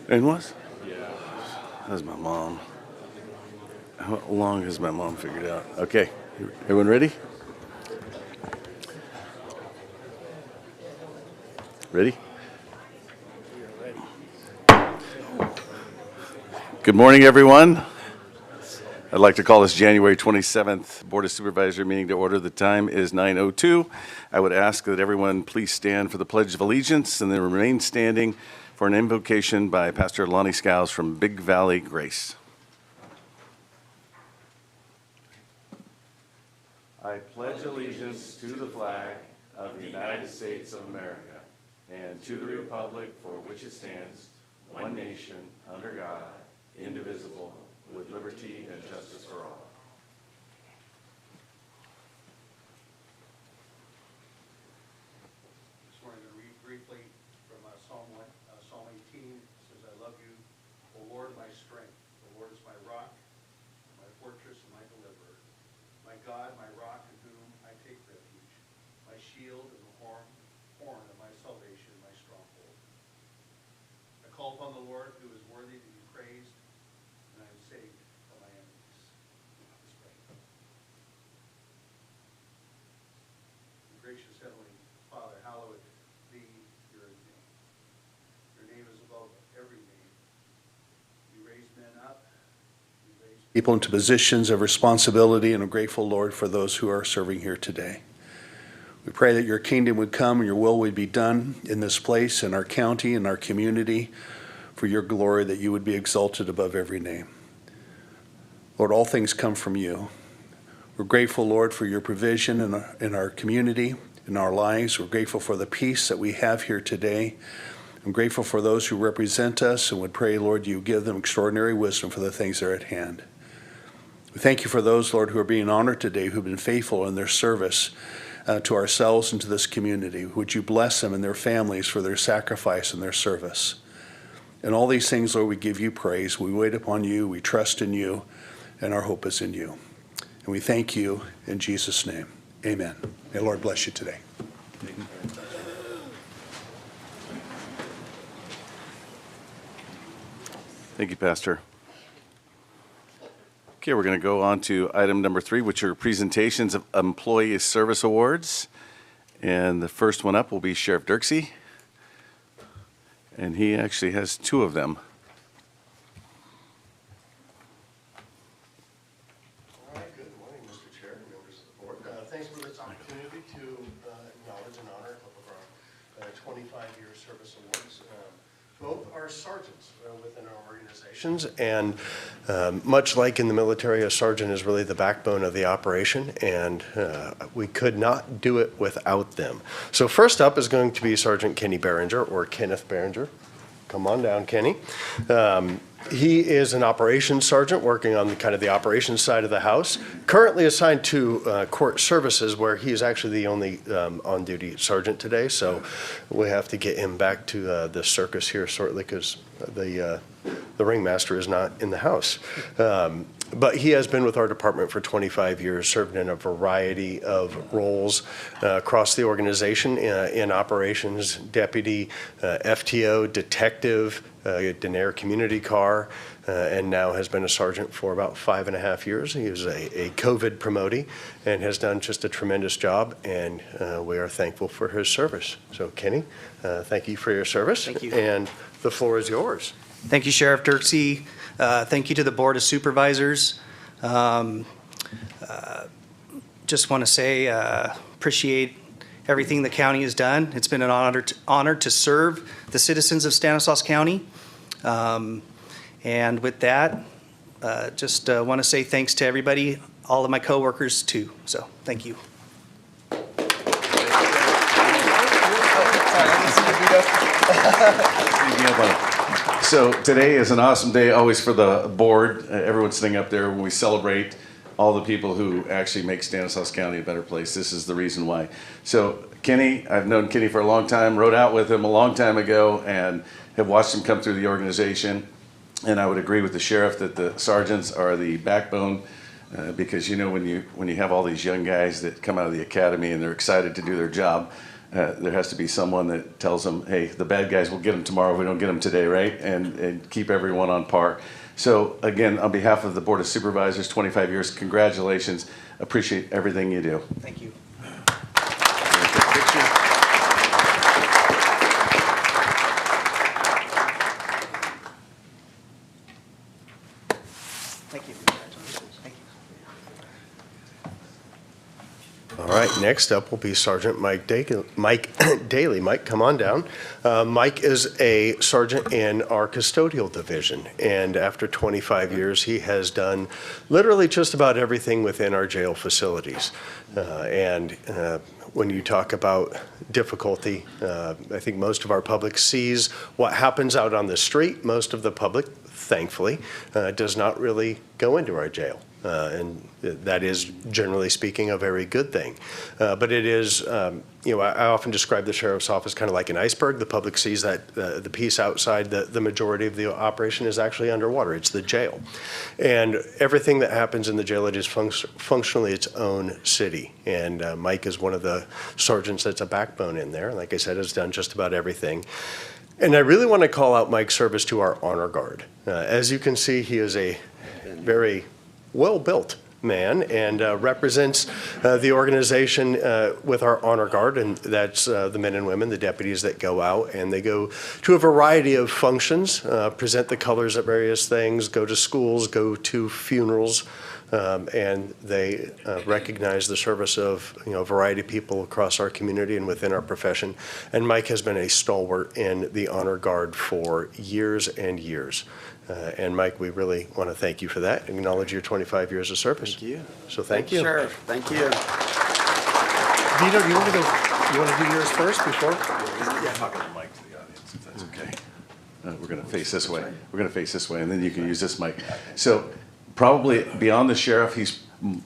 And what? That's my mom. How long has my mom figured out? Okay, everyone ready? Ready? Good morning, everyone. I'd like to call this January 27th Board of Supervisors meeting to order. The time is 9:02. I would ask that everyone please stand for the Pledge of Allegiance and then remain standing for an invocation by Pastor Lonnie Skiles from Big Valley Grace. I pledge allegiance to the flag of the United States of America and to the republic for which it stands, one nation, under God, indivisible, with liberty and justice for all. Just wanted to read briefly from Psalm 18. It says, I love you, O Lord, my strength. The Lord is my rock, my fortress, and my deliverer. My God, my rock in whom I take refuge. My shield and the horn of my salvation, my stronghold. I call upon the Lord who is worthy to be praised, and I am saved from my enemies. Let's pray. Gracious Heavenly Father, hallowed be your name. Your name is above every name. You raise men up. You raise people into positions of responsibility, and I'm grateful, Lord, for those who are serving here today. We pray that your kingdom would come and your will would be done in this place, in our county, in our community, for your glory, that you would be exalted above every name. Lord, all things come from you. We're grateful, Lord, for your provision in our community, in our lives. We're grateful for the peace that we have here today. I'm grateful for those who represent us and would pray, Lord, you give them extraordinary wisdom for the things that are at hand. We thank you for those, Lord, who are being honored today, who've been faithful in their service to ourselves and to this community. Would you bless them and their families for their sacrifice and their service? And all these things, Lord, we give you praise. We wait upon you, we trust in you, and our hope is in you. And we thank you in Jesus' name. Amen. May the Lord bless you today. Thank you, Pastor. Okay, we're going to go on to item number 3, which are presentations of Employee Service Awards. And the first one up will be Sheriff Dirksey. And he actually has 2 of them. All right, good morning, Mr. Chair and members of the board. Thanks for this opportunity to acknowledge and honor a couple of our 25-year service awards. Both are sergeants within our organizations, and much like in the military, a sergeant is really the backbone of the operation, and we could not do it without them. So first up is going to be Sergeant Kenny Behringer, or Kenneth Behringer. Come on down, Kenny. He is an operations sergeant working on the operations side of the house, currently assigned to court services, where he is actually the only on-duty sergeant today. So we have to get him back to the circus here shortly, because the ringmaster is not in the house. But he has been with our department for 25 years, served in a variety of roles across the organization, in operations, deputy, FTO, detective, Denair community car, and now has been a sergeant for about 5.5 years. He is a COVID promotee and has done just a tremendous job, and we are thankful for his service. So Kenny, thank you for your service. Thank you. And the floor is yours. Thank you, Sheriff Dirksey. Thank you to the Board of Supervisors. Just want to say, appreciate everything the county has done. It's been an honor to serve the citizens of Stanislaus County. And with that, just want to say thanks to everybody, all of my coworkers too. So thank you. So today is an awesome day always for the board. Everyone's sitting up there when we celebrate all the people who actually make Stanislaus County a better place. This is the reason why. So Kenny, I've known Kenny for a long time, rode out with him a long time ago, and have watched him come through the organization. And I would agree with the sheriff that the sergeants are the backbone, because you know when you have all these young guys that come out of the academy and they're excited to do their job, there has to be someone that tells them, hey, the bad guys, we'll get them tomorrow if we don't get them today, right? And keep everyone on par. So again, on behalf of the Board of Supervisors, 25 years, congratulations. Appreciate everything you do. Thank you. Thank you. Thank you. All right, next up will be Sergeant Mike Daly. Mike, come on down. Mike is a sergeant in our custodial division, and after 25 years, he has done literally just about everything within our jail facilities. When you talk about difficulty, I think most of our public sees what happens out on the street. Most of the public, thankfully, does not really go into our jail. And that is, generally speaking, a very good thing. But it is, I often describe the sheriff's office kind of like an iceberg. The public sees that the piece outside, the majority of the operation is actually underwater. It's the jail. And everything that happens in the jail, it is functionally its own city. And Mike is one of the sergeants that's a backbone in there. Like I said, has done just about everything. And I really want to call out Mike's service to our honor guard. As you can see, he is a very well-built man and represents the organization with our honor guard, and that's the men and women, the deputies that go out, and they go to a variety of functions, present the colors of various things, go to schools, go to funerals, and they recognize the service of a variety of people across our community and within our profession. And Mike has been a stalwart in the honor guard for years and years. And Mike, we really want to thank you for that and acknowledge your 25 years of service. Thank you. So thank you. Sheriff, thank you. Vito, do you want to do yours first before? Yeah, talking to Mike to the audience, if that's okay. We're going to face this way. We're going to face this way, and then you can use this mic. So probably beyond the sheriff,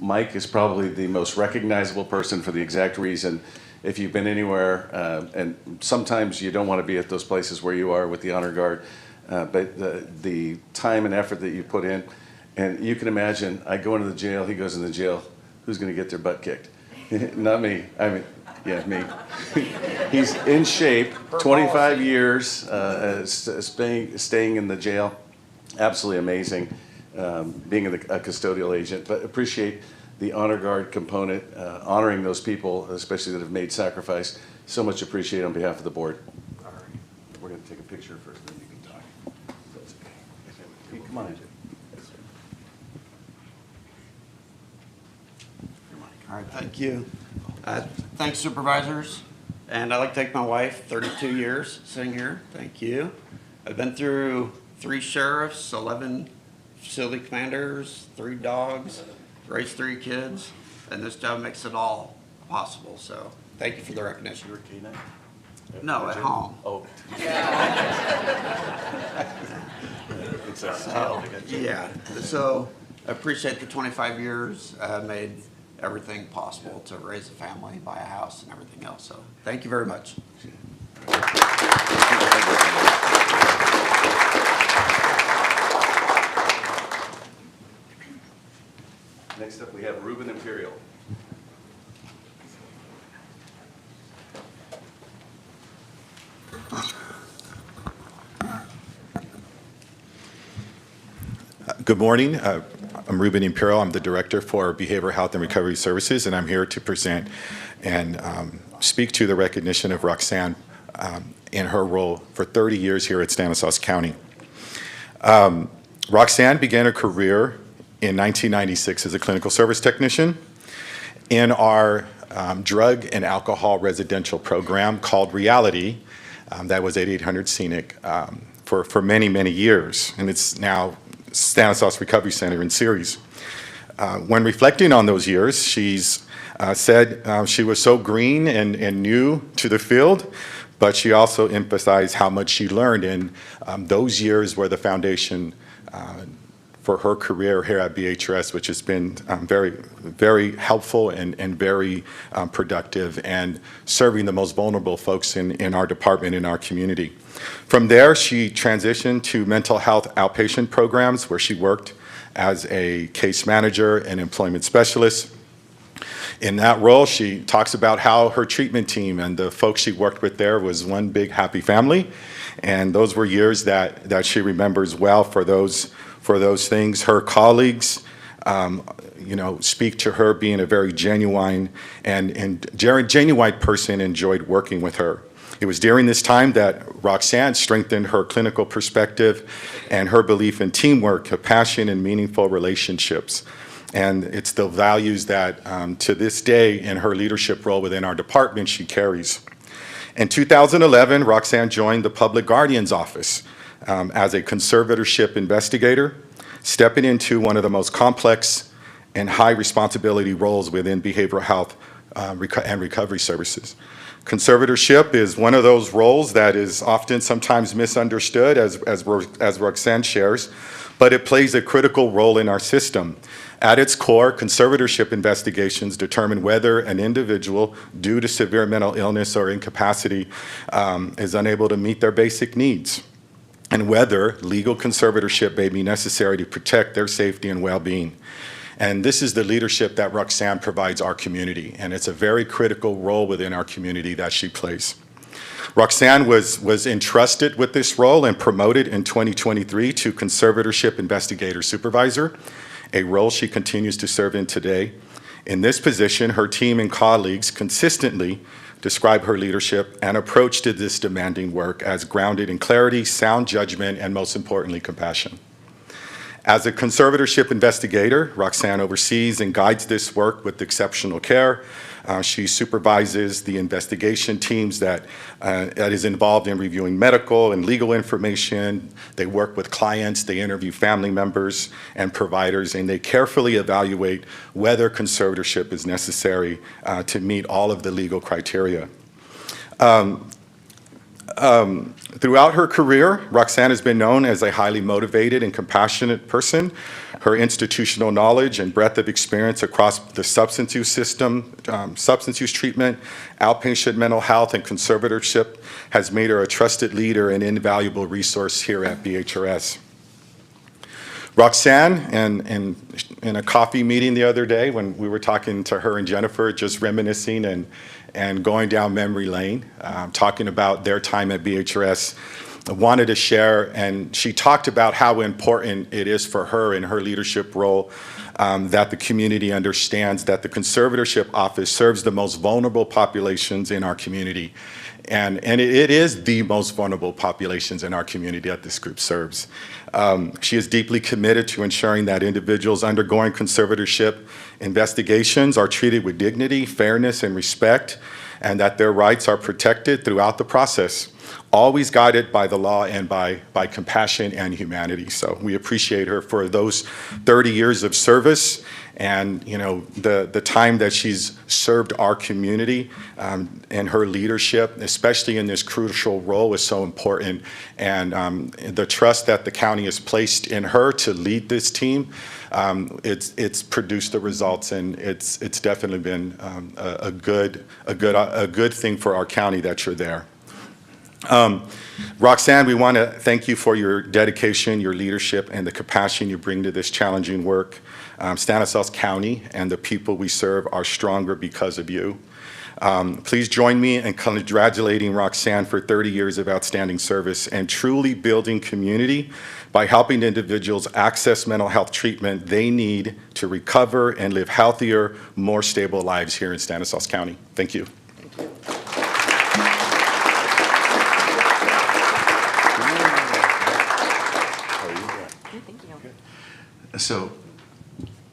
Mike is probably the most recognizable person for the exact reason. If you've been anywhere, and sometimes you don't want to be at those places where you are with the honor guard, but the time and effort that you put in, and you can imagine, I go into the jail, he goes in the jail, who's going to get their butt kicked? Not me. I mean, yeah, me. He's in shape, 25 years, staying in the jail. Absolutely amazing, being a custodial agent, but appreciate the honor guard component, honoring those people, especially that have made sacrifice. So much appreciated on behalf of the board. All right. We're going to take a picture first, then you can talk. That's okay. Come on in. All right, thank you. Thanks, supervisors. And I'd like to thank my wife, 32 years sitting here. Thank you. I've been through 3 sheriffs, 11 facility commanders, 3 dogs, raised 3 kids, and this job makes it all possible. So thank you for the recognition. You were K-9? No, at home. Oh. Yeah, so I appreciate the 25 years, made everything possible to raise a family, buy a house and everything else. So thank you very much. Next up, we have Ruben Imperial. Good morning. I'm Ruben Imperial. I'm the Director for Behavioral Health and Recovery Services, and I'm here to present and speak to the recognition of Roxanne in her role for 30 years here at Stanislaus County. Roxanne began her career in 1996 as a clinical service technician in our drug and alcohol residential program called Reality, that was at 800 Scenic for many, many years, and it's now Stanislaus Recovery Center in Ceres. When reflecting on those years, she's said she was so green and new to the field, but she also emphasized how much she learned, and those years were the foundation for her career here at BHRS, which has been very, very helpful and very productive, and serving the most vulnerable folks in our department, in our community. From there, she transitioned to mental health outpatient programs, where she worked as a case manager and employment specialist. In that role, she talks about how her treatment team and the folks she worked with there was one big happy family. And those were years that she remembers well for those things. Her colleagues, speak to her being a very genuine person, enjoyed working with her. It was during this time that Roxanne strengthened her clinical perspective and her belief in teamwork, compassion, and meaningful relationships. And it's the values that, to this day, in her leadership role within our department, she carries. In 2011, Roxanne joined the Public Guardian's Office as a conservatorship investigator, stepping into one of the most complex and high responsibility roles within behavioral health and recovery services. Conservatorship is one of those roles that is often sometimes misunderstood, as Roxanne shares, but it plays a critical role in our system. At its core, conservatorship investigations determine whether an individual, due to severe mental illness or incapacity, is unable to meet their basic needs, and whether legal conservatorship may be necessary to protect their safety and well-being. And this is the leadership that Roxanne provides our community, and it's a very critical role within our community that she plays. Roxanne was entrusted with this role and promoted in 2023 to Conservatorship Investigator Supervisor, a role she continues to serve in today. In this position, her team and colleagues consistently describe her leadership and approach to this demanding work as grounded in clarity, sound judgment, and most importantly, compassion. As a conservatorship investigator, Roxanne oversees and guides this work with exceptional care. She supervises the investigation teams that is involved in reviewing medical and legal information. They work with clients, they interview family members and providers, and they carefully evaluate whether conservatorship is necessary to meet all of the legal criteria. Throughout her career, Roxanne has been known as a highly motivated and compassionate person. Her institutional knowledge and breadth of experience across the substance use system, substance use treatment, outpatient mental health, and conservatorship has made her a trusted leader and invaluable resource here at BHRS. Roxanne, in a coffee meeting the other day when we were talking to her and Jennifer, just reminiscing and going down memory lane, talking about their time at BHRS, wanted to share, and she talked about how important it is for her in her leadership role that the community understands that the conservatorship office serves the most vulnerable populations in our community. And it is the most vulnerable populations in our community that this group serves. She is deeply committed to ensuring that individuals undergoing conservatorship investigations are treated with dignity, fairness, and respect, and that their rights are protected throughout the process, always guided by the law and by compassion and humanity. So we appreciate her for those 30 years of service, and the time that she's served our community, and her leadership, especially in this crucial role, is so important. And the trust that the county has placed in her to lead this team, it's produced the results, and it's definitely been a good thing for our county that you're there. Roxanne, we want to thank you for your dedication, your leadership, and the compassion you bring to this challenging work. Stanislaus County and the people we serve are stronger because of you. Please join me in congratulating Roxanne for 30 years of outstanding service and truly building community by helping individuals access mental health treatment they need to recover and live healthier, more stable lives here in Stanislaus County. Thank you. So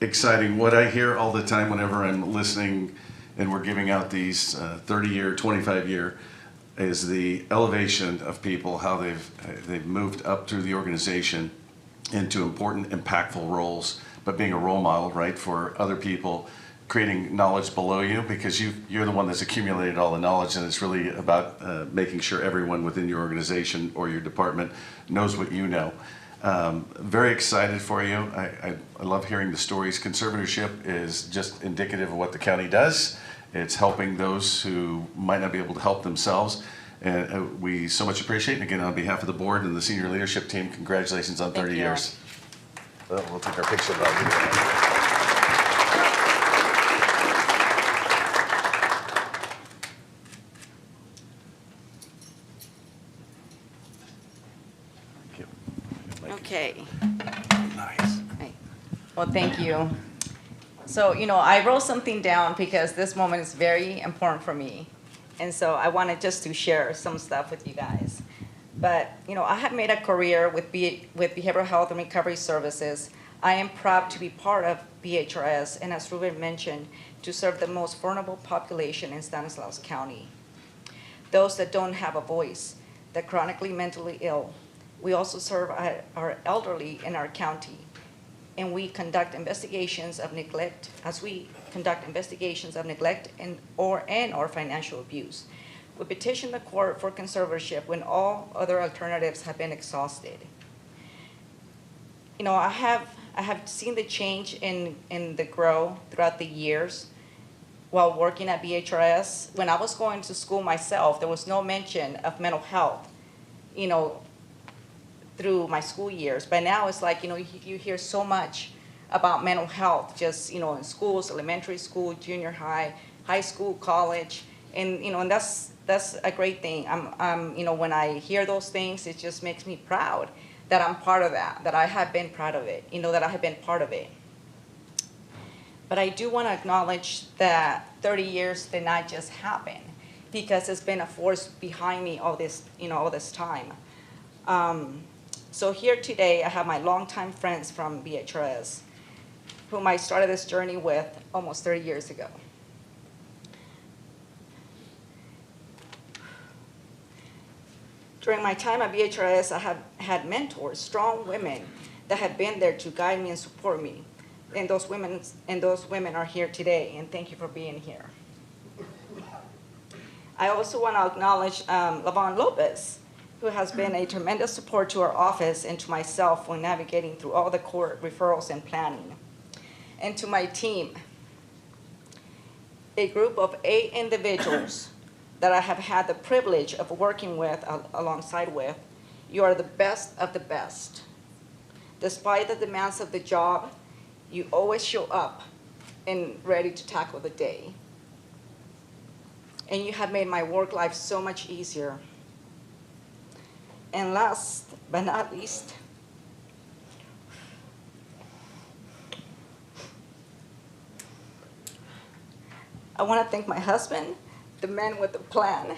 exciting. What I hear all the time whenever I'm listening and we're giving out these 30-year, 25-year, is the elevation of people, how they've moved up through the organization into important, impactful roles, but being a role model, right, for other people, creating knowledge below you, because you're the one that's accumulated all the knowledge, and it's really about making sure everyone within your organization or your department knows what you know. Very excited for you. I love hearing the stories. Conservatorship is just indicative of what the county does. It's helping those who might not be able to help themselves. And we so much appreciate it. And again, on behalf of the board and the senior leadership team, congratulations on 30 years. Well, we'll take our picture about you. Okay. Nice. Right. Well, thank you. So, I wrote something down because this moment is very important for me. And so I wanted just to share some stuff with you guys. But, I have made a career with Behavioral Health and Recovery Services. I am proud to be part of BHRS, and as Ruben mentioned, to serve the most vulnerable population in Stanislaus County. Those that don't have a voice, the chronically mentally ill. We also serve our elderly in our county, and we conduct investigations of neglect or financial abuse. We petition the court for conservatorship when all other alternatives have been exhausted. I have seen the change in the grow throughout the years while working at BHRS. When I was going to school myself, there was no mention of mental health, through my school years. But now it's like, you hear so much about mental health, just, in schools, elementary school, junior high, high school, college, and that's a great thing. When I hear those things, it just makes me proud that I'm part of that I have been proud of it, that I have been part of it. But I do want to acknowledge that 30 years did not just happen, because it's been a force behind me all this time. So here today, I have my longtime friends from BHRS, whom I started this journey with almost 30 years ago. During my time at BHRS, I have had mentors, strong women that have been there to guide me and support me. And those women are here today, and thank you for being here. I also want to acknowledge Lavon Lopez, who has been a tremendous support to our office and to myself when navigating through all the court referrals and planning. And to my team, a group of 8 individuals that I have had the privilege of working with, alongside with. You are the best of the best. Despite the demands of the job, you always show up and ready to tackle the day. And you have made my work life so much easier. And last but not least, I want to thank my husband, the man with the plan,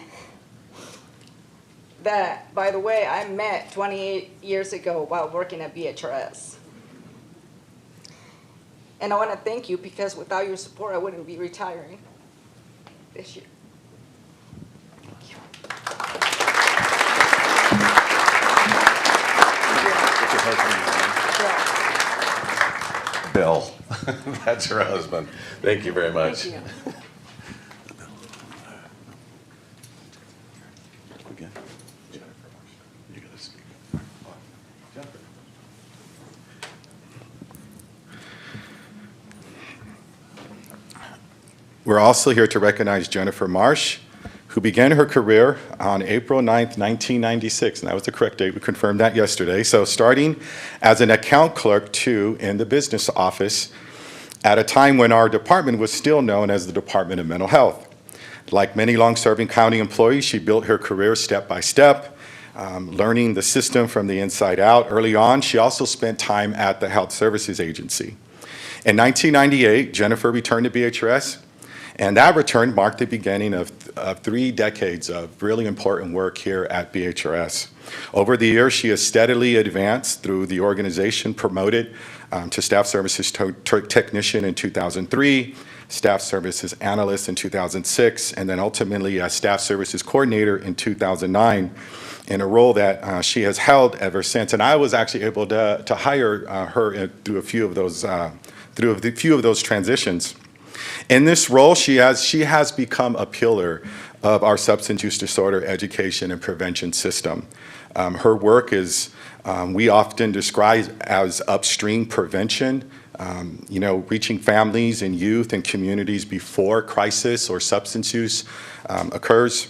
that, by the way, I met 28 years ago while working at BHRS. And I want to thank you, because without your support, I wouldn't be retiring this year. Thank you. Bill, that's her husband. Thank you very much. Thank you. Okay. You gotta speak. Jennifer. We're also here to recognize Jennifer Marsh, who began her career on April 9th, 1996, and that was the correct date. We confirmed that yesterday. So starting as an account clerk, too, in the business office at a time when our department was still known as the Department of Mental Health. Like many long-serving county employees, she built her career step by step, learning the system from the inside out. Early on, she also spent time at the Health Services Agency. In 1998, Jennifer returned to BHRS, and that return marked the beginning of 3 decades of really important work here at BHRS. Over the years, she has steadily advanced through the organization, promoted to Staff Services Technician in 2003, Staff Services Analyst in 2006, and then ultimately as Staff Services Coordinator in 2009, in a role that she has held ever since. And I was actually able to hire her through a few of those transitions. In this role, she has become a pillar of our substance use disorder education and prevention system. Her work is, we often describe as upstream prevention, reaching families and youth and communities before crisis or substance use occurs.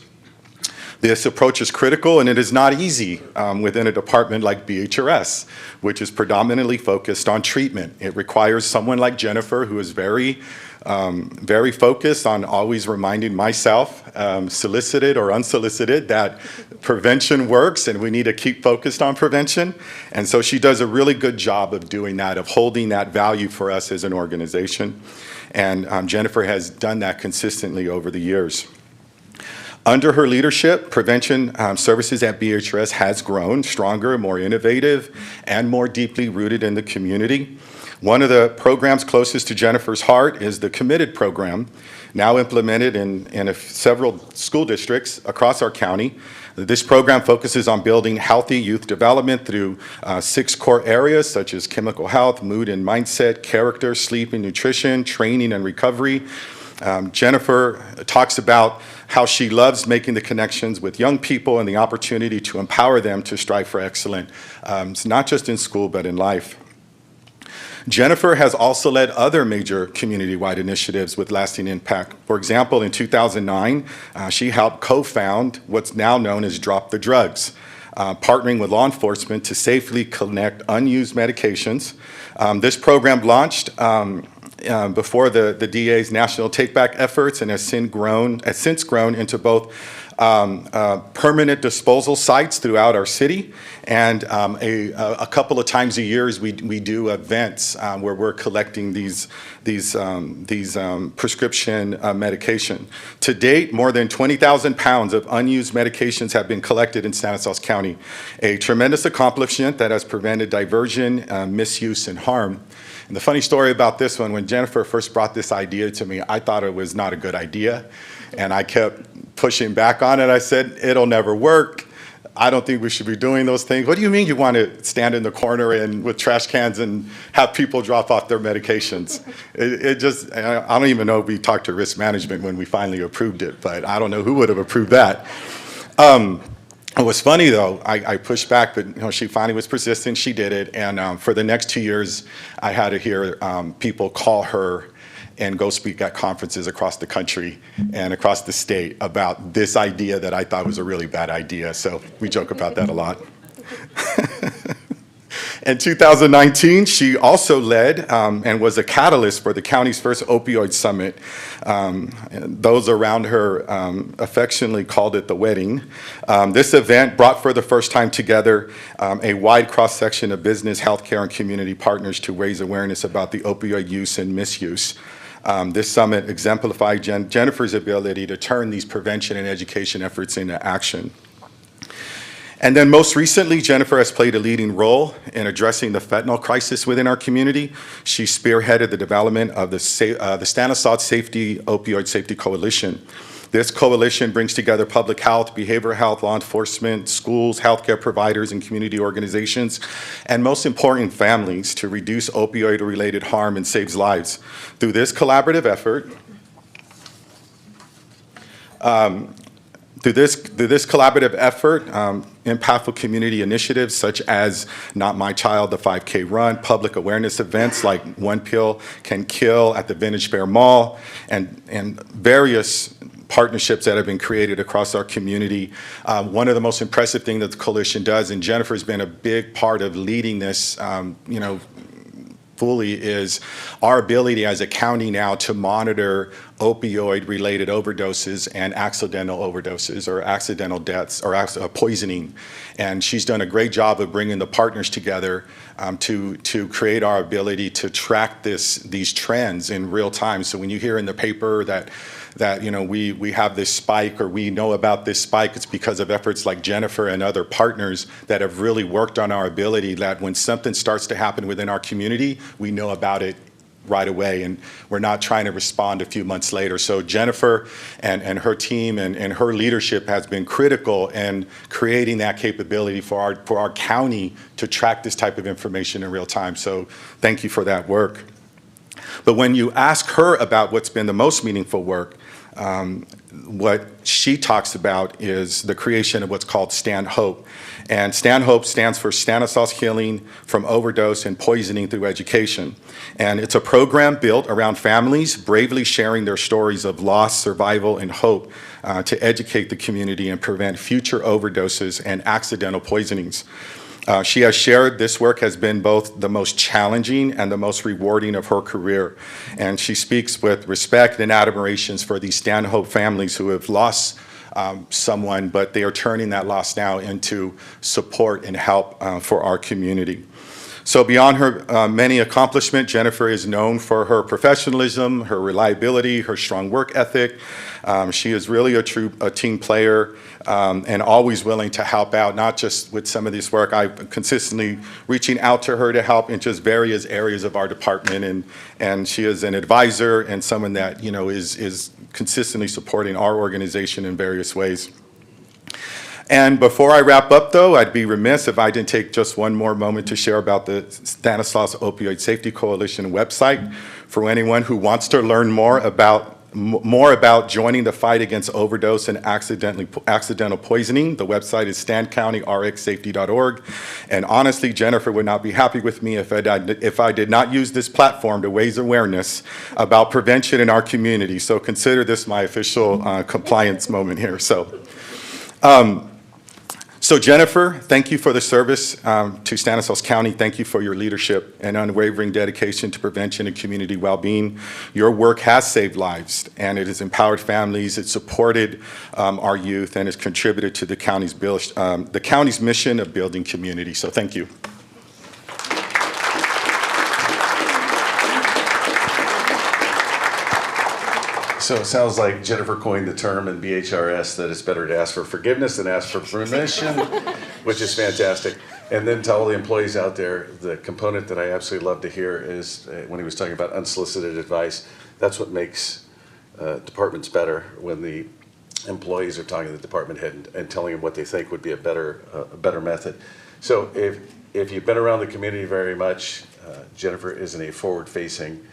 This approach is critical, and it is not easy within a department like BHRS, which is predominantly focused on treatment. It requires someone like Jennifer, who is very focused on always reminding myself, solicited or unsolicited, that prevention works and we need to keep focused on prevention. And so she does a really good job of doing that, of holding that value for us as an organization. And Jennifer has done that consistently over the years. Under her leadership, prevention services at BHRS has grown stronger, more innovative, and more deeply rooted in the community. One of the programs closest to Jennifer's heart is the Committed program, now implemented in several school districts across our county. This program focuses on building healthy youth development through 6 core areas such as chemical health, mood and mindset, character, sleep and nutrition, training and recovery. Jennifer talks about how she loves making the connections with young people and the opportunity to empower them to strive for excellence, not just in school but in life. Jennifer has also led other major community-wide initiatives with lasting impact. For example, in 2009, she helped co-found what's now known as Drop the Drugs, partnering with law enforcement to safely connect unused medications. This program launched before the DA's national take-back efforts and has since grown into both permanent disposal sites throughout our city, and a couple of times a year we do events where we're collecting these prescription medication. To date, more than 20,000 pounds of unused medications have been collected in Stanislaus County, a tremendous accomplishment that has prevented diversion, misuse, and harm. And the funny story about this one, when Jennifer first brought this idea to me, I thought it was not a good idea. And I kept pushing back on it. I said, it'll never work. I don't think we should be doing those things. What do you mean you want to stand in the corner and with trash cans and have people drop off their medications? I don't even know if we talked to risk management when we finally approved it, but I don't know who would have approved that. It was funny though, I pushed back, but she finally was persistent, she did it, and for the next 2 years, I had to hear people call her and go speak at conferences across the country and across the state about this idea that I thought was a really bad idea, so we joke about that a lot. In 2019, she also led and was a catalyst for the county's first opioid summit. Those around her affectionately called it the wedding. This event brought for the first time together a wide cross-section of business, healthcare, and community partners to raise awareness about the opioid use and misuse. This summit exemplified Jennifer's ability to turn these prevention and education efforts into action. And then most recently, Jennifer has played a leading role in addressing the fentanyl crisis within our community. She spearheaded the development of the Stanislaus Opioid Safety Coalition. This coalition brings together public health, behavioral health, law enforcement, schools, healthcare providers, and community organizations, and most important, families, to reduce opioid-related harm and saves lives. Through this collaborative effort, impactful community initiatives such as Not My Child, the 5K Run, public awareness events like One Pill Can Kill at the Vintage Fair Mall, and various partnerships that have been created across our community. One of the most impressive things that the coalition does, and Jennifer's been a big part of leading this, fully, is our ability as a county now to monitor opioid-related overdoses and accidental overdoses or accidental deaths or poisoning. And she's done a great job of bringing the partners together to create our ability to track these trends in real time. So when you hear in the paper that we have this spike or we know about this spike, it's because of efforts like Jennifer and other partners that have really worked on our ability that when something starts to happen within our community, we know about it right away, and we're not trying to respond a few months later. So Jennifer and her team and her leadership has been critical in creating that capability for our county to track this type of information in real time. So thank you for that work. But when you ask her about what's been the most meaningful work, what she talks about is the creation of what's called Stan Hope. And Stan Hope stands for Stanislaus Healing from Overdose and Poisoning Through Education. And it's a program built around families bravely sharing their stories of loss, survival, and hope to educate the community and prevent future overdoses and accidental poisonings. She has shared this work has been both the most challenging and the most rewarding of her career. And she speaks with respect and admirations for these Stan Hope families who have lost someone, but they are turning that loss now into support and help for our community. So beyond her many accomplishments, Jennifer is known for her professionalism, her reliability, her strong work ethic. She is really a team player and always willing to help out, not just with some of this work. I've consistently reaching out to her to help in just various areas of our department, and she is an advisor and someone that, you know, is consistently supporting our organization in various ways. And before I wrap up, though, I'd be remiss if I didn't take just one more moment to share about the Stanislaus Opioid Safety Coalition website for anyone who wants to learn more about joining the fight against overdose and accidental poisoning. The website is stancountyrxsafety.org. And honestly, Jennifer would not be happy with me if I did not use this platform to raise awareness about prevention in our community. So consider this my official compliance moment here. So Jennifer, thank you for the service to Stanislaus County. Thank you for your leadership and unwavering dedication to prevention and community well-being. Your work has saved lives, and it has empowered families. It supported our youth, and has contributed to the county's mission of building community. So thank you. So it sounds like Jennifer coined the term in BHRS that it's better to ask for forgiveness than ask for permission, which is fantastic. And then to all the employees out there, the component that I absolutely love to hear is when he was talking about unsolicited advice. That's what makes departments better, when the employees are talking to the department head and telling them what they think would be a better method. So if you've been around the community very much, Jennifer isn't a forward-facing.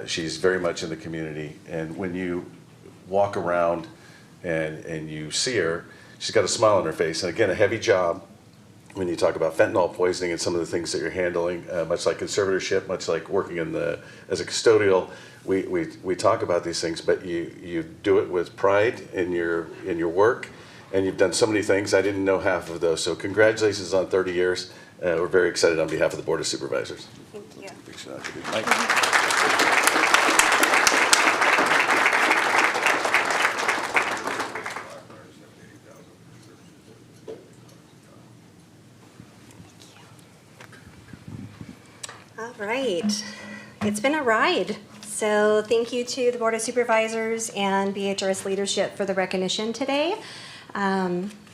She's very much in the community, and when you walk around and you see her, she's got a smile on her face. And again, a heavy job when you talk about fentanyl poisoning and some of the things that you're handling, much like conservatorship, much like working as a custodial. We talk about these things, but you do it with pride in your work, and you've done so many things. I didn't know half of those, so congratulations on 30 years. We're very excited on behalf of the Board of Supervisors. Thank you. All right, it's been a ride. So thank you to the Board of Supervisors and BHRS leadership for the recognition today.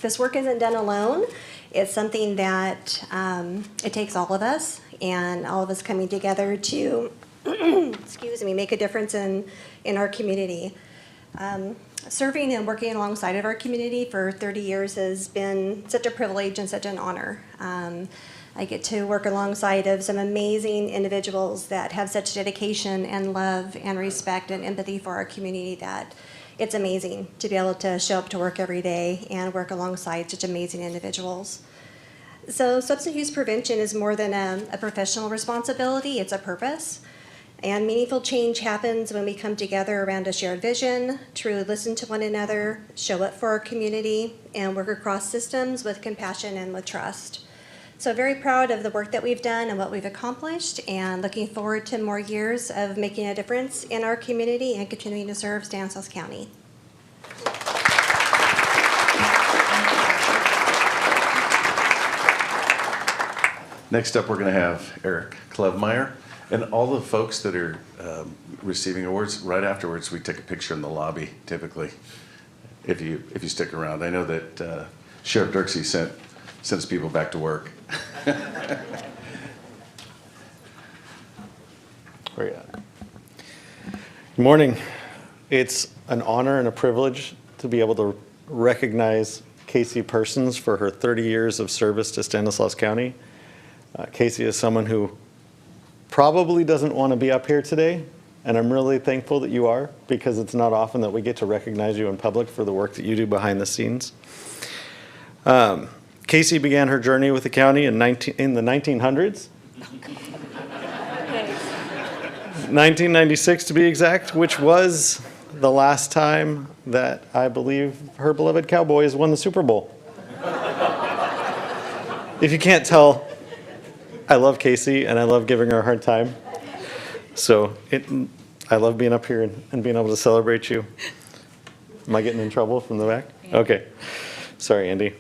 This work isn't done alone. It's something that it takes all of us, and all of us coming together to, excuse me, make a difference in our community. Serving and working alongside of our community for 30 years has been such a privilege and such an honor. I get to work alongside of some amazing individuals that have such dedication and love and respect and empathy for our community that it's amazing to be able to show up to work every day and work alongside such amazing individuals. So substance use prevention is more than a professional responsibility, it's a purpose. And meaningful change happens when we come together around a shared vision, truly listen to one another, show up for our community, and work across systems with compassion and with trust. So very proud of the work that we've done and what we've accomplished, and looking forward to more years of making a difference in our community and continuing to serve Stanislaus County. Next up, we're going to have Eric Klevmeyer. And all the folks that are receiving awards, right afterwards, we take a picture in the lobby, typically, if you stick around. I know that Sheriff Dirksey sends people back to work. Where you at? Good morning. It's an honor and a privilege to be able to recognize Casey Persons for her 30 years of service to Stanislaus County. Casey is someone who probably doesn't want to be up here today, And I'm really thankful that you are, because it's not often that we get to recognize you in public for the work that you do behind the scenes. Casey began her journey with the county in the 1900s. 1996 to be exact, which was the last time that I believe her beloved Cowboys won the Super Bowl. If you can't tell, I love Casey and I love giving her a hard time. So I love being up here and being able to celebrate you. Am I getting in trouble from the back? Okay. Sorry, Andy.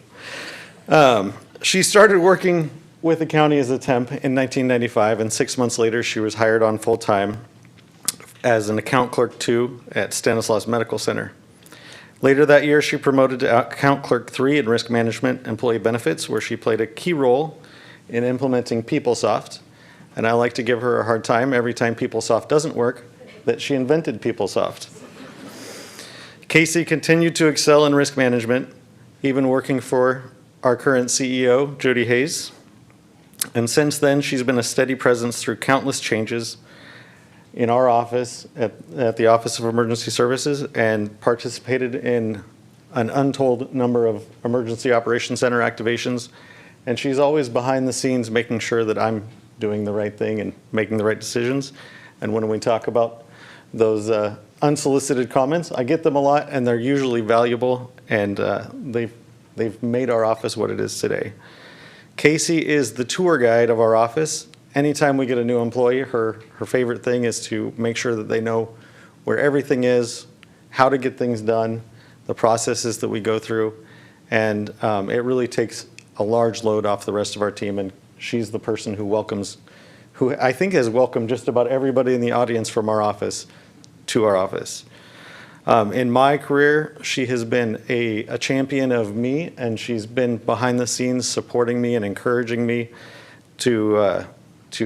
She started working with the county as a temp in 1995, and 6 months later, she was hired on full-time as an account clerk 2 at Stanislaus Medical Center. Later that year, she promoted to account clerk 3 in risk management employee benefits, where she played a key role in implementing PeopleSoft. And I like to give her a hard time every time PeopleSoft doesn't work, that she invented PeopleSoft. Casey continued to excel in risk management, even working for our current CEO, Jody Hayes. And since then, she's been a steady presence through countless changes in our office, at the Office of Emergency Services, and participated in an untold number of Emergency Operations Center activations. And she's always behind the scenes making sure that I'm doing the right thing and making the right decisions. And when we talk about those unsolicited comments, I get them a lot, and they're usually valuable, and they've made our office what it is today. Casey is the tour guide of our office. Anytime we get a new employee, her favorite thing is to make sure that they know where everything is, how to get things done, the processes that we go through. And it really takes a large load off the rest of our team. And she's the person who I think has welcomed just about everybody in the audience from our office to our office. In my career, she has been a champion of me, and she's been behind the scenes supporting me and encouraging me to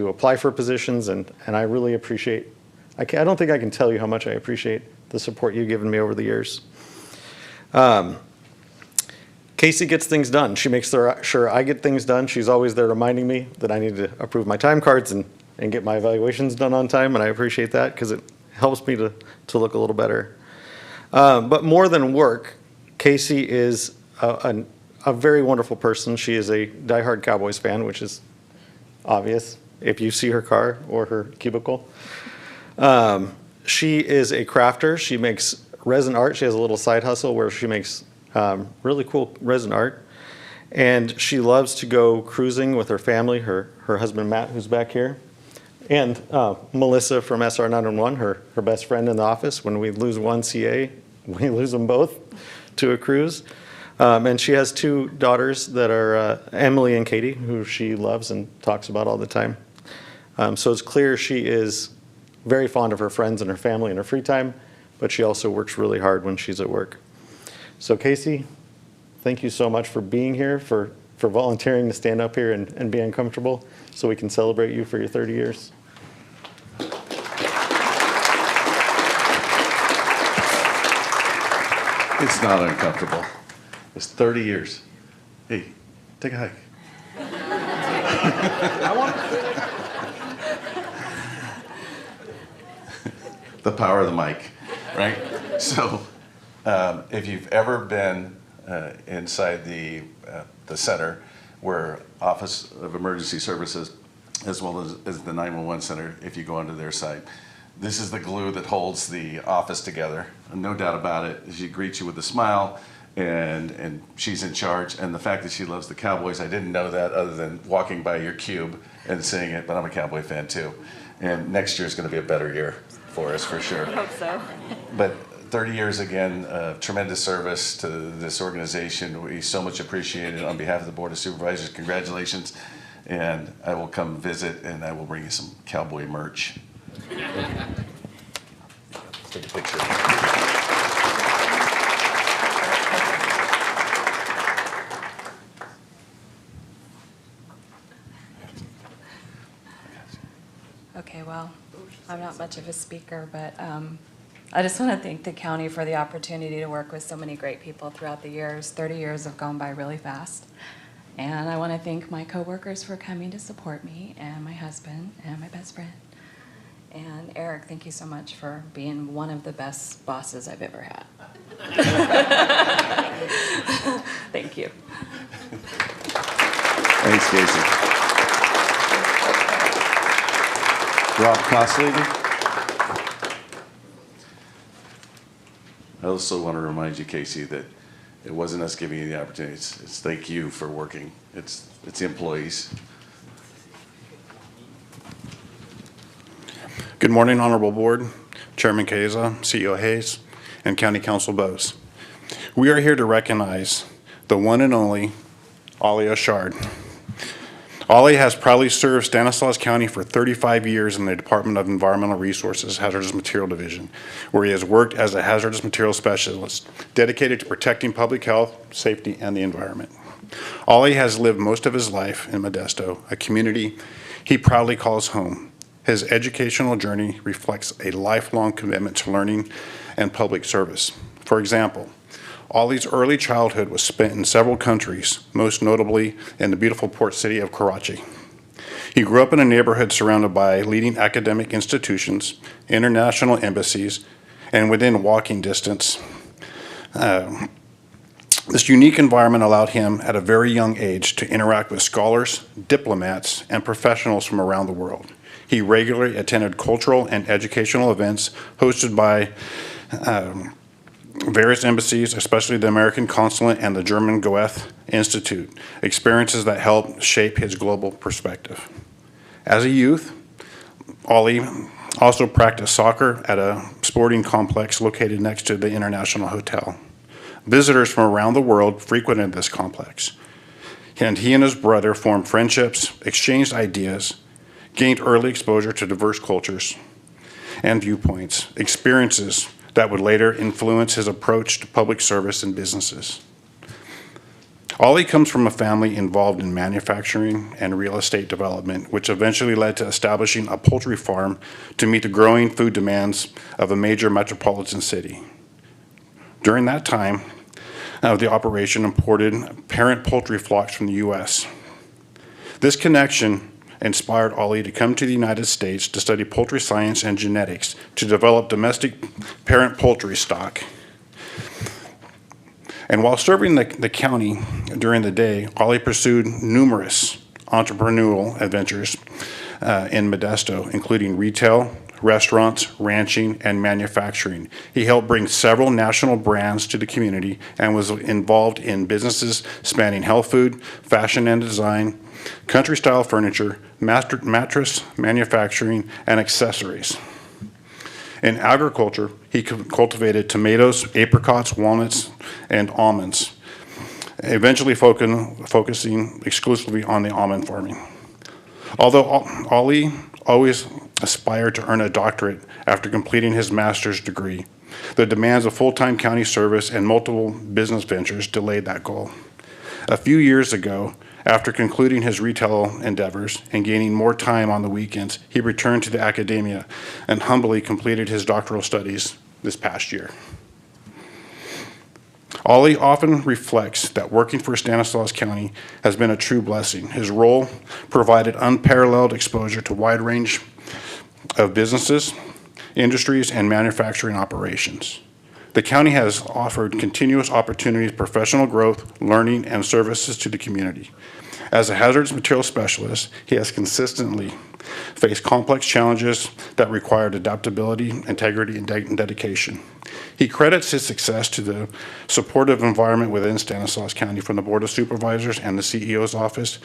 apply for positions, and I really appreciate, I don't think I can tell you how much I appreciate the support you've given me over the years. Casey gets things done. She makes sure I get things done. She's always there reminding me that I need to approve my time cards and get my evaluations done on time, and I appreciate that because it helps me to look a little better. But more than work, Casey is a very wonderful person. She is a diehard Cowboys fan, which is obvious if you see her car or her cubicle. She is a crafter. She makes resin art. She has a little side hustle where she makes really cool resin art. And she loves to go cruising with her family, her husband Matt, who's back here, and Melissa from SR 911, her best friend in the office. When we lose one CA, we lose them both to a cruise. And she has 2 daughters that are Emily and Katie, who she loves and talks about all the time. So it's clear she is very fond of her friends and her family in her free time, but she also works really hard when she's at work. So Casey, thank you so much for being here, for volunteering to stand up here and be uncomfortable so we can celebrate you for your 30 years. It's not uncomfortable. It's 30 years. Hey, take a hike. The power of the mic, right? So if you've ever been inside the center, where Office of Emergency Services, as well as the 911 center, if you go onto their site, this is the glue that holds the office together. No doubt about it. She greets you with a smile, and she's in charge. And the fact that she loves the Cowboys, I didn't know that other than walking by your cube and seeing it, but I'm a Cowboy fan too. And next year is going to be a better year for us, for sure. I hope so. But 30 years again of tremendous service to this organization. We so much appreciate it. On behalf of the Board of Supervisors, congratulations. And I will come visit, and I will bring you some Cowboy merch. Let's take a picture. Okay, well, I'm not much of a speaker, but I just want to thank the county for the opportunity to work with so many great people throughout the years. 30 years have gone by really fast. And I want to thank my coworkers for coming to support me, and my husband, and my best friend. And Eric, thank you so much for being one of the best bosses I've ever had. Thank you. Thanks, Casey. Rob Kostlady. I also want to remind you, Casey, that it wasn't us giving you the opportunity. It's thank you for working. It's the employees. Good morning, Honorable Board, Chairman Keza, CEO Hayes, and County Council Bose. We are here to recognize the one and only Ollie Ashard. Ollie has proudly served Stanislaus County for 35 years in the Department of Environmental Resources Hazardous Material Division, where he has worked as a hazardous material specialist, dedicated to protecting public health, safety, and the environment. Ollie has lived most of his life in Modesto, a community he proudly calls home. His educational journey reflects a lifelong commitment to learning and public service. For example, Ollie's early childhood was spent in several countries, most notably in the beautiful port city of Karachi. He grew up in a neighborhood surrounded by leading academic institutions, international embassies, and within walking distance. This unique environment allowed him at a very young age to interact with scholars, diplomats, and professionals from around the world. He regularly attended cultural and educational events hosted by various embassies, especially the American Consulate and the German Goethe Institute, experiences that helped shape his global perspective. As a youth, Ollie also practiced soccer at a sporting complex located next to the International Hotel. Visitors from around the world frequented this complex, and he and his brother formed friendships, exchanged ideas, gained early exposure to diverse cultures and viewpoints, experiences that would later influence his approach to public service and businesses. Ollie comes from a family involved in manufacturing and real estate development, which eventually led to establishing a poultry farm to meet the growing food demands of a major metropolitan city. During that time, the operation imported parent poultry flocks from the U.S. This connection inspired Ollie to come to the United States to study poultry science and genetics to develop domestic parent poultry stock. And while serving the county during the day, Ollie pursued numerous entrepreneurial adventures in Modesto, including retail, restaurants, ranching, and manufacturing. He helped bring several national brands to the community and was involved in businesses spanning health food, fashion and design, country-style furniture, mattress manufacturing, and accessories. In agriculture, he cultivated tomatoes, apricots, walnuts, and almonds, eventually focusing exclusively on the almond farming. Although Ollie always aspired to earn a doctorate after completing his master's degree, the demands of full-time county service and multiple business ventures delayed that goal. A few years ago, after concluding his retail endeavors and gaining more time on the weekends, he returned to the academia and humbly completed his doctoral studies this past year. Ollie often reflects that working for Stanislaus County has been a true blessing. His role provided unparalleled exposure to a wide range of businesses, industries, and manufacturing operations. The county has offered continuous opportunities, professional growth, learning, and services to the community. As a hazardous material specialist, he has consistently faced complex challenges that required adaptability, integrity, and dedication. He credits his success to the supportive environment within Stanislaus County, from the Board of Supervisors and the CEO's office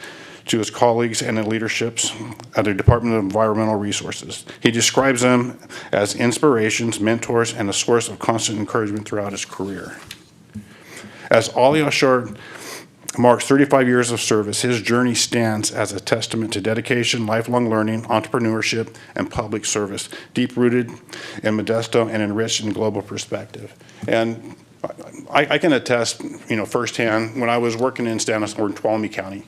to his colleagues and the leaderships at the Department of Environmental Resources. He describes them as inspirations, mentors, and a source of constant encouragement throughout his career. As Ollie Ashard marks 35 years of service, his journey stands as a testament to dedication, lifelong learning, entrepreneurship, and public service, deep-rooted in Modesto and enriched in global perspective. And I can attest, firsthand, when I was working in Stanislaus, in Tuolumne County,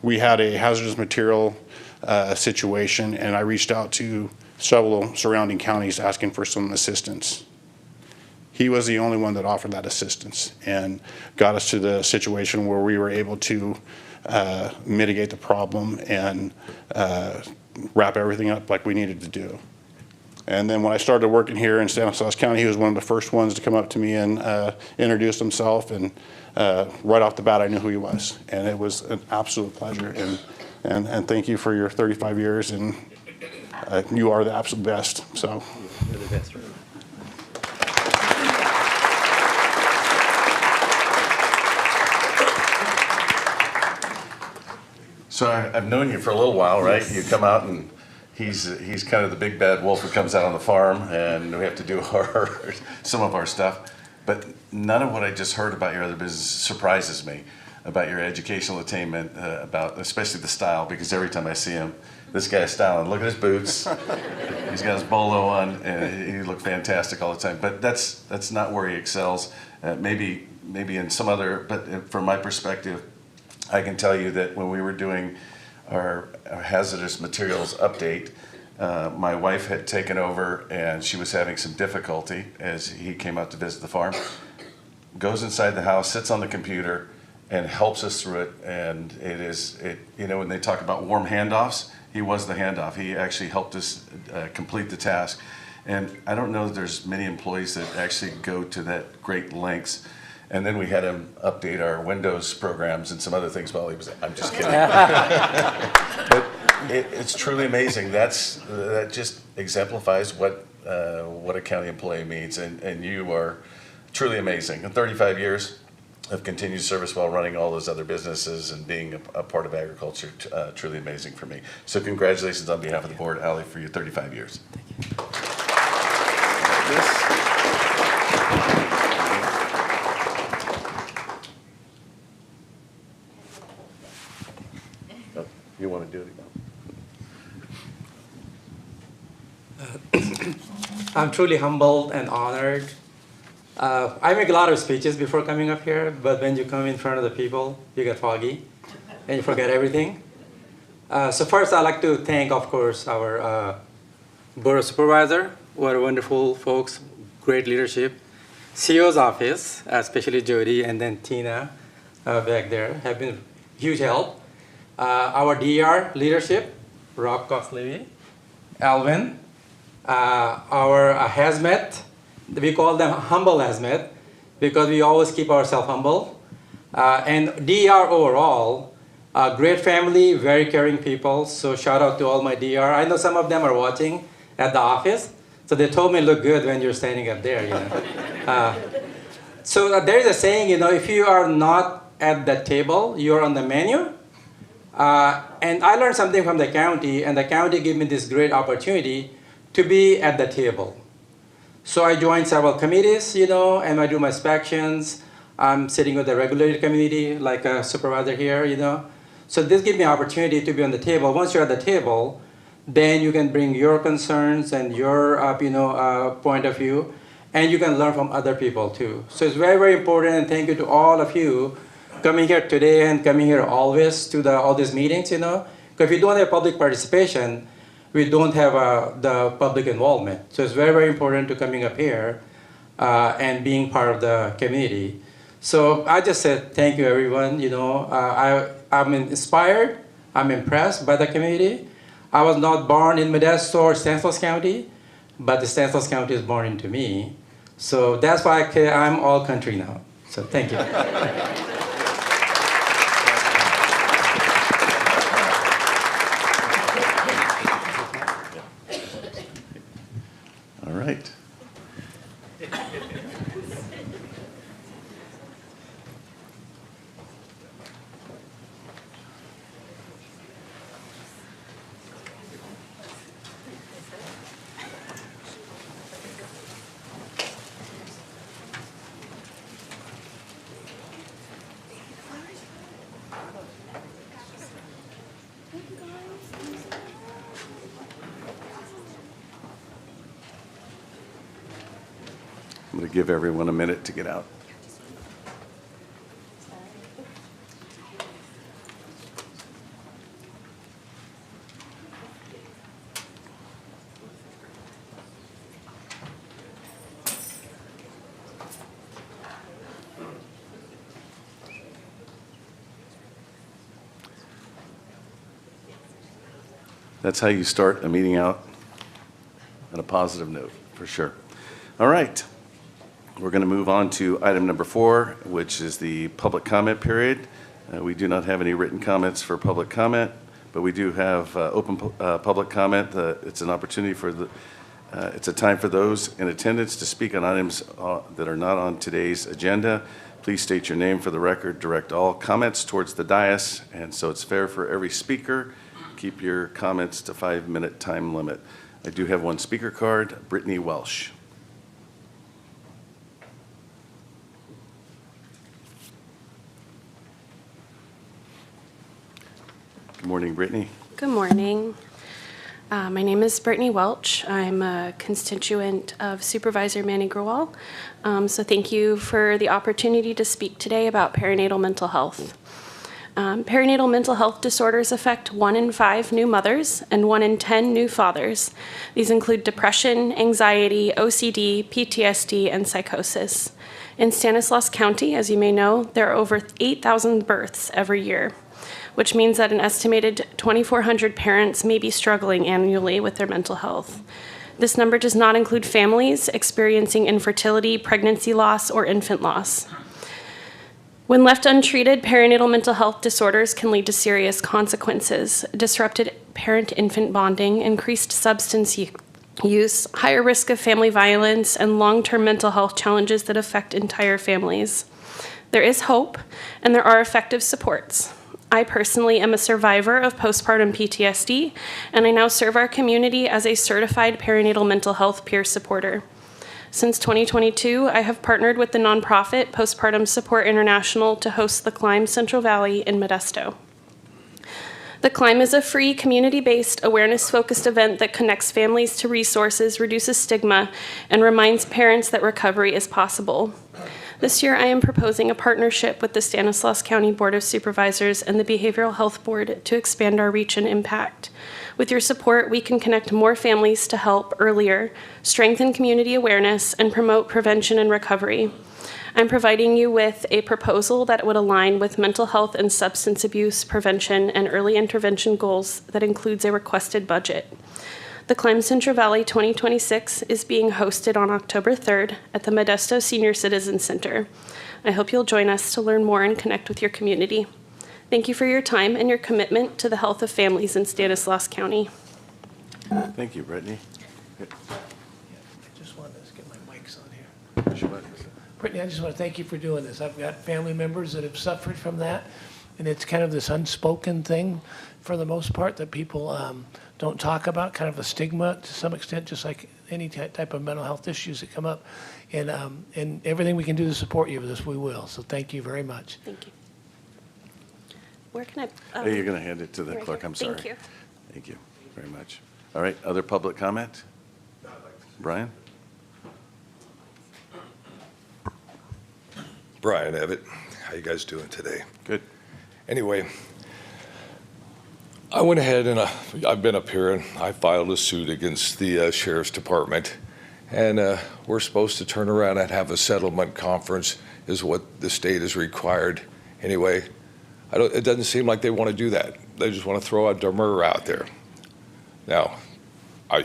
we had a hazardous material situation, and I reached out to several surrounding counties asking for some assistance. He was the only one that offered that assistance and got us to the situation where we were able to mitigate the problem and wrap everything up like we needed to do. And then when I started working here in Stanislaus County, he was one of the first ones to come up to me and introduce himself. And right off the bat, I knew who he was. And it was an absolute pleasure. And thank you for your 35 years. And you are the absolute best. So. You're the best, right? So I've known you for a little while, right? You come out and he's kind of the big bad wolf who comes out on the farm, and we have to do some of our stuff. But none of what I just heard about your other business surprises me, about your educational attainment, about especially the style, because every time I see him, this guy's styling. Look at his boots. He's got his bolo on, and he looks fantastic all the time. But that's not where he excels. Maybe in some other, but from my perspective, I can tell you that when we were doing our hazardous materials update, my wife had taken over and she was having some difficulty as he came out to visit the farm. Goes inside the house, sits on the computer, and helps us through it. And when they talk about warm handoffs, he was the handoff. He actually helped us complete the task. And I don't know that there's many employees that actually go to that great lengths. And then we had him update our Windows programs and some other things while he was, I'm just kidding. But it's truly amazing. That just exemplifies what a county employee means. And you are truly amazing. In 35 years of continued service while running all those other businesses and being a part of agriculture, truly amazing for me. So congratulations on behalf of the board, Ali, for your 35 years. Thank you. You want to do it? I'm truly humbled and honored. I make a lot of speeches before coming up here, but when you come in front of the people, you get foggy and you forget everything. So first, I'd like to thank, of course, our Board of Supervisors. What wonderful folks, great leadership. CEO's office, especially Jody and then Tina back there, have been huge help. Our DR leadership, Rob Cosley, Alvin, our hazmat, we call them humble hazmat because we always keep ourselves humble. And DR overall, great family, very caring people. So shout out to all my DR. I know some of them are watching at the office. So they told me look good when you're standing up there, So there is a saying, if you are not at the table, you're on the menu. And I learned something from the county, and the county gave me this great opportunity to be at the table. So I joined several committees, and I do my inspections. I'm sitting with the regulated committee, like a supervisor here, So this gives me an opportunity to be on the table. Once you're at the table, then you can bring your concerns and your, point of view, and you can learn from other people too. So it's very, very important, and thank you to all of you coming here today and coming here always to all these meetings, Because if we don't have public participation, we don't have the public involvement. So it's very, very important to coming up here and being part of the community. So I just said thank you, everyone. I'm inspired. I'm impressed by the community. I was not born in Modesto or Stanislaus County, but the Stanislaus County is born into me. So that's why I'm all country now. So thank you. All right. I'm going to give everyone a minute to get out. That's how you start a meeting out. on a positive note, for sure. All right. We're going to move on to item number 4, which is the public comment period. We do not have any written comments for public comment, but we do have open public comment. It's an opportunity for it's a time for those in attendance to speak on items that are not on today's agenda. Please state your name for the record. Direct all comments towards the dais, and so it's fair for every speaker. Keep your comments to 5-minute time limit. I do have one speaker card, Brittany Welsh. Good morning, Brittany. Good morning. My name is Brittany Welch. I'm a constituent of Supervisor Manny Grewal. So thank you for the opportunity to speak today about perinatal mental health. Perinatal mental health disorders affect 1 in 5 new mothers and 1 in 10 new fathers. These include depression, anxiety, OCD, PTSD, and psychosis. In Stanislaus County, as you may know, there are over 8,000 births every year, which means that an estimated 2,400 parents may be struggling annually with their mental health. This number does not include families experiencing infertility, pregnancy loss, or infant loss. When left untreated, perinatal mental health disorders can lead to serious consequences: disrupted parent-infant bonding, increased substance use, higher risk of family violence, and long-term mental health challenges that affect entire families. There is hope, and there are effective supports. I personally am a survivor of postpartum PTSD, and I now serve our community as a certified perinatal mental health peer supporter. Since 2022, I have partnered with the nonprofit Postpartum Support International to host the Climb Central Valley in Modesto. The Climb is a free, community-based, awareness-focused event that connects families to resources, reduces stigma, and reminds parents that recovery is possible. This year, I am proposing a partnership with the Stanislaus County Board of Supervisors and the Behavioral Health Board to expand our reach and impact. With your support, we can connect more families to help earlier, strengthen community awareness, and promote prevention and recovery. I'm providing you with a proposal that would align with mental health and substance abuse prevention and early intervention goals that includes a requested budget. The Climb Central Valley 2026 is being hosted on October 3rd at the Modesto Senior Citizen Center. I hope you'll join us to learn more and connect with your community. Thank you for your time and your commitment to the health of families in Stanislaus County. Thank you, Brittany. I just wanted to get my mics on here. Brittany, I just want to thank you for doing this. I've got family members that have suffered from that, and it's kind of this unspoken thing for the most part that people don't talk about, kind of a stigma to some extent, just like any type of mental health issues that come up. And everything we can do to support you with this, we will. So thank you very much. Thank you. Where can I? Hey, you're going to hand it to the right clerk. here. I'm sorry. Thank you. Thank you very much. All right, other public comment? Brian? Brian Evatt, how you guys doing today? Good. Anyway, I went ahead and I've been up here and I filed a suit against the Sheriff's Department, and we're supposed to turn around and have a settlement conference is what the state has required. Anyway, it doesn't seem like they want to do that. They just want to throw a demur out there. Now,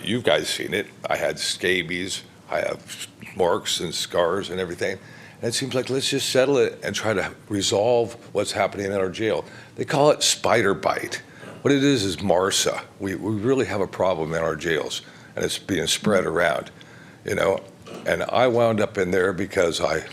you guys seen it. I had scabies, I have marks and scars and everything. And it seems like let's just settle it and try to resolve what's happening in our jail. They call it spider bite. What it is MRSA. We really have a problem in our jails, and it's being spread around, you know. And I wound up in there because I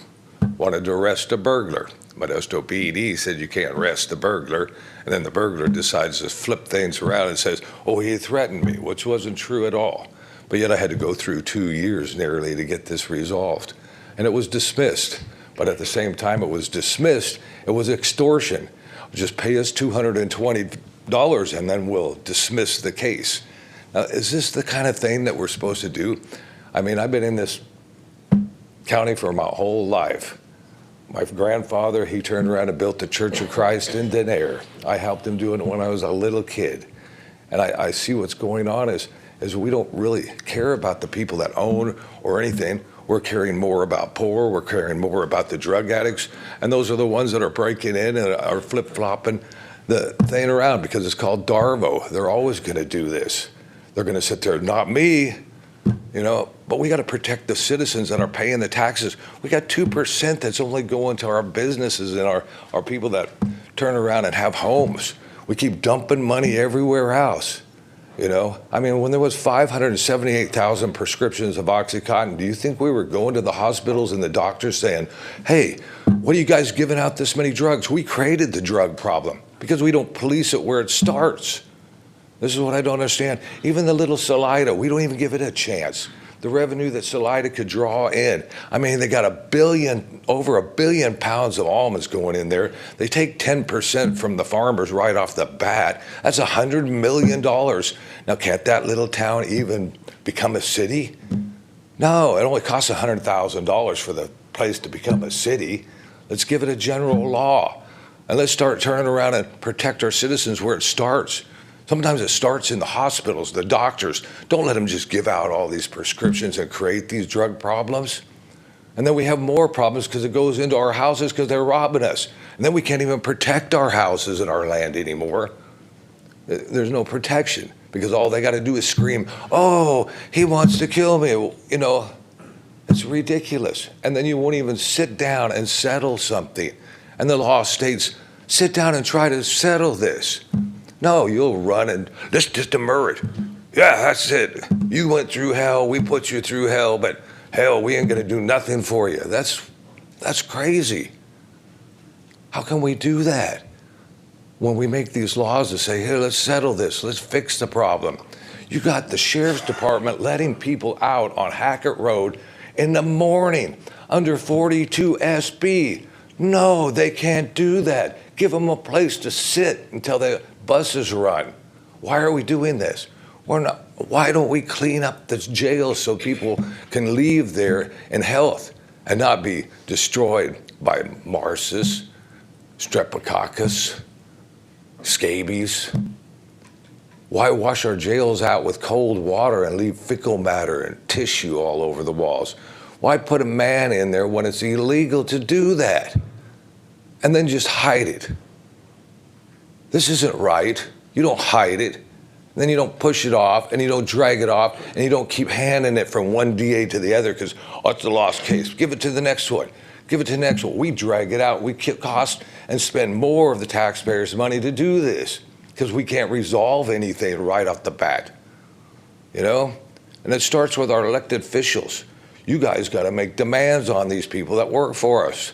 wanted to arrest a burglar. Modesto PD said you can't arrest the burglar, and then the burglar decides to flip things around and says, oh, he threatened me, which wasn't true at all. But yet I had to go through 2 years nearly to get this resolved. And it was dismissed. But at the same time it was dismissed, it was extortion. Just pay us $220 and then we'll dismiss the case. Now, is this the kind of thing that we're supposed to do? I mean, I've been in this county for my whole life. My grandfather, he turned around and built the Church of Christ in Denair. I helped him do it when I was a little kid. And I see what's going on is we don't really care about the people that own or anything. We're caring more about poor, we're caring more about the drug addicts, and those are the ones that are breaking in and are flip-flopping the thing around because it's called Darvo. They're always gonna do this. They're gonna sit there, not me, But we got to protect the citizens that are paying the taxes. We got 2% that's only going to our businesses and our people that turn around and have homes. We keep dumping money everywhere else. I mean, when there was 578,000 prescriptions of OxyContin, do you think we were going to the hospitals and the doctors saying, hey, what are you guys giving out this many drugs? We created the drug problem because we don't police it where it starts. This is what I don't understand. Even the little Salida, we don't even give it a chance. The revenue that Salida could draw in. I mean, they got over a billion pounds of almonds going in there. They take 10% from the farmers right off the bat. That's $100 million. Now, can't that little town even become a city? No, it only costs $100,000 for the place to become a city. Let's give it a general law. And let's start turning around and protect our citizens where it starts. Sometimes it starts in the hospitals, the doctors. Don't let them just give out all these prescriptions and create these drug problems. And then we have more problems because it goes into our houses because they're robbing us. And then we can't even protect our houses and our land anymore. There's no protection because all they got to do is scream, oh, he wants to kill me. It's ridiculous. And then you won't even sit down and settle something. And the law states, sit down and try to settle this. No, you'll run and let's just demur it. Yeah, that's it. You went through hell, we put you through hell, but hell, we ain't gonna do nothing for you. That's crazy. How can we do that? When we make these laws to say, here, let's settle this, let's fix the problem. You got the sheriff's department letting people out on Hackett Road in the morning under 42 SB. No, they can't do that. Give them a place to sit until the buses run. Why are we doing this? Why don't we clean up the jails so people can leave there in health and not be destroyed by MRSAs, streptococcus, scabies? Why wash our jails out with cold water and leave fecal matter and tissue all over the walls? Why put a man in there when it's illegal to do that? And then just hide it. This isn't right. You don't hide it. And then you don't push it off, and you don't drag it off, and you don't keep handing it from one DA to the other because, oh, it's a lost case. Give it to the next one. Give it to the next one. We drag it out. We cost and spend more of the taxpayers' money to do this because we can't resolve anything right off the bat. And it starts with our elected officials. You guys got to make demands on these people that work for us.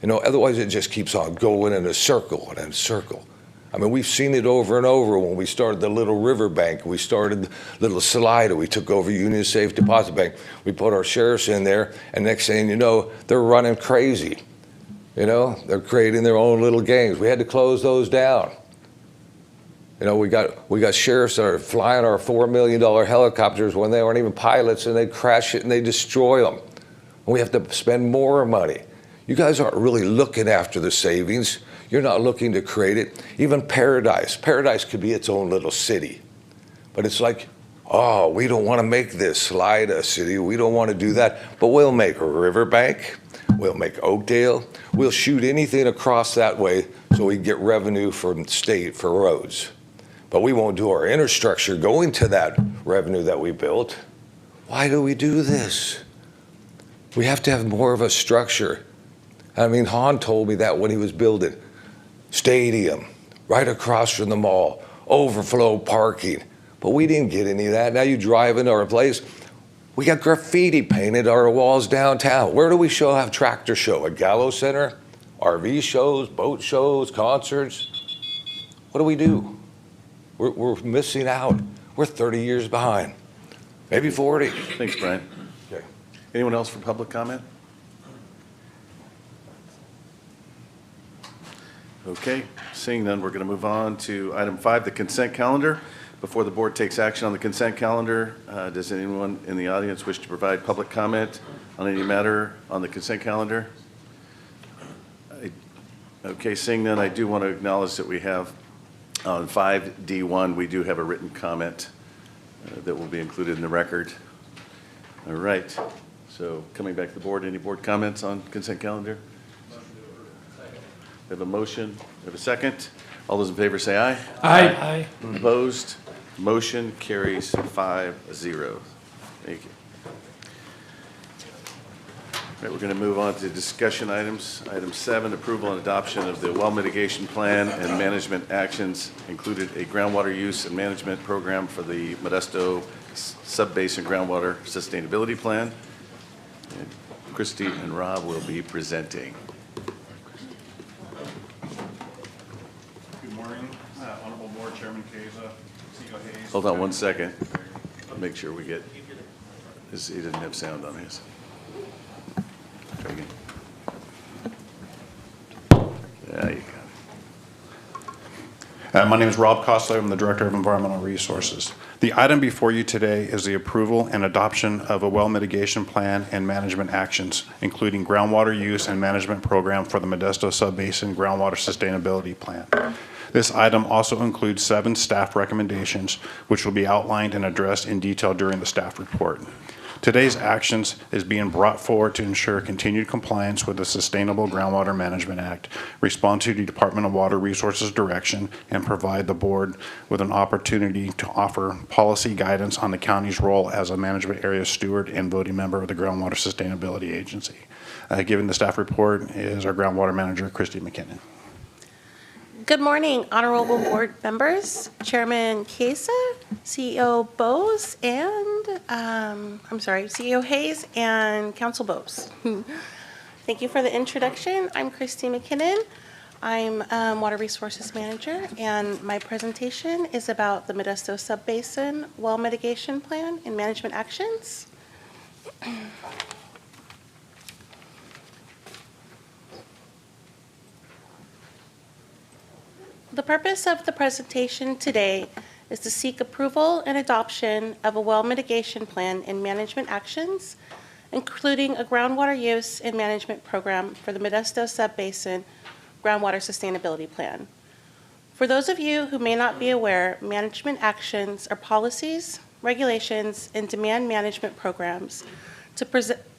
Otherwise it just keeps on going in a circle and in a circle. I mean, we've seen it over and over when we started the Little River Bank, we started Little Salida, we took over Union Safe Deposit Bank, we put our sheriffs in there, and next thing you know, they're running crazy. They're creating their own little gangs. We had to close those down. We got sheriffs that are flying our $4 million helicopters when they aren't even pilots, and they crash it and they destroy them. And we have to spend more money. You guys aren't really looking after the savings. You're not looking to create it. Even Paradise. Paradise could be its own little city. But it's like, oh, we don't want to make this Salida a city. We don't want to do that. But we'll make a Riverbank. We'll make Oakdale. We'll shoot anything across that way so we get revenue from the state for roads. But we won't do our infrastructure going to that revenue that we built. Why do we do this? We have to have more of a structure. I mean, Han told me that when he was building. Stadium, right across from the mall, overflow parking. But we didn't get any of that. Now you drive into our place, we got graffiti painted on our walls downtown. Where do we have tractor show? At Gallo Center? RV shows, boat shows, concerts? What do we do? We're missing out. We're 30 years behind, maybe 40. Thanks, Brian. Okay. Anyone else for public comment? Okay, seeing none, we're going to move on to item 5, the consent calendar. Before the board takes action on the consent calendar, does anyone in the audience wish to provide public comment on any matter on the consent calendar? Okay, seeing none, I do want to acknowledge that we have on 5D1, we do have a written comment that will be included in the record. All right, so coming back to the board, any board comments on consent calendar? We have a motion, we have a second. All those in favor say aye. Aye. Opposed? Motion carries 5-0. Thank you. All right, we're going to move on to discussion items. Item 7, approval and adoption of the well mitigation plan and management actions included a groundwater use and management program for the Modesto Subbasin Groundwater Sustainability Plan. And Christy and Rob will be presenting. Good morning, Honorable Board Chairman Keza, CEO Hayes. Hold on one second. I'll make sure we get, he didn't have sound on his. Try again. There you go. My name is Rob Costa. I'm the Director of Environmental Resources. The item before you today is the approval and adoption of a well mitigation plan and management actions, including groundwater use and management program for the Modesto Subbasin Groundwater Sustainability Plan. This item also includes 7 staff recommendations, which will be outlined and addressed in detail during the staff report. Today's actions is being brought forward to ensure continued compliance with the Sustainable Groundwater Management Act, respond to the Department of Water Resources direction, and provide the board with an opportunity to offer policy guidance on the county's role as a management area steward and voting member of the Groundwater Sustainability Agency. Giving the staff report is our groundwater manager, Christy McKinnon. Good morning, honorable board members, Chairman Kesa, CEO Bose, and, CEO Hayes and Council Bose. Thank you for the introduction. I'm Christy McKinnon. I'm Water Resources Manager, and my presentation is about the Modesto Subbasin Well Mitigation Plan and Management Actions. The purpose of the presentation today is to seek approval and adoption of a well mitigation plan and management actions, including a groundwater use and management program for the Modesto Subbasin Groundwater Sustainability Plan. For those of you who may not be aware, management actions are policies, regulations, and demand management programs to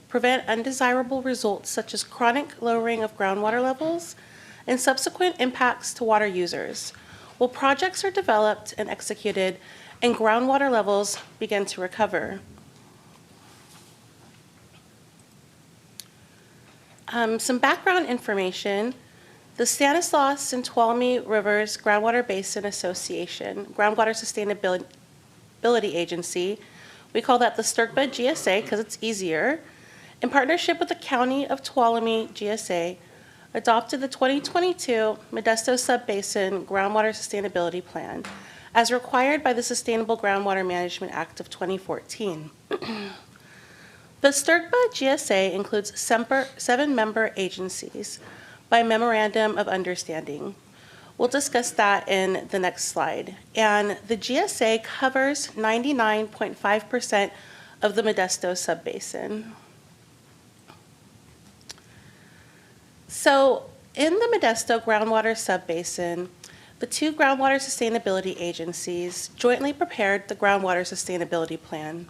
prevent undesirable results such as chronic lowering of groundwater levels and subsequent impacts to water users, while projects are developed and executed and groundwater levels begin to recover. Some background information. The Stanislaus and Tuolumne Rivers Groundwater Basin Association, Groundwater Sustainability Agency, we call that the STRCBA GSA because it's easier, in partnership with the County of Tuolumne GSA, adopted the 2022 Modesto Subbasin Groundwater Sustainability Plan as required by the Sustainable Groundwater Management Act of 2014. The STRCBA GSA includes 7 member agencies by Memorandum of Understanding. We'll discuss that in the next slide. And the GSA covers 99.5% of the Modesto Subbasin. So in the Modesto Groundwater Subbasin, the 2 groundwater sustainability agencies jointly prepared the Groundwater Sustainability Plan.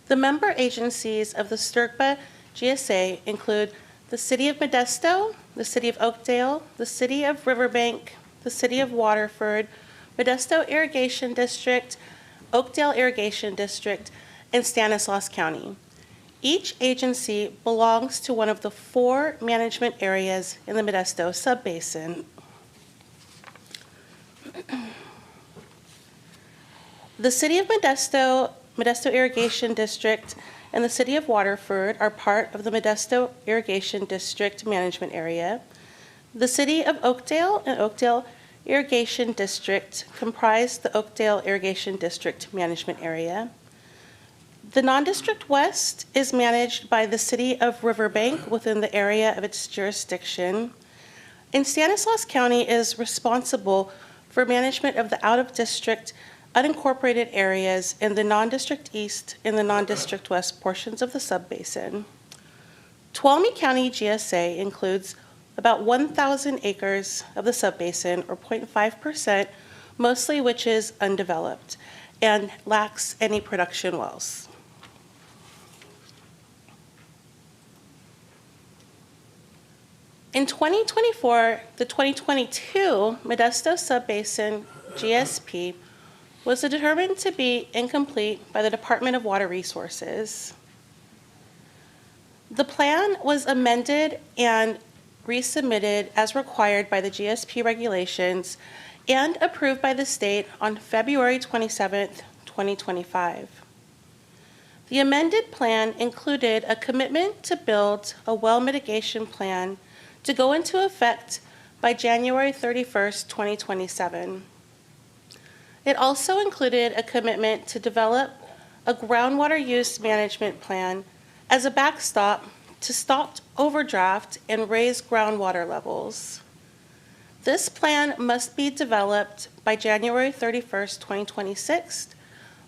The member agencies of the STRCBA GSA include the City of Modesto, the City of Oakdale, the City of Riverbank, the City of Waterford, Modesto Irrigation District, Oakdale Irrigation District, and Stanislaus County. Each agency belongs to one of the 4 management areas in the Modesto Subbasin. The City of Modesto, Modesto Irrigation District, and the City of Waterford are part of the Modesto Irrigation District Management Area. The City of Oakdale and Oakdale Irrigation District comprise the Oakdale Irrigation District Management Area. The non-district west is managed by the City of Riverbank within the area of its jurisdiction. And Stanislaus County is responsible for management of the out-of-district unincorporated areas in the non-district east and the non-district west portions of the subbasin. Tuolumne County GSA includes about 1,000 acres of the subbasin, or 0.5%, mostly which is undeveloped and lacks any production wells. In 2024, the 2022 Modesto Subbasin GSP was determined to be incomplete by the Department of Water Resources. The plan was amended and resubmitted as required by the GSP regulations and approved by the state on February 27th, 2025. The amended plan included a commitment to build a well mitigation plan to go into effect by January 31st, 2027. It also included a commitment to develop a groundwater use management plan as a backstop to stop overdraft and raise groundwater levels. This plan must be developed by January 31st, 2026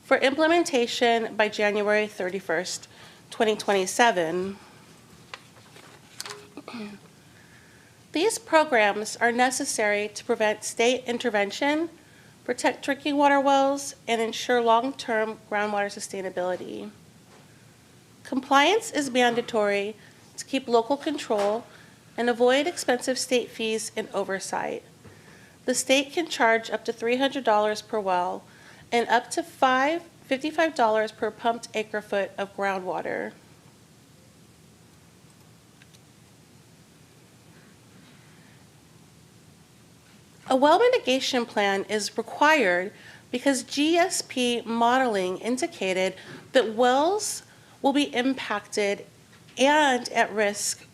for implementation by January 31st, 2027. These programs are necessary to prevent state intervention, protect drinking water wells, and ensure long-term groundwater sustainability. Compliance is mandatory to keep local control and avoid expensive state fees and oversight. The state can charge up to $300 per well and up to $55 per pumped acre-foot of groundwater. A well mitigation plan is required because GSP modeling indicated that wells will be impacted and at risk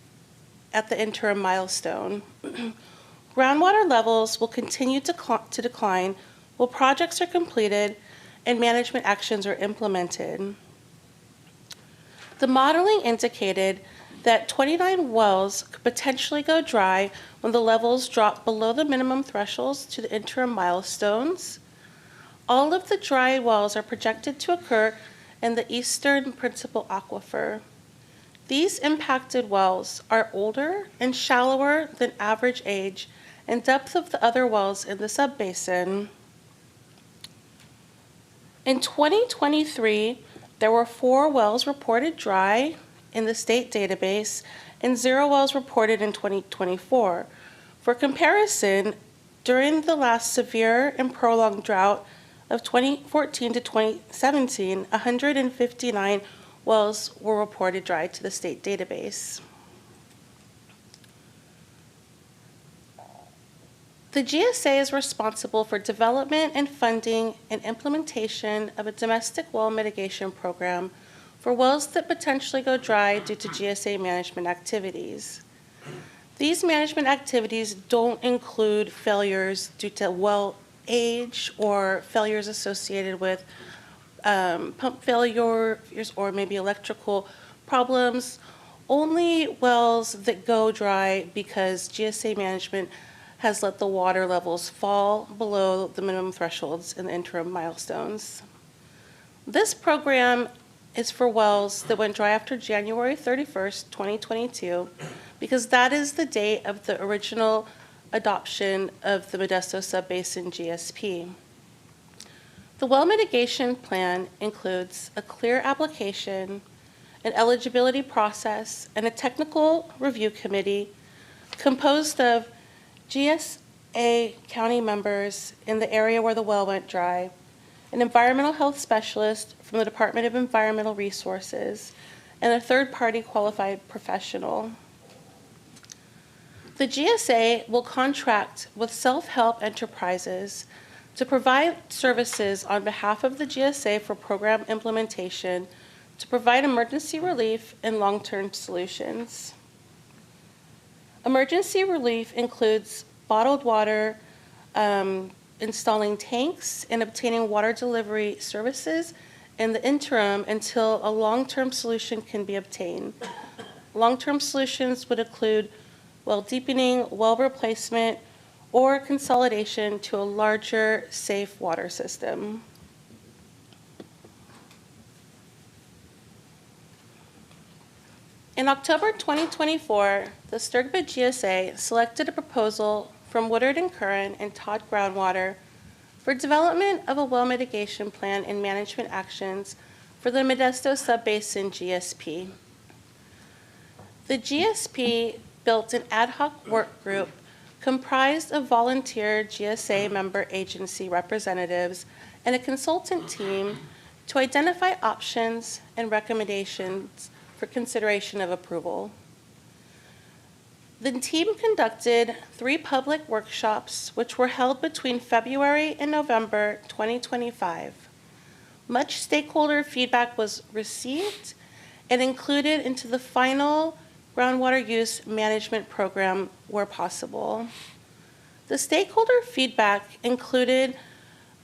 at the interim milestone. Groundwater levels will continue to decline while projects are completed and management actions are implemented. The modeling indicated that 29 wells could potentially go dry when the levels drop below the minimum thresholds to the interim milestones. All of the dry wells are projected to occur in the eastern principal aquifer. These impacted wells are older and shallower than average age and depth of the other wells in the subbasin. In 2023, there were 4 wells reported dry in the state database and 0 wells reported in 2024. For comparison, during the last severe and prolonged drought of 2014 to 2017, 159 wells were reported dry to the state database. The GSA is responsible for development and funding and implementation of a domestic well mitigation program for wells that potentially go dry due to GSA management activities. These management activities don't include failures due to well age or failures associated with pump failures or maybe electrical problems. Only wells that go dry because GSA management has let the water levels fall below the minimum thresholds in the interim milestones. This program is for wells that went dry after January 31st, 2022, because that is the date of the original adoption of the Modesto Subbasin GSP. The well mitigation plan includes a clear application, an eligibility process, and a technical review committee composed of GSA county members in the area where the well went dry, an environmental health specialist from the Department of Environmental Resources, and a third-party qualified professional. The GSA will contract with self-help enterprises to provide services on behalf of the GSA for program implementation to provide emergency relief and long-term solutions. Emergency relief includes bottled water, installing tanks, and obtaining water delivery services in the interim until a long-term solution can be obtained. Long-term solutions would include well deepening, well replacement, or consolidation to a larger, safe water system. In October 2024, the Sturgis GSA selected a proposal from Woodard and Curran and Todd Groundwater for development of a well mitigation plan and management actions for the Modesto Subbasin GSP. The GSP built an ad hoc work group comprised of volunteer GSA member agency representatives and a consultant team to identify options and recommendations for consideration of approval. The team conducted 3 public workshops, which were held between February and November 2025. Much stakeholder feedback was received and included into the final groundwater use management program where possible. The stakeholder feedback included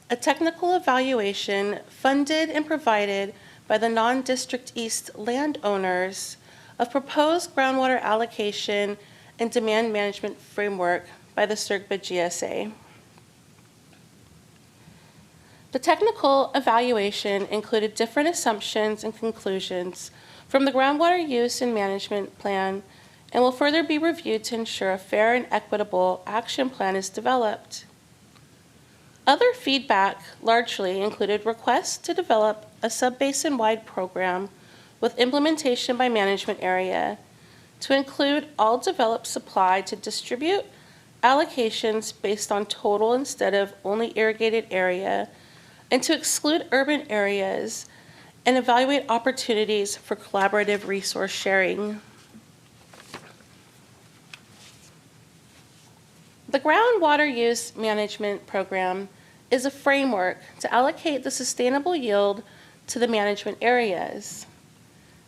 a technical evaluation funded and provided by the non-District East landowners of proposed groundwater allocation and demand management framework by the CERGBA GSA. The technical evaluation included different assumptions and conclusions from the groundwater use and management plan and will further be reviewed to ensure a fair and equitable action plan is developed. Other feedback largely included requests to develop a sub-basin-wide program with implementation by management area to include all developed supply to distribute allocations based on total instead of only irrigated area, and to exclude urban areas and evaluate opportunities for collaborative resource sharing. The groundwater use management program is a framework to allocate the sustainable yield to the management areas.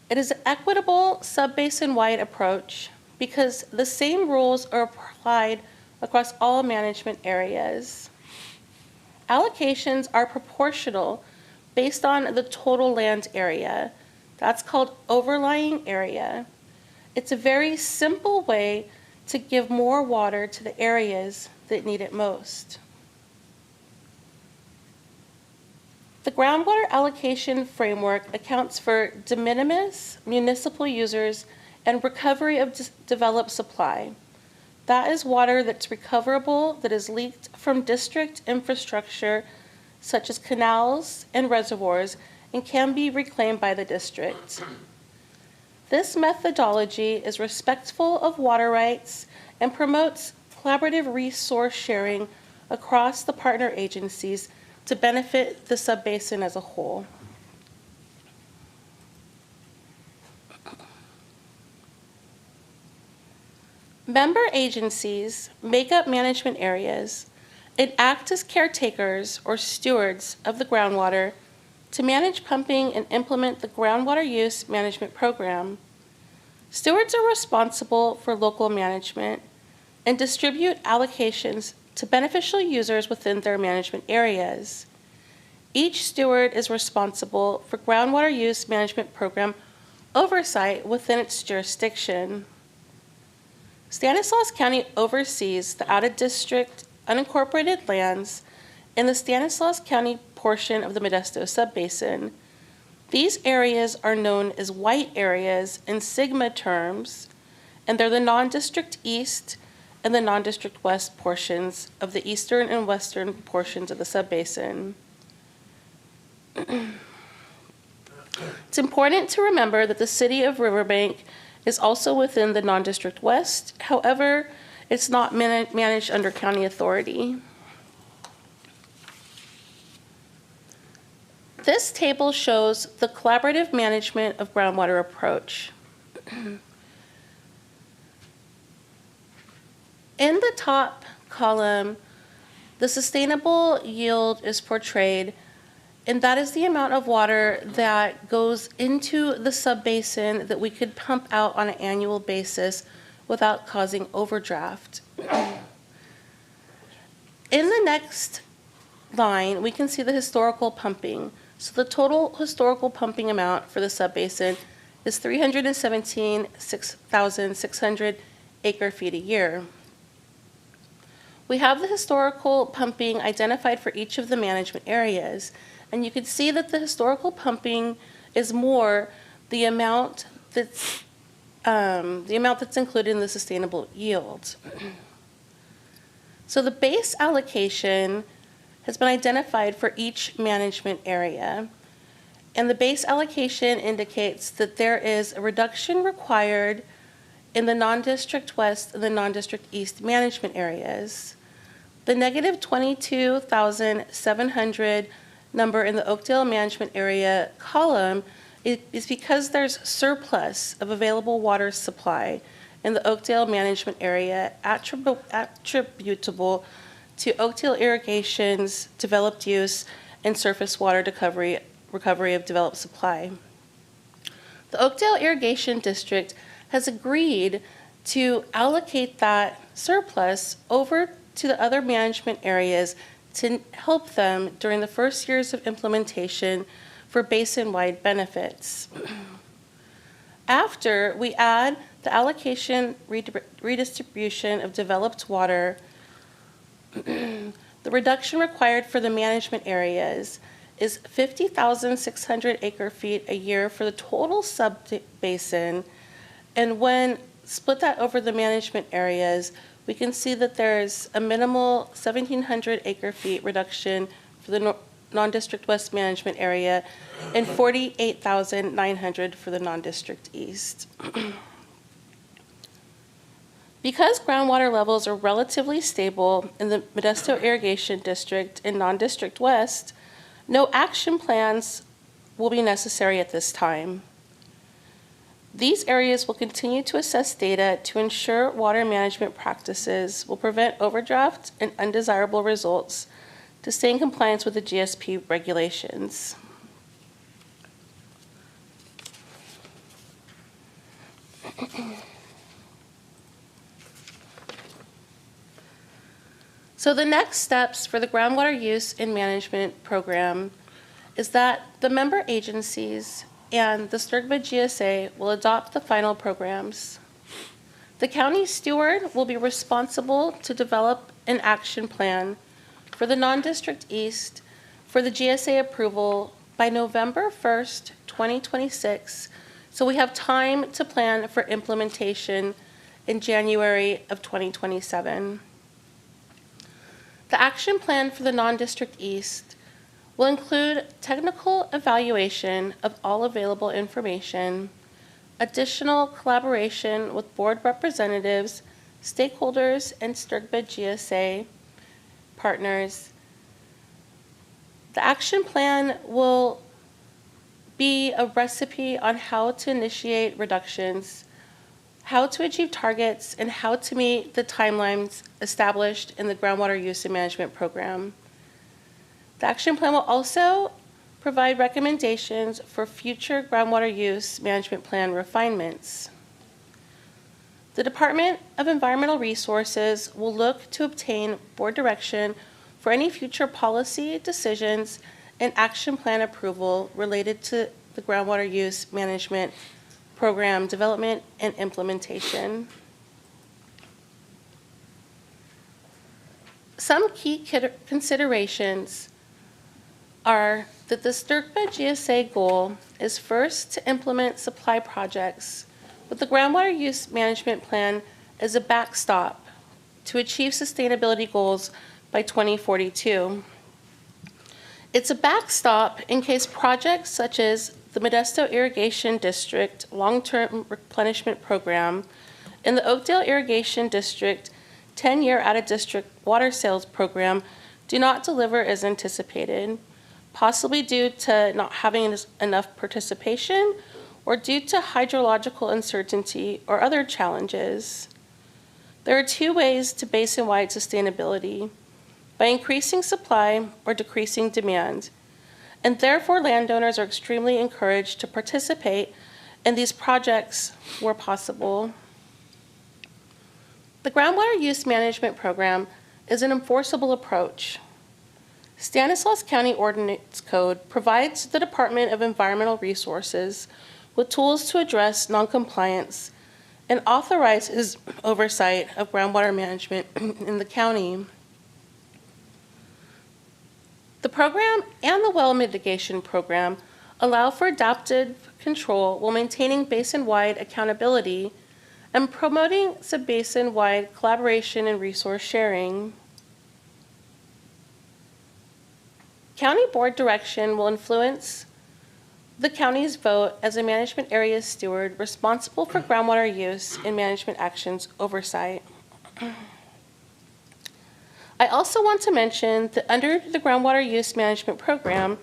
It is an equitable sub-basin-wide approach because the same rules are applied across all management areas. Allocations are proportional based on the total land area. That's called overlying area. It's a very simple way to give more water to the areas that need it most. The groundwater allocation framework accounts for de minimis municipal users and recovery of developed supply. That is water that's recoverable that is leaked from district infrastructure such as canals and reservoirs and can be reclaimed by the district. This methodology is respectful of water rights and promotes collaborative resource sharing across the partner agencies to benefit the sub-basin as a whole. Member agencies make up management areas and act as caretakers or stewards of the groundwater to manage pumping and implement the groundwater use management program. Stewards are responsible for local management and distribute allocations to beneficial users within their management areas. Each steward is responsible for groundwater use management program oversight within its jurisdiction. Stanislaus County oversees the out-of-district unincorporated lands in the Stanislaus County portion of the Modesto subbasin. These areas are known as white areas in Sigma terms, and they're the non-district east and the non-district west portions of the eastern and western portions of the subbasin. It's important to remember that the city of Riverbank is also within the non-district west. However, it's not managed under county authority. This table shows the collaborative management of groundwater approach. In the top column, the sustainable yield is portrayed, and that is the amount of water that goes into the subbasin that we could pump out on an annual basis without causing overdraft. In the next line, we can see the historical pumping. So the total historical pumping amount for the subbasin is 317,600 acre-feet a year. We have the historical pumping identified for each of the management areas, and you can see that the historical pumping is more the amount that's included in the sustainable yield. So the base allocation has been identified for each management area, and the base allocation indicates that there is a reduction required in the non-district west and the non-district east management areas. The negative 22,700 number in the Oakdale Management Area column is because there's surplus of available water supply in the Oakdale Management Area attributable to Oakdale Irrigation's developed use and surface water recovery of developed supply. The Oakdale Irrigation District has agreed to allocate that surplus over to the other management areas to help them during the first years of implementation for basin-wide benefits. After we add the allocation redistribution of developed water, the reduction required for the management areas is 50,600 acre-feet a year for the total sub-basin, and when split that over the management areas, we can see that there's a minimal 1,700 acre-feet reduction for the non-district west management area and 48,900 for the non-district east. Because groundwater levels are relatively stable in the Modesto Irrigation District and non-district west, no action plans will be necessary at this time. These areas will continue to assess data to ensure water management practices will prevent overdraft and undesirable results to stay in compliance with the GSP regulations. So the next steps for the groundwater use and management program is that the member agencies and the Sturgba GSA will adopt the final programs. The county steward will be responsible to develop an action plan for the non-district east for the GSA approval by November 1st, 2026. So we have time to plan for implementation in January of 2027. The action plan for the non-district east will include technical evaluation of all available information, additional collaboration with board representatives, stakeholders, and Sturgba GSA partners. The action plan will be a recipe on how to initiate reductions, how to achieve targets, and how to meet the timelines established in the groundwater use and management program. The action plan will also provide recommendations for future groundwater use management plan refinements. The Department of Environmental Resources will look to obtain board direction for any future policy decisions and action plan approval related to the groundwater use management program development and implementation. Some key considerations are that the Sturgba GSA goal is first to implement supply projects with the groundwater use management plan as a backstop to achieve sustainability goals by 2042. It's a backstop in case projects such as the Modesto Irrigation District Long-Term Replenishment Program and the Oakdale Irrigation District 10-year out-of-district water sales program do not deliver as anticipated, possibly due to not having enough participation or due to hydrological uncertainty or other challenges. There are two ways to basin-wide sustainability: by increasing supply or decreasing demand, and therefore landowners are extremely encouraged to participate in these projects where possible. The groundwater use management program is an enforceable approach. Stanislaus County Ordinance Code provides the Department of Environmental Resources with tools to address noncompliance and authorizes oversight of groundwater management in the county. The program and the well mitigation program allow for adaptive control while maintaining basin-wide accountability and promoting sub-basin-wide collaboration and resource sharing. County board direction will influence the county's vote as a management area steward responsible for groundwater use and management actions oversight. I also want to mention that under the Groundwater Use Management Program,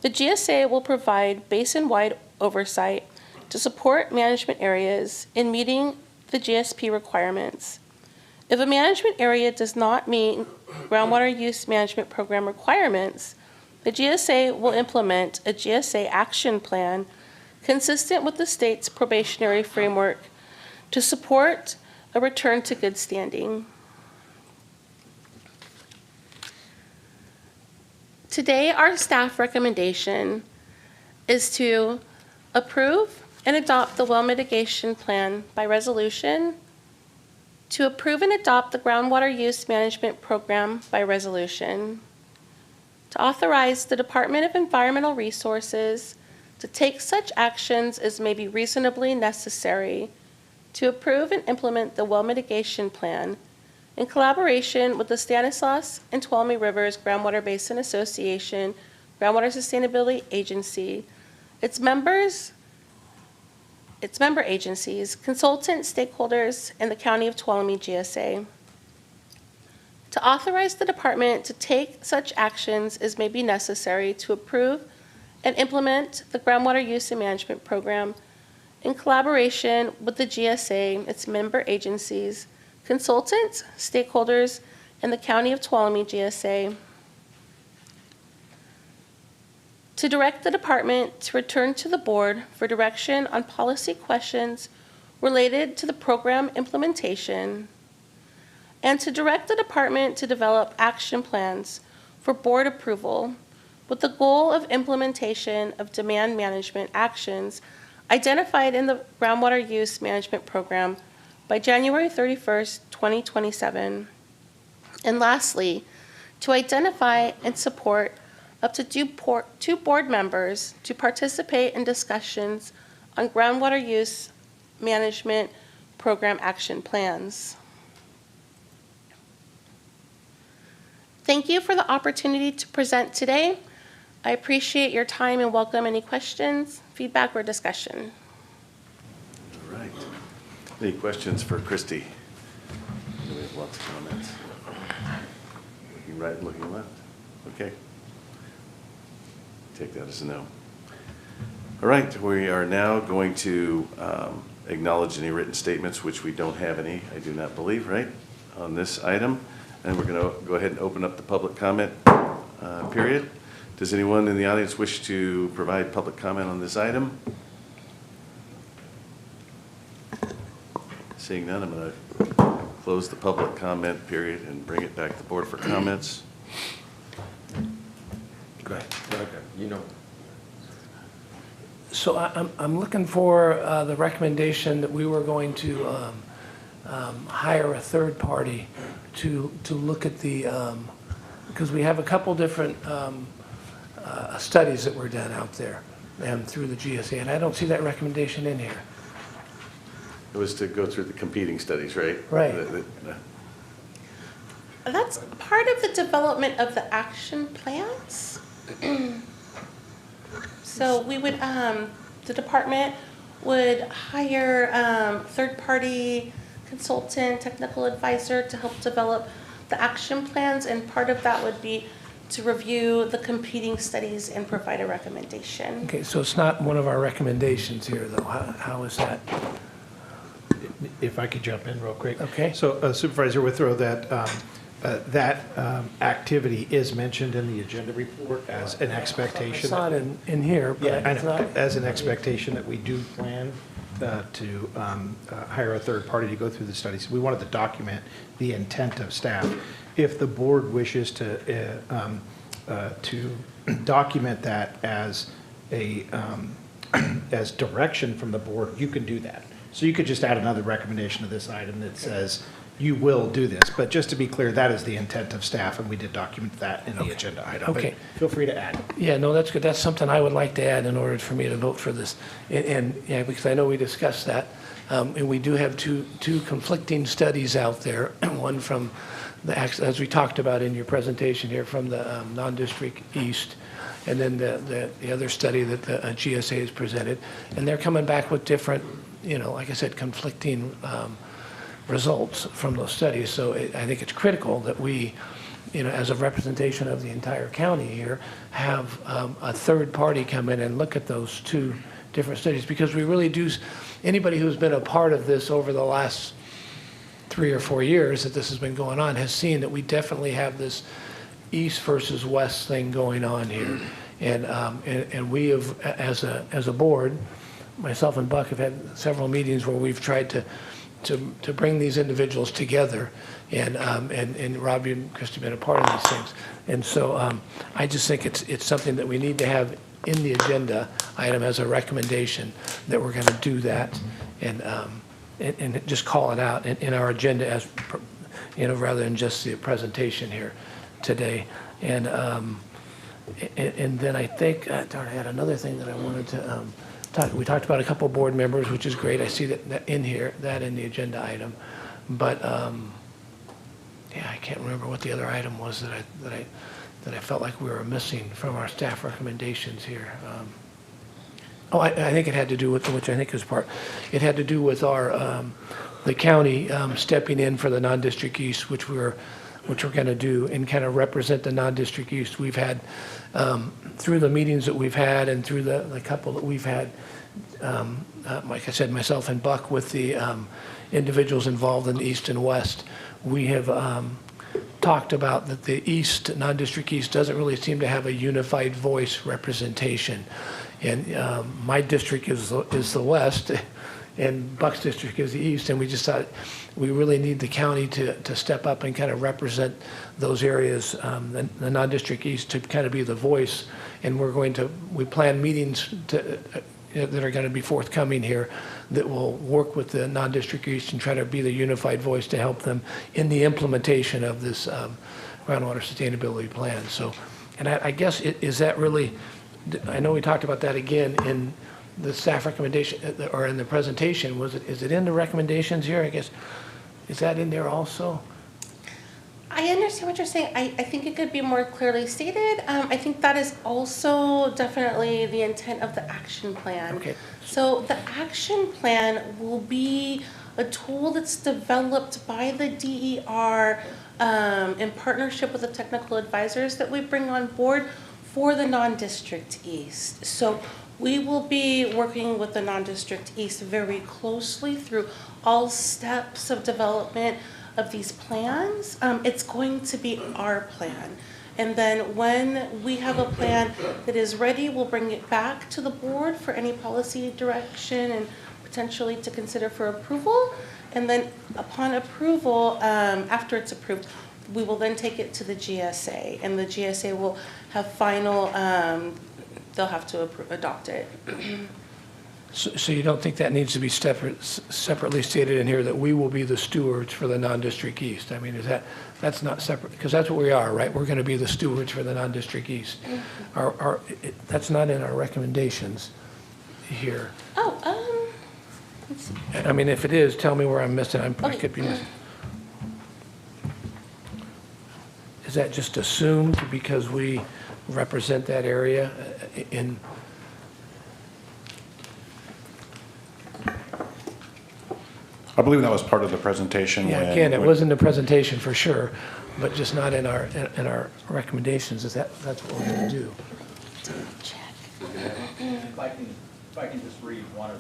the GSA will provide basin-wide oversight to support management areas in meeting the GSP requirements. If a management area does not meet Groundwater Use Management Program requirements, the GSA will implement a GSA action plan consistent with the state's probationary framework to support a return to good standing. Today, our staff recommendation is to approve and adopt the well mitigation plan by resolution, to approve and adopt the groundwater use management program by resolution, to authorize the Department of Environmental Resources to take such actions as may be reasonably necessary to approve and implement the well mitigation plan in collaboration with the Stanislaus and Tuolumne Rivers Groundwater Basin Association, Groundwater Sustainability Agency, its member agencies, consultants, stakeholders, and the County of Tuolumne GSA. To authorize the department to take such actions as may be necessary to approve and implement the groundwater use and management program in collaboration with the GSA, its member agencies, consultants, stakeholders, and the County of Tuolumne GSA. To direct the department to return to the board for direction on policy questions related to the program implementation, and to direct the department to develop action plans for board approval with the goal of implementation of demand management actions identified in the groundwater use management program by January 31st, 2027. And lastly, to identify and support up to two board members to participate in discussions on groundwater use management program action plans. Thank you for the opportunity to present today. I appreciate your time and welcome any questions, feedback, or discussion. All right. Any questions for Christy? We have lots of comments. Looking right, looking left. Okay. Take that as a no. All right, we are now going to acknowledge any written statements, which we don't have any, I do not believe, right, on this item. And we're going to go ahead and open up the public comment period. Does anyone in the audience wish to provide public comment on this item? Seeing none, I'm going to close the public comment period and bring it back to the board for comments. Go ahead. Okay. You know. So I'm looking for the recommendation that we were going to hire a third party to look at the, because we have a couple different studies that were done out there and through the GSA, and I don't see that recommendation in here. It was to go through the competing studies, right? Right. That's part of the development of the action plans. So we would, the department would hire third-party consultant, technical advisor to help develop the action plans, and part of that would be to review the competing studies and provide a recommendation. Okay, so it's not one of our recommendations here, though. How is that? If I could jump in real quick. Okay. So Supervisor Withrow, that activity is mentioned in the agenda report as an expectation. It's not in here, but Yeah, I it's know, not. as an expectation that we do plan to hire a third party to go through the studies. We wanted to document the intent of staff. If the board wishes to document that as as direction from the board, you can do that. So you could just add another recommendation to this item that says you will do this. But just to be clear, that is the intent of staff, and we did document that in the agenda item. Okay. But feel free to add. Yeah, no, that's good. That's something I would like to add in order for me to vote for this. And yeah, because I know we discussed that. And we do have two conflicting studies out there. One from the, as we talked about in your presentation here, from the non-district east, and then the other study that the GSA has presented. And they're coming back with different, like I said, conflicting results from those studies. So I think it's critical that we as a representation of the entire county here, have a third party come in and look at those two different studies, because we really do, anybody who's been a part of this over the last 3 or 4 years that this has been going on has seen that we definitely have this east versus west thing going on here. And we have, as a board, myself and Buck have had several meetings where we've tried to bring these individuals together, and Robbie and Christy have been a part of these things. And so I just think it's something that we need to have in the agenda item as a recommendation, that we're going to do that, and just call it out in our agenda as, rather than just the presentation here today. And then I think, darn, I had another thing that I wanted to talk. We talked about a couple of board members, which is great. I see that in here, that in the agenda item. But yeah, I can't remember what the other item was that I felt like we were missing from our staff recommendations here. I think it had to do with, which I think is part, it had to do with our, the county stepping in for the non-district east, which we're going to do and kind of represent the non-district east. We've had, through the meetings that we've had and through the couple that we've had, like I said, myself and Buck with the individuals involved in the east and west, we have talked about that the east, non-district east, doesn't really seem to have a unified voice representation. And my district is the west, and Buck's district is the east, and we just thought we really need the county to step up and kind of represent those areas, the non-district east, to kind of be the voice. And we plan meetings that are going to be forthcoming here that will work with the non-district east and try to be the unified voice to help them in the implementation of this groundwater sustainability plan. So, and I guess, is that really, I know we talked about that again in the staff recommendation, or in the presentation. Is it in the recommendations here? I guess, is that in there also? I understand what you're saying. I think it could be more clearly stated. I think that is also definitely the intent of the action plan. Okay. So the action plan will be a tool that's developed by the DER in partnership with the technical advisors that we bring on board for the non-district east. So we will be working with the non-district east very closely through all steps of development of these plans. It's going to be our plan. And then when we have a plan that is ready, we'll bring it back to the board for any policy direction and potentially to consider for approval. And then upon approval, after it's approved, we will then take it to the GSA, and the GSA will have final, they'll have to adopt it. So you don't think that needs to be separately stated in here, that we will be the stewards for the non-district east? I mean, that's not separate, because that's what we are, right? We're going to be the stewards for the non-district east. That's not in our recommendations here. Oh, let's see. I mean, if it is, tell me where I'm missing. I could be missing. Is that just assumed because we represent that area in? I believe that was part of the presentation. Yeah, again, it was in the presentation for sure, but just not in our recommendations. That's what we're going to do. If I can just read one of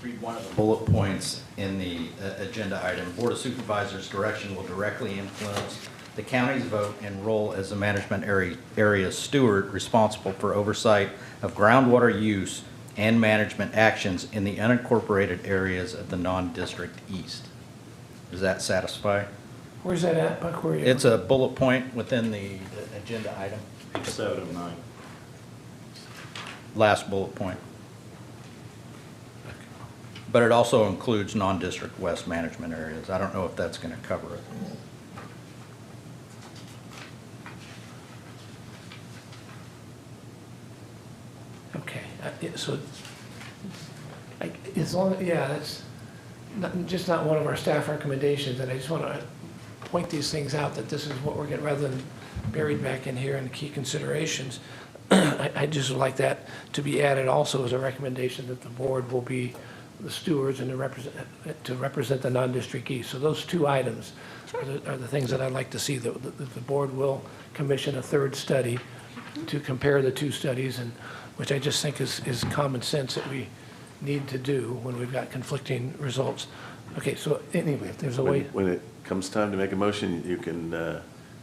the bullet points in the agenda item. Board of Supervisors' direction will directly influence the county's vote and role as the management area steward responsible for oversight of groundwater use and management actions in the unincorporated areas of the non-district east. Does that satisfy? Where's that at, Buck? Where are you? It's a bullet point within the agenda item. Page 7 of 9. Last bullet point. But it also includes non-district west management areas. I don't know if that's going to cover it. Okay, so, as long, yeah, that's just not one of our staff recommendations, and I just want to point these things out, that this is what we're getting, rather than buried back in here in key considerations. I just would like that to be added also as a recommendation, that the board will be the stewards and to represent the non-district east. So those two items are the things that I'd like to see, that the board will commission a third study to compare the two studies, and which I just think is common sense that we need to do when we've got conflicting results. Okay, so anyway, if there's a way. When it comes time to make a motion, you can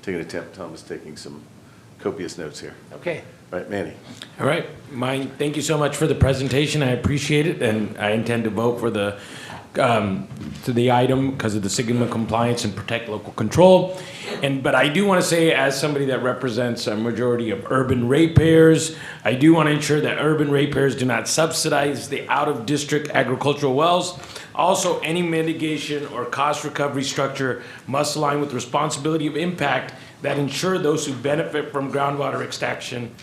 take an attempt. Tom is taking some copious notes here. Okay. Right, Manny. All right, thank you so much for the presentation. I appreciate it, and I intend to vote for the to the item because of the Sigma compliance and protect local control. But I do want to say, as somebody that represents a majority of urban ratepayers, I do want to ensure that urban ratepayers do not subsidize the out-of-district agricultural wells. Also, any mitigation or cost recovery structure must align with responsibility of impact that ensure those who benefit from groundwater extraction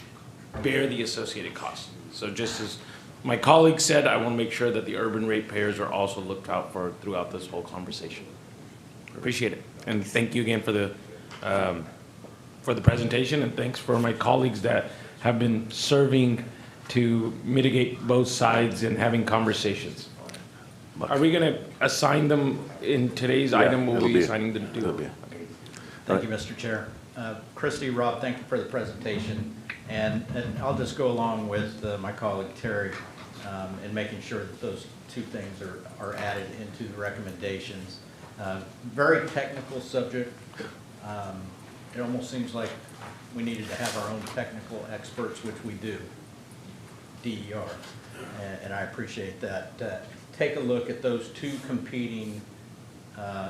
bear the associated costs. So just as my colleague said, I want to make sure that the urban ratepayers are also looked out for throughout this whole conversation. Appreciate it. And thank you again for the presentation, and thanks for my colleagues that have been serving to mitigate both sides and having conversations. Are we going to assign them in today's item? We'll be assigning them to. Thank you, Mr. Chair. Christy, Rob, thank you for the presentation. And I'll just go along with my colleague Terry in making sure that those two things are added into the recommendations. Very technical subject. It almost seems like we needed to have our own technical experts, which we do, DER, and I appreciate that. Take a look at those two competing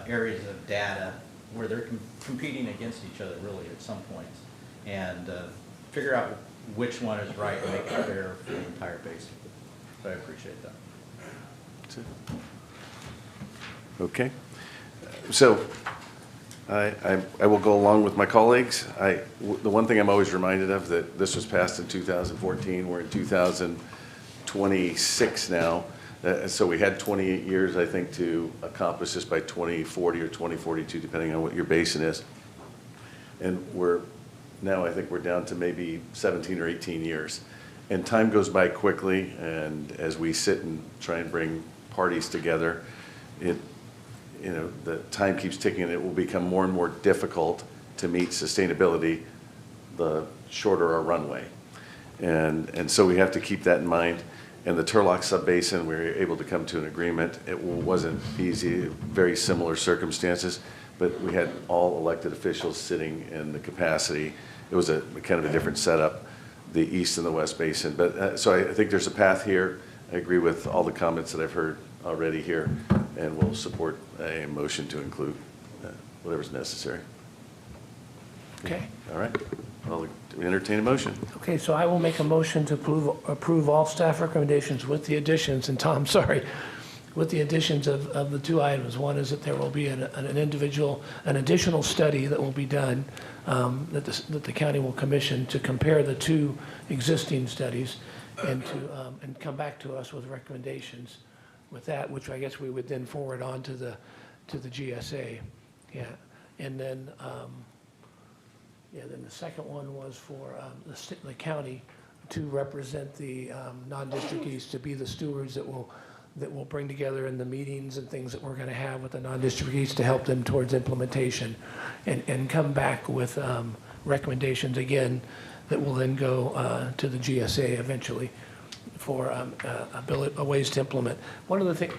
areas of data where they're competing against each other really at some points, and figure out which one is right and make it fair for the entire basin. So I appreciate that. That's it. Okay. So I will go along with my colleagues. The one thing I'm always reminded of, that this was passed in 2014. We're in 2026 now. So we had 28 years, I think, to accomplish this by 2040 or 2042, depending on what your basin is. And now I think we're down to maybe 17 or 18 years. And time goes by quickly, and as we sit and try and bring parties together, the time keeps ticking, and it will become more and more difficult to meet sustainability the shorter our runway. And so we have to keep that in mind. In the Turlock Subbasin, we were able to come to an agreement. It wasn't easy, very similar circumstances, but we had all elected officials sitting in the capacity. It was a kind of a different setup, the East and the West Basin. But so I think there's a path here. I agree with all the comments that I've heard already here, and we'll support a motion to include whatever's necessary. Okay. All right. I'll entertain a motion. Okay, so I will make a motion to approve all staff recommendations with the additions, and Tom, sorry, with the additions of the two items. One is that there will be an additional study that will be done, that the county will commission to compare the two existing studies and come back to us with recommendations with that, which I guess we would then forward on to the GSA. Yeah, and then then the second one was for the county to represent the non-district east, to be the stewards that will bring together in the meetings and things that we're going to have with the non-district east to help them towards implementation, and come back with recommendations again that will then go to the GSA eventually for ways to implement. One of the things.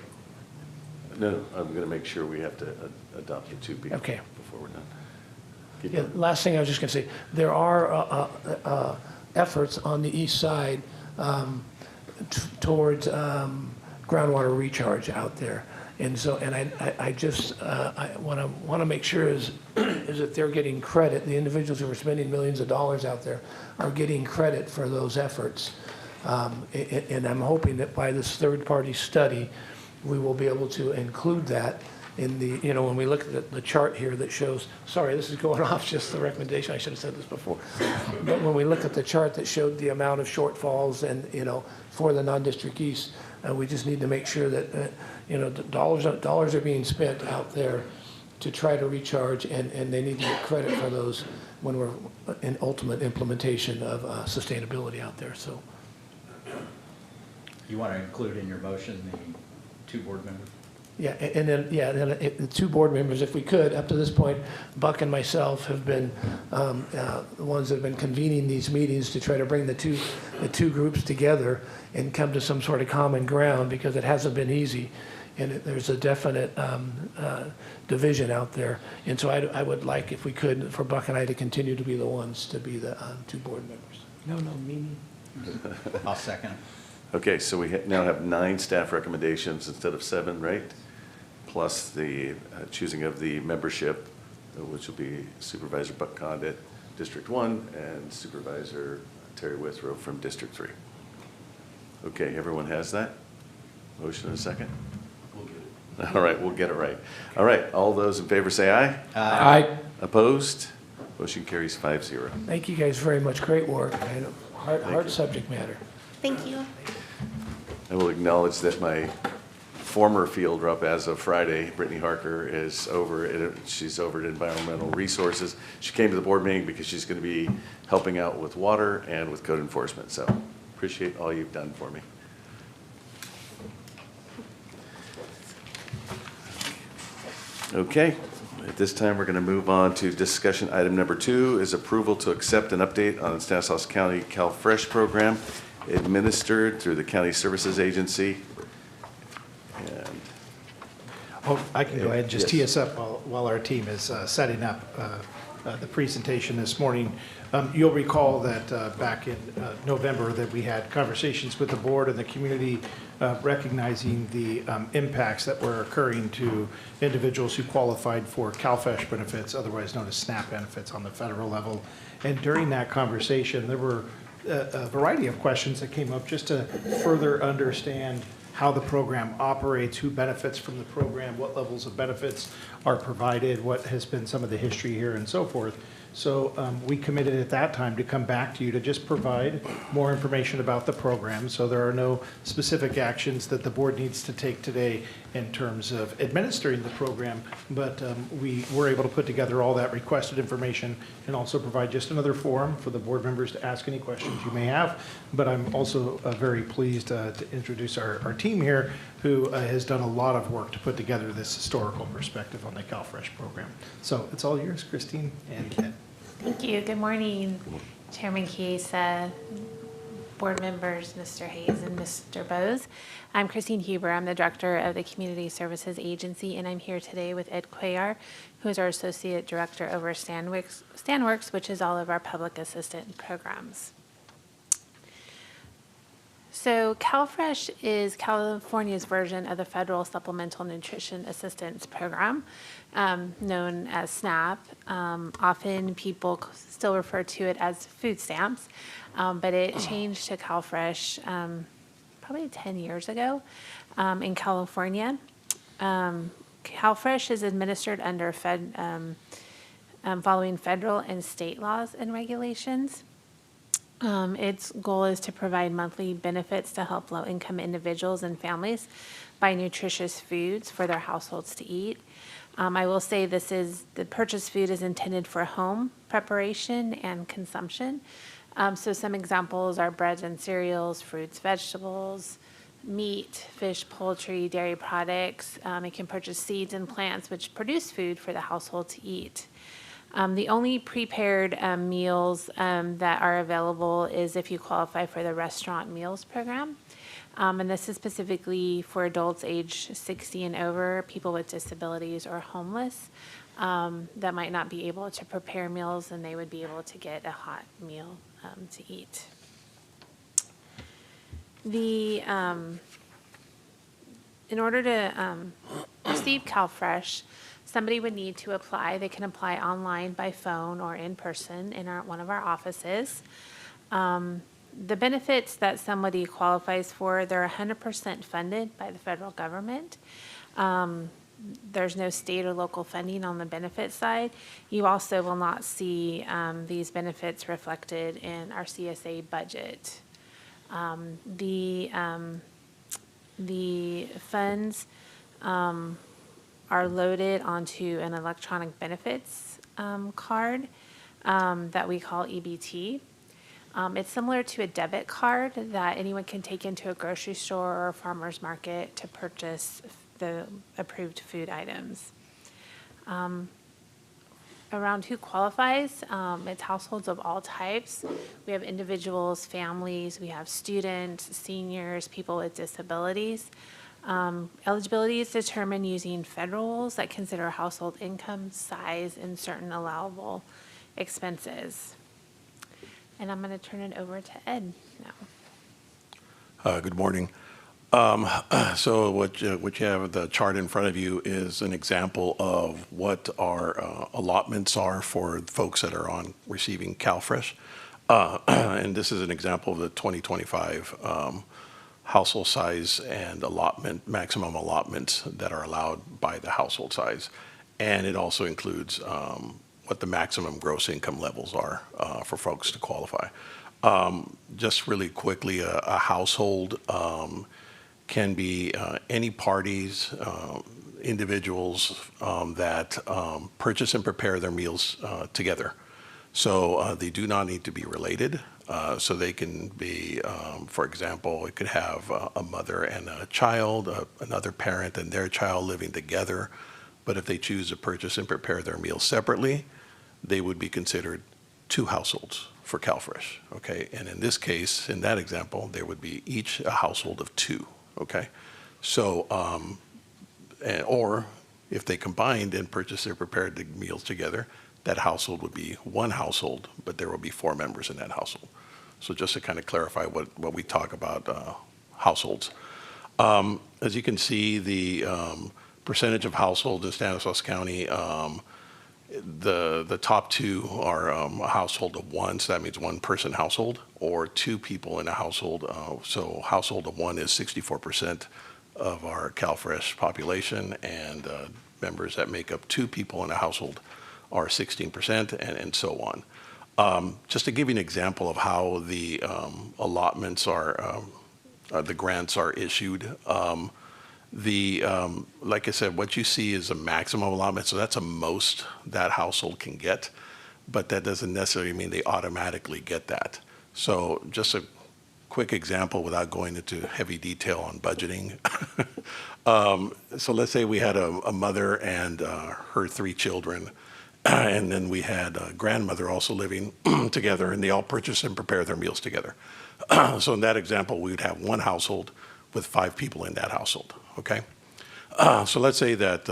No, I'm going to make sure we have to adopt the two before we're done. Yeah, last thing I was just going to say, there are efforts on the east side towards groundwater recharge out there, and so I just want to make sure is that they're getting credit. The individuals who are spending millions of dollars out there are getting credit for those efforts, and I'm hoping that by this third-party study, we will be able to include that in the, when we look at the chart here that shows, sorry, this is going off just the recommendation, I should have said this before. But when we look at the chart that showed the amount of shortfalls and, for the non-district east, we just need to make sure that, the dollars are being spent out there to try to recharge, and they need to get credit for those when we're in ultimate implementation of sustainability out there, so. You want to include in your motion 2 board members. Yeah, and then, the 2 board members, if we could, up to this point, Buck and myself have been the ones that have been convening these meetings to try to bring the two groups together and come to some sort of common ground, because it hasn't been easy, and there's a definite division out there. And so I would like, if we could, for Buck and I to continue to be the ones to be the 2 board members. No, Mimi. I'll second. Okay, so we now have 9 staff recommendations instead of 7, right? Plus the choosing of the membership, which will be Supervisor Buck Condit, District 1, and Supervisor Terry Withrow from District 3. Okay, everyone has that? Motion and a second? We'll get it. All right, we'll get it right. All right, all those in favor say aye. Aye. Opposed? Motion carries 5-0. Thank you guys very much. Great work. I know, hard subject matter. Thank you. I will acknowledge that my former field rep as of Friday, Brittany Harker, is she's over at Environmental Resources. She came to the board meeting because she's going to be helping out with water and with code enforcement. So appreciate all you've done for me. Okay, at this time we're going to move on to discussion item number 2 is approval to accept an update on the Stanislaus County CalFresh program administered through the County Services Agency. And I can go ahead and just Yes. tee us up while our team is setting up the presentation this morning. You'll recall that back in November that we had conversations with the board and the community recognizing the impacts that were occurring to individuals who qualified for CalFresh benefits, otherwise known as SNAP benefits on the federal level. And during that conversation, there were a variety of questions that came up just to further understand how the program operates, who benefits from the program, what levels of benefits are provided, what has been some of the history here, and so forth. So we committed at that time to come back to you to just provide more information about the program. So there are no specific actions that the board needs to take today in terms of administering the program, but we were able to put together all that requested information and also provide just another forum for the board members to ask any questions you may have. But I'm also very pleased to introduce our team here, who has done a lot of work to put together this historical perspective on the CalFresh program. So it's all yours, Christine and Ed. Thank you. Good morning, Chairman Chiesa, board members, Mr. Hayes and Mr. Bose. I'm Christine Huber. I'm the director of the Community Services Agency, and I'm here today with Ed Cuellar, who is our associate director over StanWorks, which is all of our public assistant programs. So CalFresh is California's version of the Federal Supplemental Nutrition Assistance Program, known as SNAP. Often people still refer to it as food stamps, but it changed to CalFresh probably 10 years ago in California. CalFresh is administered under following federal and state laws and regulations. Its goal is to provide monthly benefits to help low-income individuals and families buy nutritious foods for their households to eat. I will say the purchased food is intended for home preparation and consumption. So some examples are breads and cereals, fruits, vegetables, meat, fish, poultry, dairy products. It can purchase seeds and plants which produce food for the household to eat. The only prepared meals that are available is if you qualify for the restaurant meals program. And this is specifically for adults age 60 and over, people with disabilities or homeless that might not be able to prepare meals, and they would be able to get a hot meal to eat. In order to receive CalFresh, somebody would need to apply. They can apply online, by phone, or in person in one of our offices. The benefits that somebody qualifies for, they're 100% funded by the federal government. There's no state or local funding on the benefit side. You also will not see these benefits reflected in our CSA budget. The funds are loaded onto an electronic benefits card that we call EBT. It's similar to a debit card that anyone can take into a grocery store or a farmer's market to purchase the approved food items. Around who qualifies, it's households of all types. We have individuals, families, we have students, seniors, people with disabilities. Eligibility is determined using federal rules that consider household income, size, and certain allowable expenses. And I'm going to turn it over to Ed now. Good morning. So what you have, the chart in front of you is an example of what our allotments are for folks that are on receiving CalFresh. And this is an example of the 2025 household size and allotment, maximum allotments that are allowed by the household size. And it also includes what the maximum gross income levels are for folks to qualify. Just really quickly, a household can be any parties, individuals that purchase and prepare their meals together. So they do not need to be related. So they can be, for example, it could have a mother and a child, another parent and their child living together. But if they choose to purchase and prepare their meals separately, they would be considered two households for CalFresh, okay? And in this case, in that example, there would be each a household of two, okay? So, or if they combined and purchased or prepared the meals together, that household would be one household, but there will be 4 members in that household. So just to kind of clarify what we talk about households. As you can see, the percentage of households in Stanislaus County, the top 2 are a household of 1, so that means 1 person household, or 2 people in a household. So household of 1 is 64% of our CalFresh population, and members that make up 2 people in a household are 16%, and so on. Just to give you an example of how the allotments are, the grants are issued, like I said, what you see is a maximum allotment, so that's a most that household can get, but that doesn't necessarily mean they automatically get that. So just a quick example without going into heavy detail on budgeting. So let's say we had a mother and her 3 children, and then we had a grandmother also living together, and they all purchase and prepare their meals together. So in that example, we would have 1 household with 5 people in that household, okay? So let's say that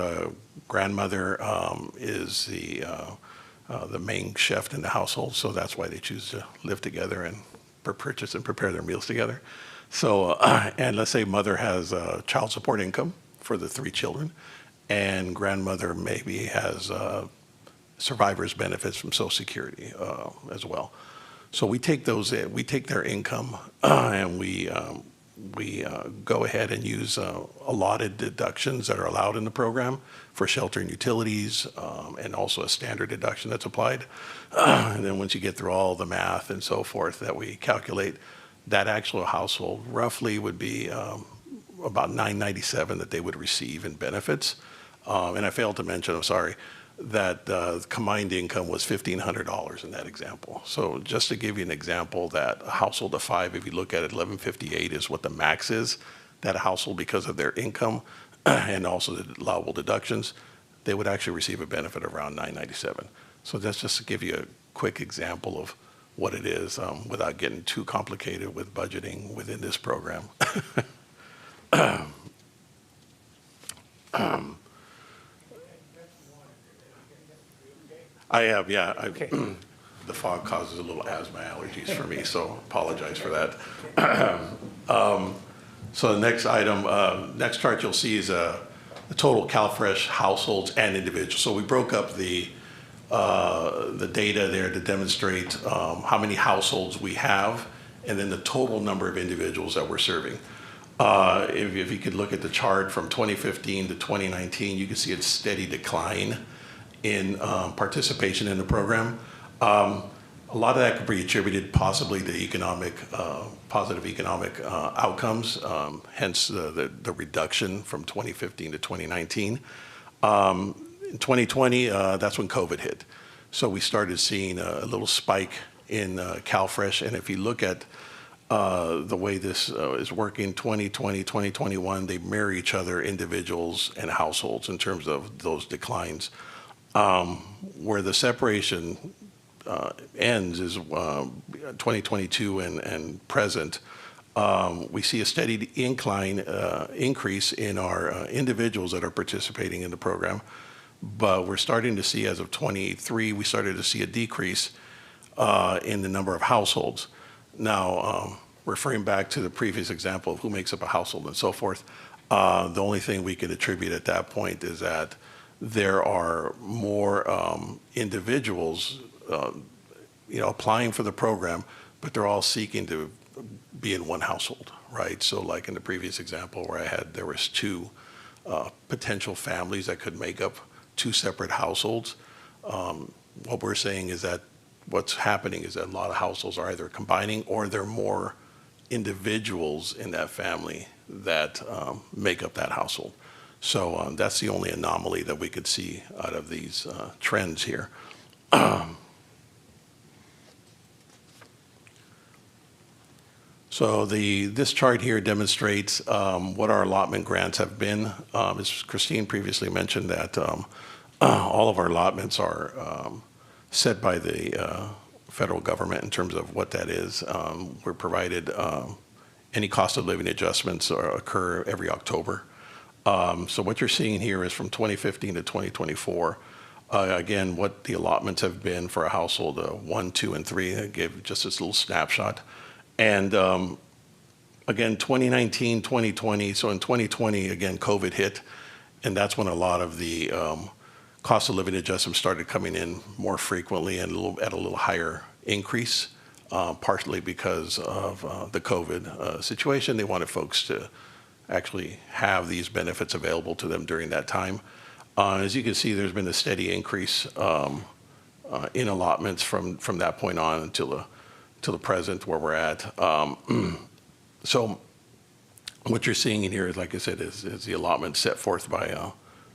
grandmother is the main chef in the household, so that's why they choose to live together and purchase and prepare their meals together. So, and let's say mother has child support income for the 3 children, and grandmother maybe has survivor's benefits from Social Security as well. So we take their income and we go ahead and use allotted deductions that are allowed in the program for shelter and utilities, and also a standard deduction that's applied. And then once you get through all the math and so forth that we calculate, that actual household roughly would be about $997 that they would receive in benefits. And I failed to mention, I'm sorry, that combined income was $1,500 in that example. So just to give you an example, that a household of 5, if you look at it, $1,158 is what the max is. That a household, because of their income and also the allowable deductions, they would actually receive a benefit of around $997. So that's just to give you a quick example of what it is without getting too complicated with budgeting within this program. I have, yeah. Okay. The fog causes a little asthma allergies for me, so apologize for that. So the next item, next chart you'll see is the total CalFresh households and individuals. So we broke up the data there to demonstrate how many households we have, and then the total number of individuals that we're serving. If you could look at the chart from 2015 to 2019, you can see a steady decline in participation in the program. A lot of that could be attributed possibly to positive economic outcomes, hence the reduction from 2015 to 2019. In 2020, that's when COVID hit. So we started seeing a little spike in CalFresh. And if you look at the way this is working, 2020, 2021, they mirror each other, individuals and households, in terms of those declines. Where the separation ends is 2022 and present. We see a steady increase in our individuals that are participating in the program, but we're starting to see, as of 23, we started to see a decrease in the number of households. Now, referring back to the previous example of who makes up a household and so forth, the only thing we could attribute at that point is that there are more individuals, applying for the program, but they're all seeking to be in one household, right? So like in the previous example where there was two potential families that could make up two separate households. What we're saying is that what's happening is that a lot of households are either combining, or there are more individuals in that family that make up that household. So that's the only anomaly that we could see out of these trends here. So this chart here demonstrates what our allotment grants have been. As Christine previously mentioned, that all of our allotments are set by the federal government in terms of what that is. We're provided any cost of living adjustments occur every October. So what you're seeing here is from 2015 to 2024. Again, what the allotments have been for a household 1, 2, and 3. I gave just this little snapshot. And again, 2019, 2020, so in 2020, again, COVID hit, and that's when a lot of the cost of living adjustments started coming in more frequently and at a little higher increase, partially because of the COVID situation. They wanted folks to actually have these benefits available to them during that time. As you can see, there's been a steady increase in allotments from that point on until the present where we're at. So what you're seeing in here is, like I said, is the allotment set forth by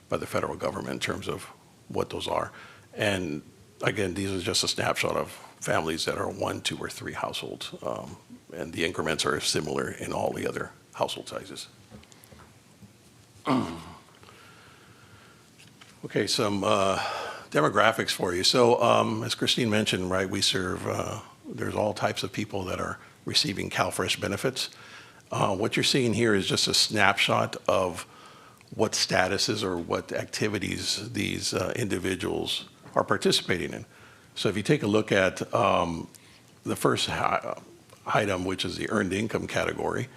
the federal government in terms of what those are. And again, these are just a snapshot of families that are 1, 2, or 3 households. And the increments are similar in all the other household sizes. Okay, some demographics for you. So as Christine mentioned, right, we serve, there's all types of people that are receiving CalFresh benefits. What you're seeing here is just a snapshot of what statuses or what activities these individuals are participating in. So if you take a look at the first item, which is the earned income category,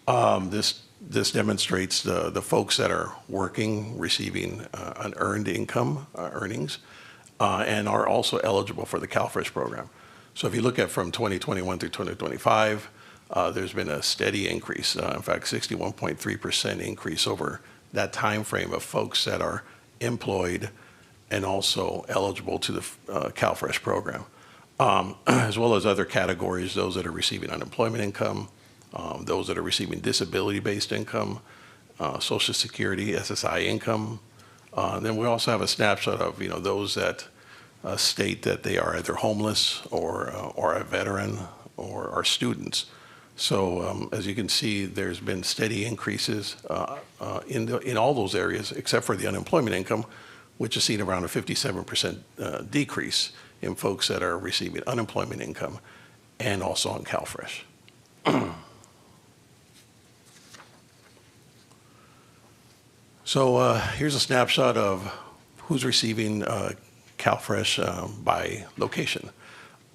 this demonstrates the folks that are working, receiving an earned income earnings, and are also eligible for the CalFresh program. So if you look at from 2021 through 2025, there's been a steady increase. In fact, 61.3% increase over that time frame of folks that are employed and also eligible to the CalFresh program, as well as other categories, those that are receiving unemployment income, those that are receiving disability-based income, Social Security, SSI income. Then we also have a snapshot of those that state that they are either homeless or a veteran or are students. So as you can see, there's been steady increases in all those areas, except for the unemployment income, which has seen around a 57% decrease in folks that are receiving unemployment income and also on CalFresh. So here's a snapshot of who's receiving CalFresh by location.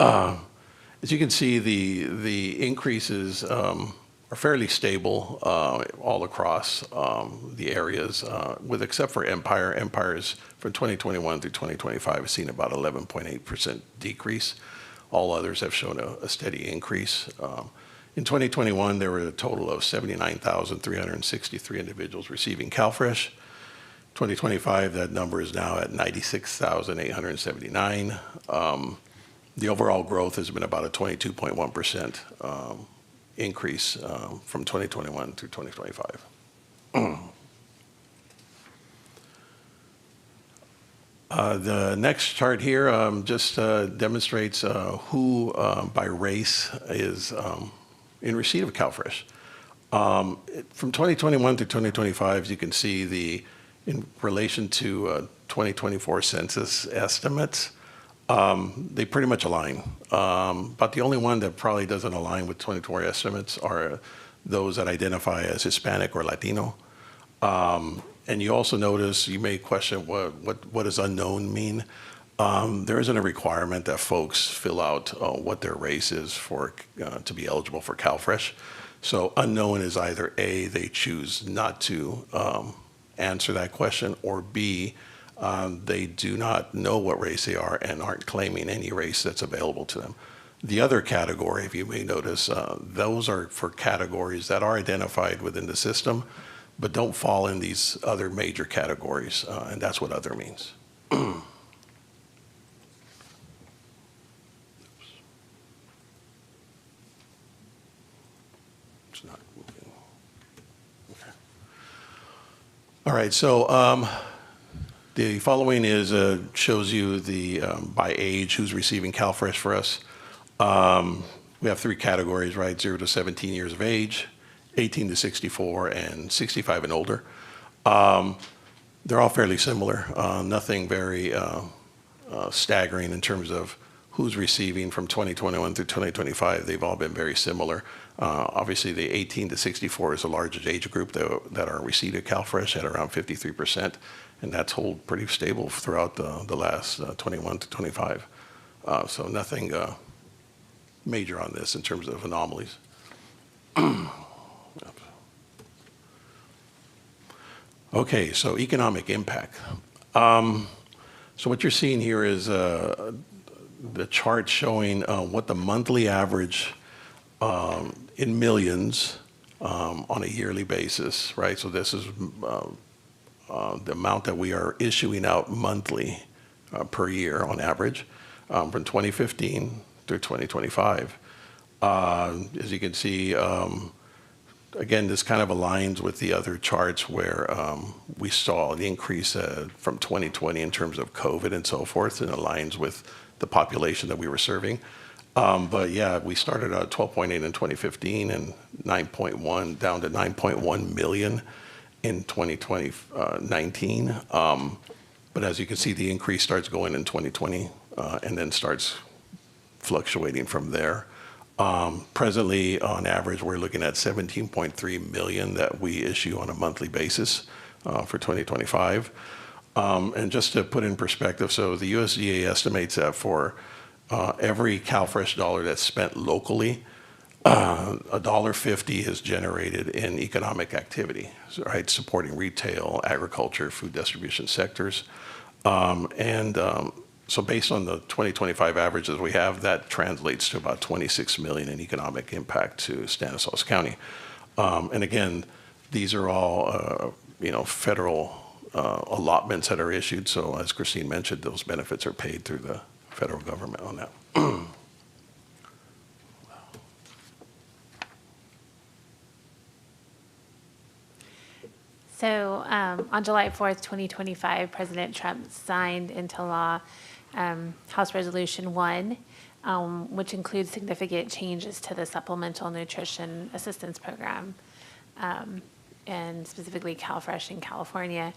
As you can see, the increases are fairly stable all across the areas, except for Empire. Empire's from 2021 through 2025 has seen about 11.8% decrease. All others have shown a steady increase. In 2021, there were a total of 79,363 individuals receiving CalFresh. 2025, that number is now at 96,879. The overall growth has been about a 22.1% increase from 2021 through 2025. The next chart here just demonstrates who by race is in receipt of CalFresh. From 2021 to 2025, you can see in relation to 2024 census estimates, they pretty much align. But the only one that probably doesn't align with 2024 estimates are those that identify as Hispanic or Latino. And you also notice, you may question what does unknown mean? There isn't a requirement that folks fill out what their race is to be eligible for CalFresh. So unknown is either A, they choose not to answer that question, or B, they do not know what race they are and aren't claiming any race that's available to them. The other category, if you may notice, those are for categories that are identified within the system, but don't fall in these other major categories, and that's what other means. It's not moving. Okay. All right, so the following shows you by age who's receiving CalFresh for us. We have three categories, right? 0 to 17 years of age, 18 to 64, and 65 and older. They're all fairly similar. Nothing very staggering in terms of who's receiving from 2021 through 2025. They've all been very similar. Obviously, the 18 to 64 is the largest age group that are receiving CalFresh at around 53%, and that's hold pretty stable throughout the last 21 to 25. So nothing major on this in terms of anomalies. Okay, so economic impact. So what you're seeing here is the chart showing what the monthly average in millions on a yearly basis, right? So this is the amount that we are issuing out monthly per year on average from 2015 through 2025. As you can see, again, this kind of aligns with the other charts where we saw the increase from 2020 in terms of COVID and so forth, and aligns with the population that we were serving. But yeah, we started at 12.8 in 2015 and 9.1 down to 9.1 million in 2019. But as you can see, the increase starts going in 2020 and then starts fluctuating from there. Presently, on average, we're looking at 17.3 million that we issue on a monthly basis for 2025. And just to put in perspective, so the USDA estimates that for every CalFresh dollar that's spent locally, $1.50 is generated in economic activity, right? Supporting retail, agriculture, food distribution sectors. So based on the 2025 averages we have, that translates to about 26 million in economic impact to Stanislaus County. And again, these are all federal allotments that are issued. So as Christine mentioned, those benefits are paid through the federal government on that. So on July 4th, 2025, President Trump signed into law House Resolution 1, which includes significant changes to the Supplemental Nutrition Assistance Program, and specifically CalFresh in California.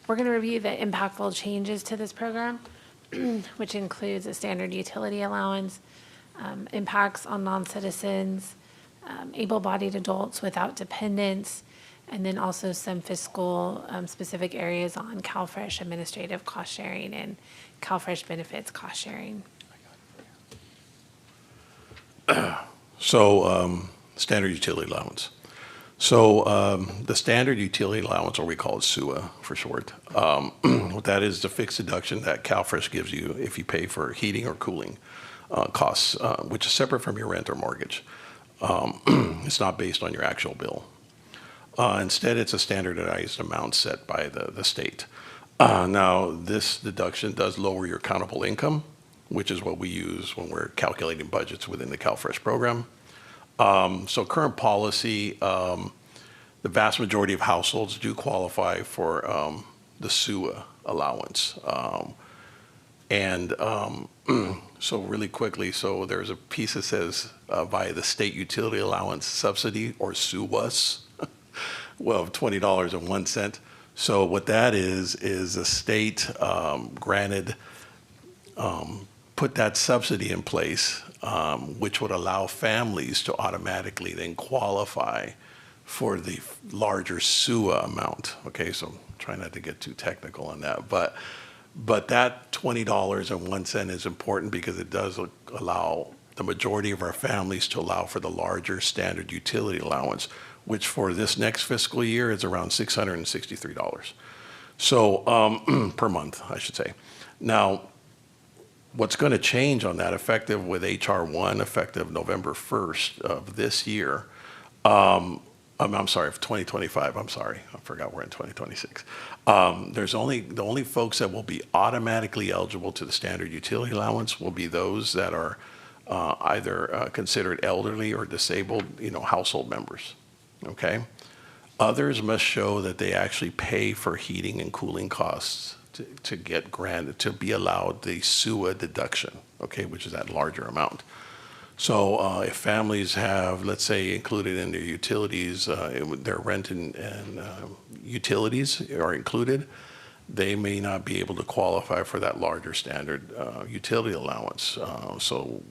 We're going to review the impactful changes to this program, which includes a standard utility allowance, impacts on non-citizens, able-bodied adults without dependents, and then also some fiscal specific areas on CalFresh administrative cost sharing and CalFresh benefits cost sharing. So standard utility allowance. So the standard utility allowance, or we call it SUA for short, what that is the fixed deduction that CalFresh gives you if you pay for heating or cooling costs, which is separate from your rent or mortgage. It's not based on your actual bill. Instead, it's a standardized amount set by the state. Now, this deduction does lower your countable income, which is what we use when we're calculating budgets within the CalFresh program. So current policy, the vast majority of households do qualify for the SUA allowance. And so really quickly, so there's a piece that says via the state utility allowance subsidy, or SUWAS, well, of $20.01. So what that is the state granted, put that subsidy in place, which would allow families to automatically then qualify for the larger SUA amount. Okay, so I'm trying not to get too technical on that, but that $20.01 is important because it does allow the majority of our families to allow for the larger standard utility allowance, which for this next fiscal year is around $663. So per month, I should say. Now, what's going to change on that, effective with HR 1, effective November 1st of this year, I'm sorry, of 2025, I'm sorry, I forgot we're in 2026. The only folks that will be automatically eligible to the standard utility allowance will be those that are either considered elderly or disabled, household members, okay? Others must show that they actually pay for heating and cooling costs to get granted, to be allowed the SUA deduction, okay, which is that larger amount. So if families have, let's say, included in their utilities, their rent and utilities are included, they may not be able to qualify for that larger standard utility allowance. So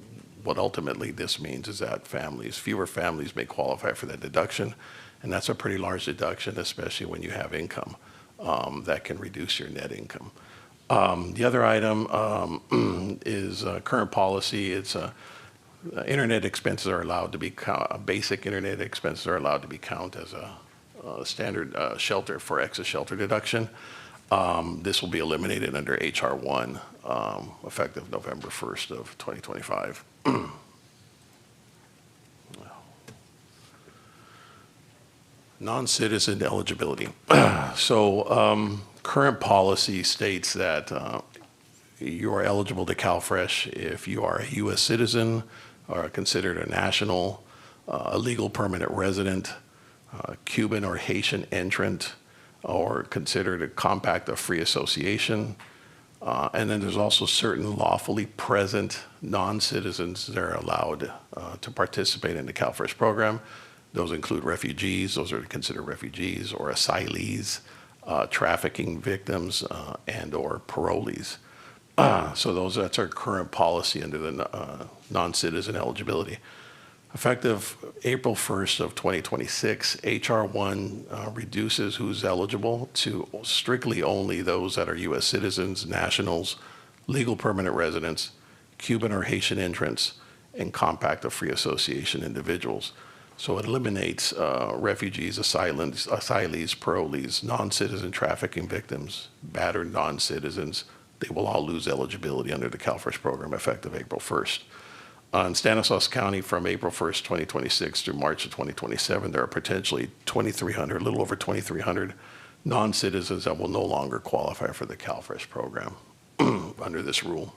what ultimately this means is that fewer families may qualify for that deduction, and that's a pretty large deduction, especially when you have income that can reduce your net income. The other item is current policy. It's internet expenses are allowed to be basic internet expenses are allowed to be counted as a standard shelter for excess shelter deduction. This will be eliminated under HR 1, effective November 1st of 2025. Non-citizen eligibility. So current policy states that you are eligible to CalFresh if you are a U.S. citizen, or considered a national, a legal permanent resident, Cuban or Haitian entrant, or considered a compact of free association. And then there's also certain lawfully present non-citizens that are allowed to participate in the CalFresh program. Those include refugees, those are considered refugees, or asylees, trafficking victims, and or parolees. So that's our current policy under the non-citizen eligibility. Effective April 1st of 2026, HR 1 reduces who's eligible to strictly only those that are U.S. citizens, nationals, legal permanent residents, Cuban or Haitian entrants, and compact of free association individuals. So it eliminates refugees, asylees, parolees, non-citizen trafficking victims, battered non-citizens. They will all lose eligibility under the CalFresh program effective April 1st. In Stanislaus County, from April 1st, 2026 through March of 2027, there are potentially 2,300, a little over 2,300 non-citizens that will no longer qualify for the CalFresh program under this rule.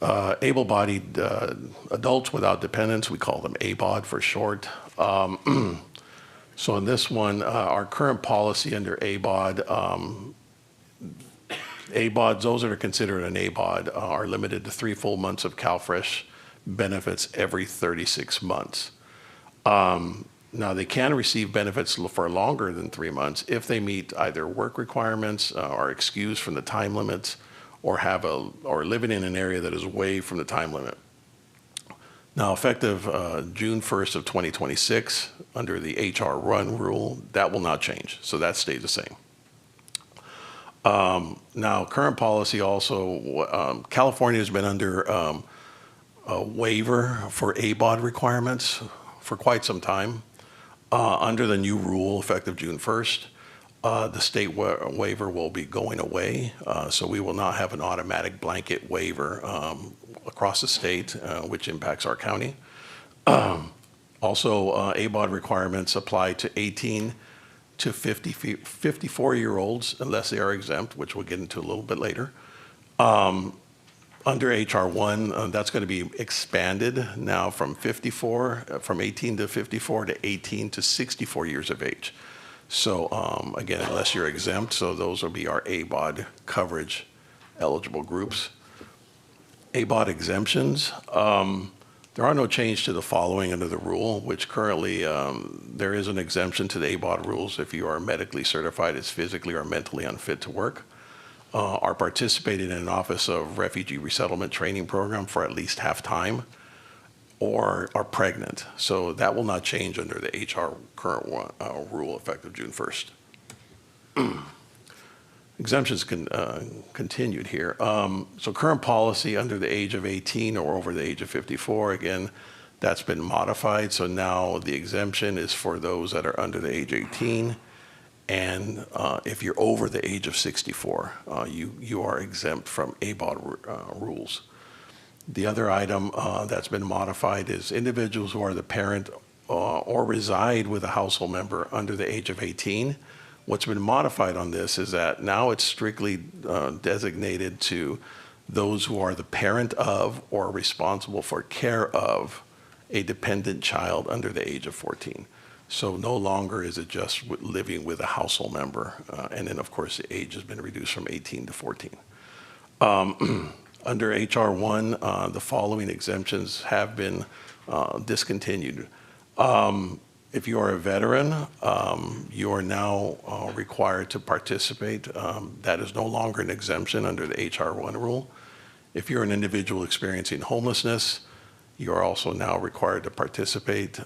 Able-bodied adults without dependents, we call them ABOD for short. So in this one, our current policy under ABOD, ABODs, those that are considered an ABOD, are limited to 3 full months of CalFresh benefits every 36 months. Now, they can receive benefits for longer than 3 months if they meet either work requirements, are excused from the time limits, or or living in an area that is away from the time limit. Now, effective June 1st of 2026, under the HR 1 rule, that will not change, so that stays the same. Now, current policy also, California has been under a waiver for ABOD requirements for quite some time. Under the new rule, effective June 1st, the state waiver will be going away, so we will not have an automatic blanket waiver across the state, which impacts our county. Also, ABOD requirements apply to 18 to 54-year-olds, unless they are exempt, which we'll get into a little bit later. Under HR 1, that's going to be expanded now from 18 to 54 to 18 to 64 years of age. So again, unless you're exempt, so those will be our ABOD coverage eligible groups. ABOD exemptions, there are no change to the following under the rule, which currently there is an exemption to the ABOD rules if you are medically certified as physically or mentally unfit to work, are participating in an Office of Refugee Resettlement training program for at least half-time, or are pregnant. So that will not change under the HR current rule effective June 1st. Exemptions continued here. So current policy under the age of 18 or over the age of 54, again, that's been modified. So now the exemption is for those that are under the age of 18. And if you're over the age of 64, you are exempt from ABOD rules. The other item that's been modified is individuals who are the parent or reside with a household member under the age of 18. What's been modified on this is that now it's strictly designated to those who are the parent of or responsible for care of a dependent child under the age of 14. So no longer is it just living with a household member. And then, of course, the age has been reduced from 18 to 14. Under HR 1, the following exemptions have been discontinued. If you are a veteran, you are now required to participate. That is no longer an exemption under the HR 1 rule. If you're an individual experiencing homelessness, you are also now required to participate.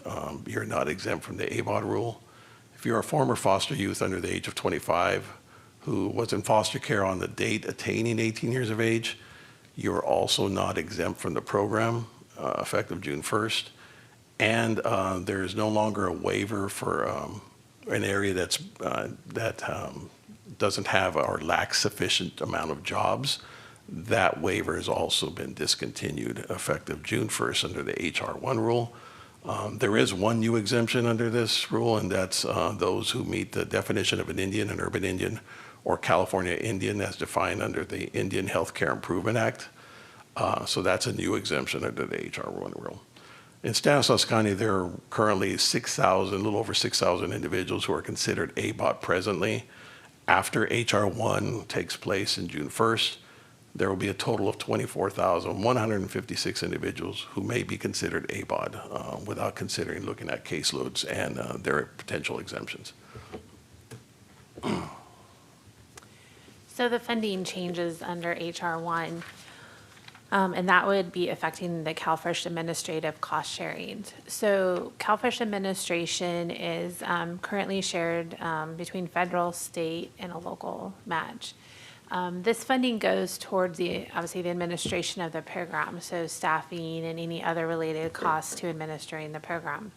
You're not exempt from the ABOD rule. If you're a former foster youth under the age of 25 who was in foster care on the date attaining 18 years of age, you're also not exempt from the program effective June 1st. And there is no longer a waiver for an area that doesn't have or lacks sufficient amount of jobs. That waiver has also been discontinued effective June 1st under the HR 1 rule. There is one new exemption under this rule, and that's those who meet the definition of an Indian, an urban Indian, or California Indian as defined under the Indian Healthcare Improvement Act. So that's a new exemption under the HR 1 rule. In Stanislaus County, there are currently 6,000, a little over 6,000 individuals who are considered ABOT presently. After HR 1 takes place in June 1st, there will be a total of 24,156 individuals who may be considered ABOD without considering looking at caseloads and their potential exemptions. So the funding changes under HR 1, and that would be affecting the CalFresh administrative cost sharing. So CalFresh administration is currently shared between federal, state, and a local match. This funding goes towards obviously the administration of the program, so staffing and any other related costs to administering the program.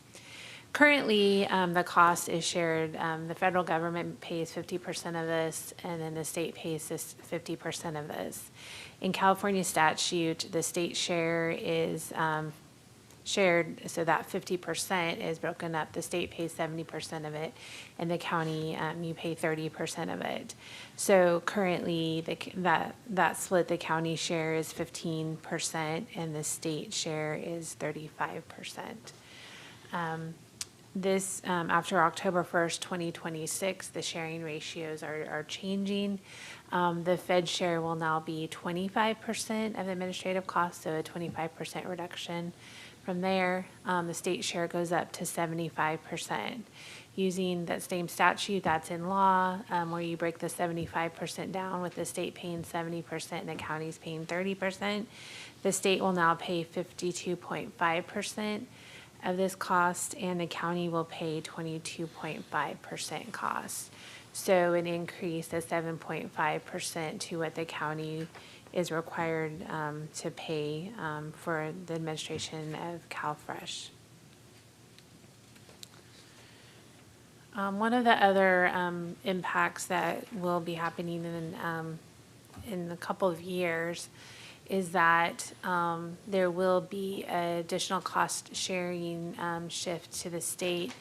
Currently, the cost is shared. The federal government pays 50% of this, and then the state pays 50% of this. In California statute, the state share is shared, so that 50% is broken up. The state pays 70% of it, and the county, you pay 30% of it. So currently, that split, the county share is 15%, and the state share is 35%. This, after October 1st, 2026, the sharing ratios are changing. The Fed share will now be 25% of the administrative costs, so a 25% reduction. From there, the state share goes up to 75%. Using that same statute that's in law, where you break the 75% down with the state paying 70% and the county's paying 30%, the state will now pay 52.5% of this cost, and the county will pay 22.5% cost. So an increase of 7.5% to what the county is required to pay for the administration of CalFresh. One of the other impacts that will be happening in a couple of years is that there will be additional cost sharing shift to the state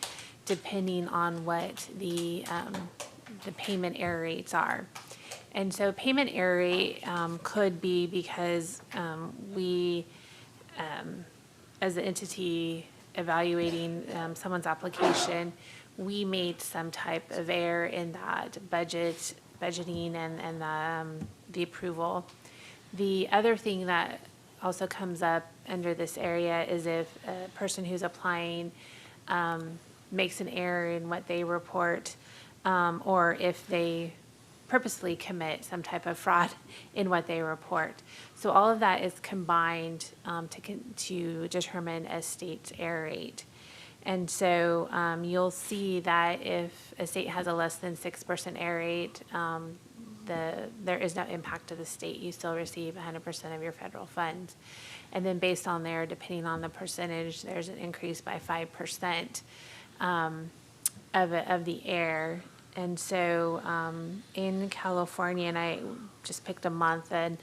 depending on what the payment error rates are. And so payment error rate could be because we, as an entity evaluating someone's application, we made some type of error in that budgeting and the approval. The other thing that also comes up under this area is if a person who's applying makes an error in what they report, or if they purposely commit some type of fraud in what they report. So all of that is combined to determine a state's error rate. And so you'll see that if a state has a less than 6% error rate, there is no impact to the state. You still receive 100% of your federal funds. And then based on there, depending on the percentage, there's an increase by 5% of the error. And so in California, and I just picked a month, and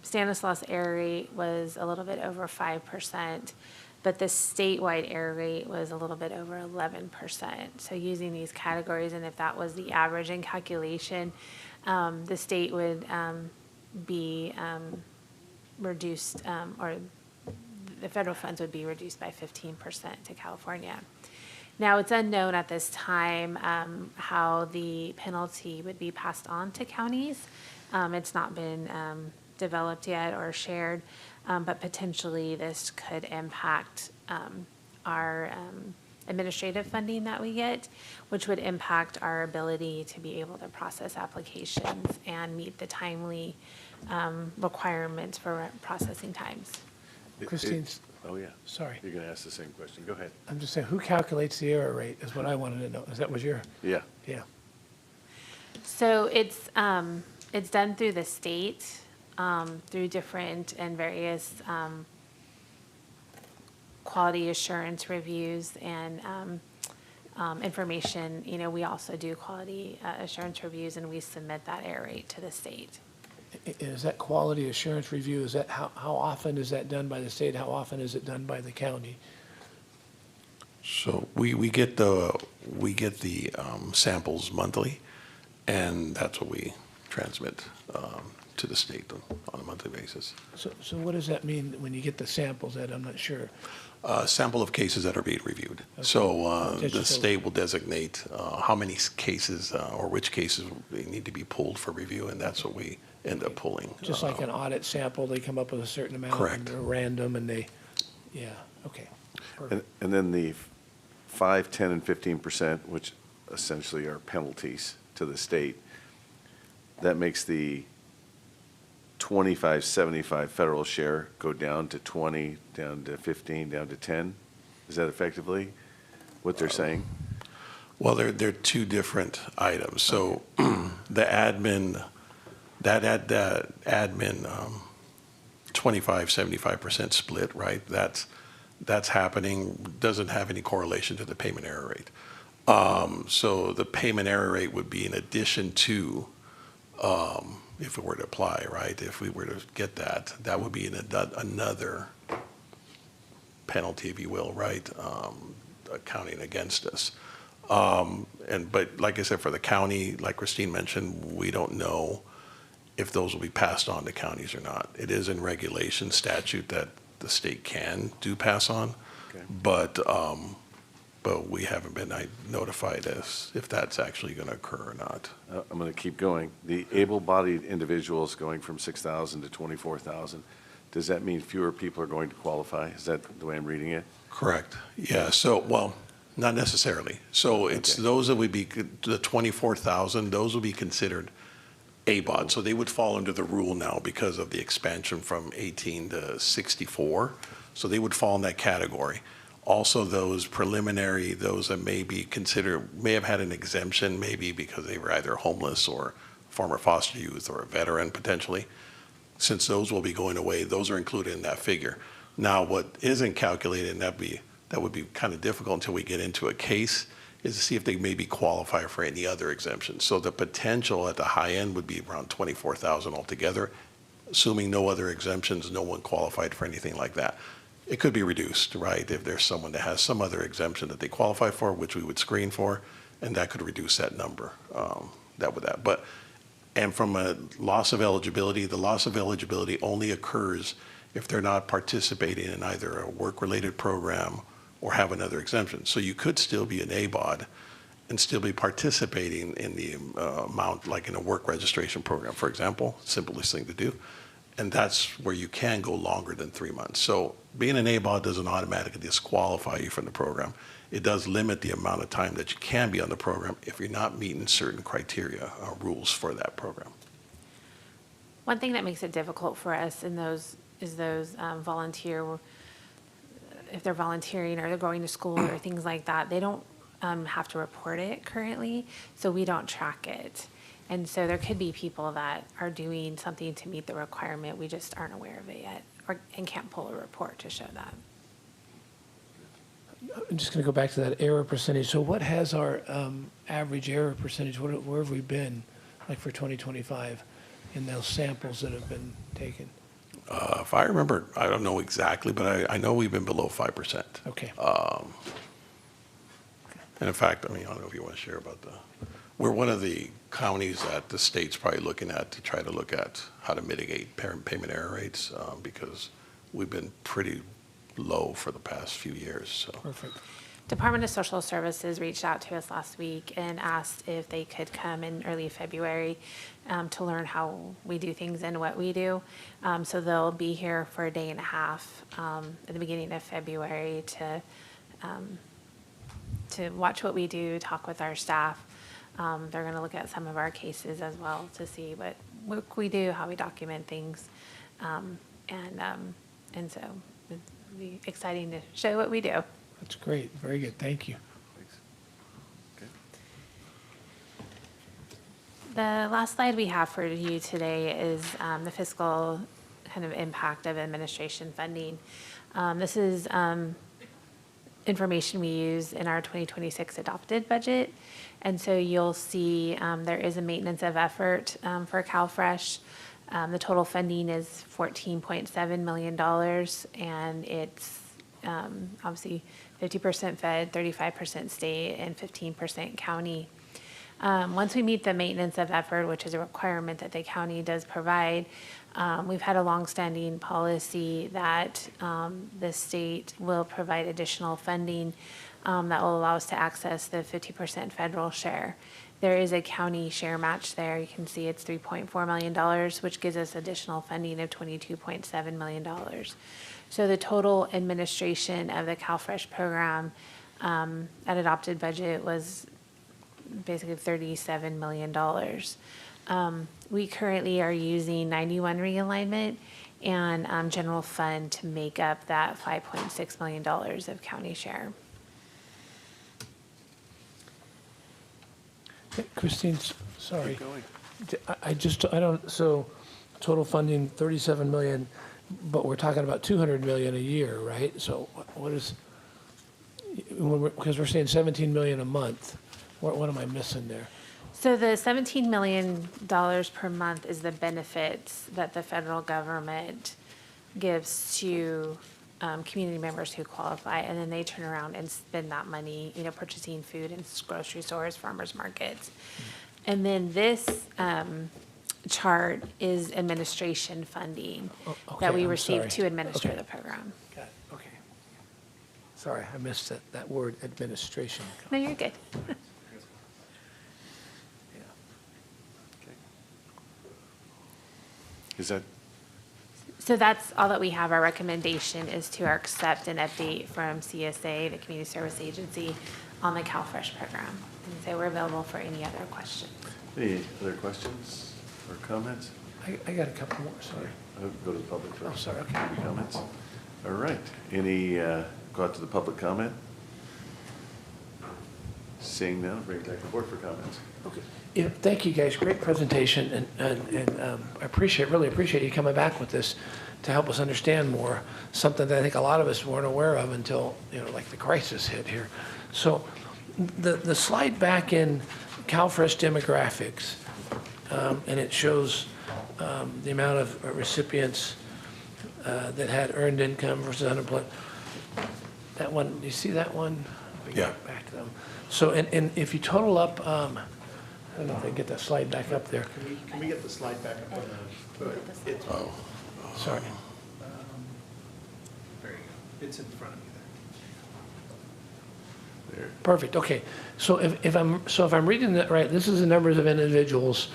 Stanislaus error rate was a little bit over 5%, but the statewide error rate was a little bit over 11%. So using these categories, and if that was the average in calculation, the state would be reduced, or the federal funds would be reduced by 15% to California. Now, it's unknown at this time how the penalty would be passed on to counties. It's not been developed yet or shared, but potentially this could impact our administrative funding that we get, which would impact our ability to be able to process applications and meet the timely requirements for processing times. Christine, Oh, yeah. sorry. You're going to ask the same question. Go ahead. I'm just saying, who calculates the error rate is what I wanted to know. Is that what you're? Yeah. Yeah. So it's done through the state, through different and various quality assurance reviews and information. You know, we also do quality assurance reviews, and we submit that error rate to the state. Is that quality assurance review, is that, how often is that done by the state? How often is it done by the county? So we get the samples monthly, and that's what we transmit to the state on a monthly basis. So what does that mean when you get the samples, Ed? I'm not sure. Sample of cases that are being reviewed. Okay. So the state will designate how many cases or which cases they need to be pulled for review, and that's what we end up pulling. Just like an audit sample, they come up with a certain amount. Correct. And they're random, and they, yeah, okay. And then the 5, 10, and 15%, which essentially are penalties to the state, that makes the 25, 75 federal share go down to 20, down to 15, down to 10? Is that effectively what they're saying? Well, they're two different items. So the admin, that admin 25, 75% split, right? That's happening, doesn't have any correlation to the payment error rate. So the payment error rate would be in addition to, if it were to apply, right? If we were to get that, that would be another penalty, if you will, right? Counting against us. But like I said, for the county, like Christine mentioned, we don't know if those will be passed on to counties or not. It is in regulation statute that the state can do pass on, okay. But we haven't been notified as if that's actually going to occur or not. I'm going to keep going. The able-bodied individuals going from 6,000 to 24,000, does that mean fewer people are going to qualify? Is that the way I'm reading it? Correct. Yeah. So, well, not necessarily. So it's okay. Those that would be the 24,000. Those will be considered ABOD. So they would fall under the rule now because of the expansion from 18 to 64. So they would fall in that category. Also, those preliminary, those that may be considered, may have had an exemption, maybe because they were either homeless or former foster youth or a veteran potentially. Since those will be going away, those are included in that figure. Now, what isn't calculated, and that would be kind of difficult until we get into a case, is to see if they maybe qualify for any other exemptions. So the potential at the high end would be around 24,000 altogether, assuming no other exemptions, no one qualified for anything like that. It could be reduced, right, if there's someone that has some other exemption that they qualify for, which we would screen for, and that could reduce that number, But, and from a loss of eligibility, the loss of eligibility only occurs if they're not participating in either a work-related program or have another exemption. So you could still be an ABOD and still be participating in the amount, like in a work registration program, for example, simplest thing to do. And that's where you can go longer than 3 months. So being an ABOD doesn't automatically disqualify you from the program. It does limit the amount of time that you can be on the program if you're not meeting certain criteria or rules for that program. One thing that makes it difficult for us in those is those volunteer, if they're volunteering or they're going to school or things like that, they don't have to report it currently, so we don't track it. And so there could be people that are doing something to meet the requirement, we just aren't aware of it yet, and can't pull a report to show that. I'm just going to go back to that error percentage. So what has our average error percentage, where have we been, like for 2025, in those samples that have been taken? If I remember, I don't know exactly, but I know we've been below 5%. Okay. And in fact, I mean, I don't know if you want to share about we're one of the counties that the state's probably looking at to try to look at how to mitigate payment error rates because we've been pretty low for the past few years. So. Perfect. Department of Social Services reached out to us last week and asked if they could come in early February to learn how we do things and what we do. So they'll be here for a day and a half at the beginning of February to watch what we do, talk with our staff. They're going to look at some of our cases as well to see what work we do, how we document things, and so it'll be exciting to show what we do. That's great. Very good. Thank you. The last slide we have for you today is the fiscal kind of impact of administration funding. This is information we use in our 2026 adopted budget. And so you'll see there is a maintenance of effort for CalFresh. The total funding is $14.7 million, and it's obviously 50% Fed, 35% state, and 15% county. Once we meet the maintenance of effort, which is a requirement that the county does provide, we've had a longstanding policy that the state will provide additional funding that will allow us to access the 50% federal share. There is a county share match there. You can see it's $3.4 million, which gives us additional funding of $22.7 million. So the total administration of the CalFresh program at adopted budget was basically $37 million. We currently are using 91 realignment and general fund to make up that $5.6 million of county share. Christine, sorry. So total funding 37 million, but we're talking about 200 million a year, right? So what is, because we're saying 17 million a month, what am I missing there? So the $17 million per month is the benefits that the federal government gives to community members who qualify, and then they turn around and spend that money, purchasing food in grocery stores, farmers markets. And then this chart is administration funding that we receive to administer the program. Got it. Okay. Sorry, I missed that word, administration. No, you're good. Is that? So that's all that we have. Our recommendation is to accept an update from CSA, the Community Service Agency, on the CalFresh program. And so we're available for any other questions. Any other questions or comments? I got a couple more, sorry. I'll go to the public first. Oh, sorry, okay. Any comments? All right. Any, go out to the public comment? Seeing none, bring it back to the board for comments. Okay. Yeah, thank you, guys. Great presentation, and I really appreciate you coming back with this to help us understand more, something that I think a lot of us weren't aware of until, like the crisis hit here. So the slide back in CalFresh demographics, and it shows the amount of recipients that had earned income versus unemployment. That one, do you see that one? Yeah. Back to them. So, and if you total up, I don't know if I can get that slide back up there. Can we get the slide back up on the? Sorry. There you go. It's in front of you there. Perfect, okay. So if I'm reading that right, this is the numbers of individuals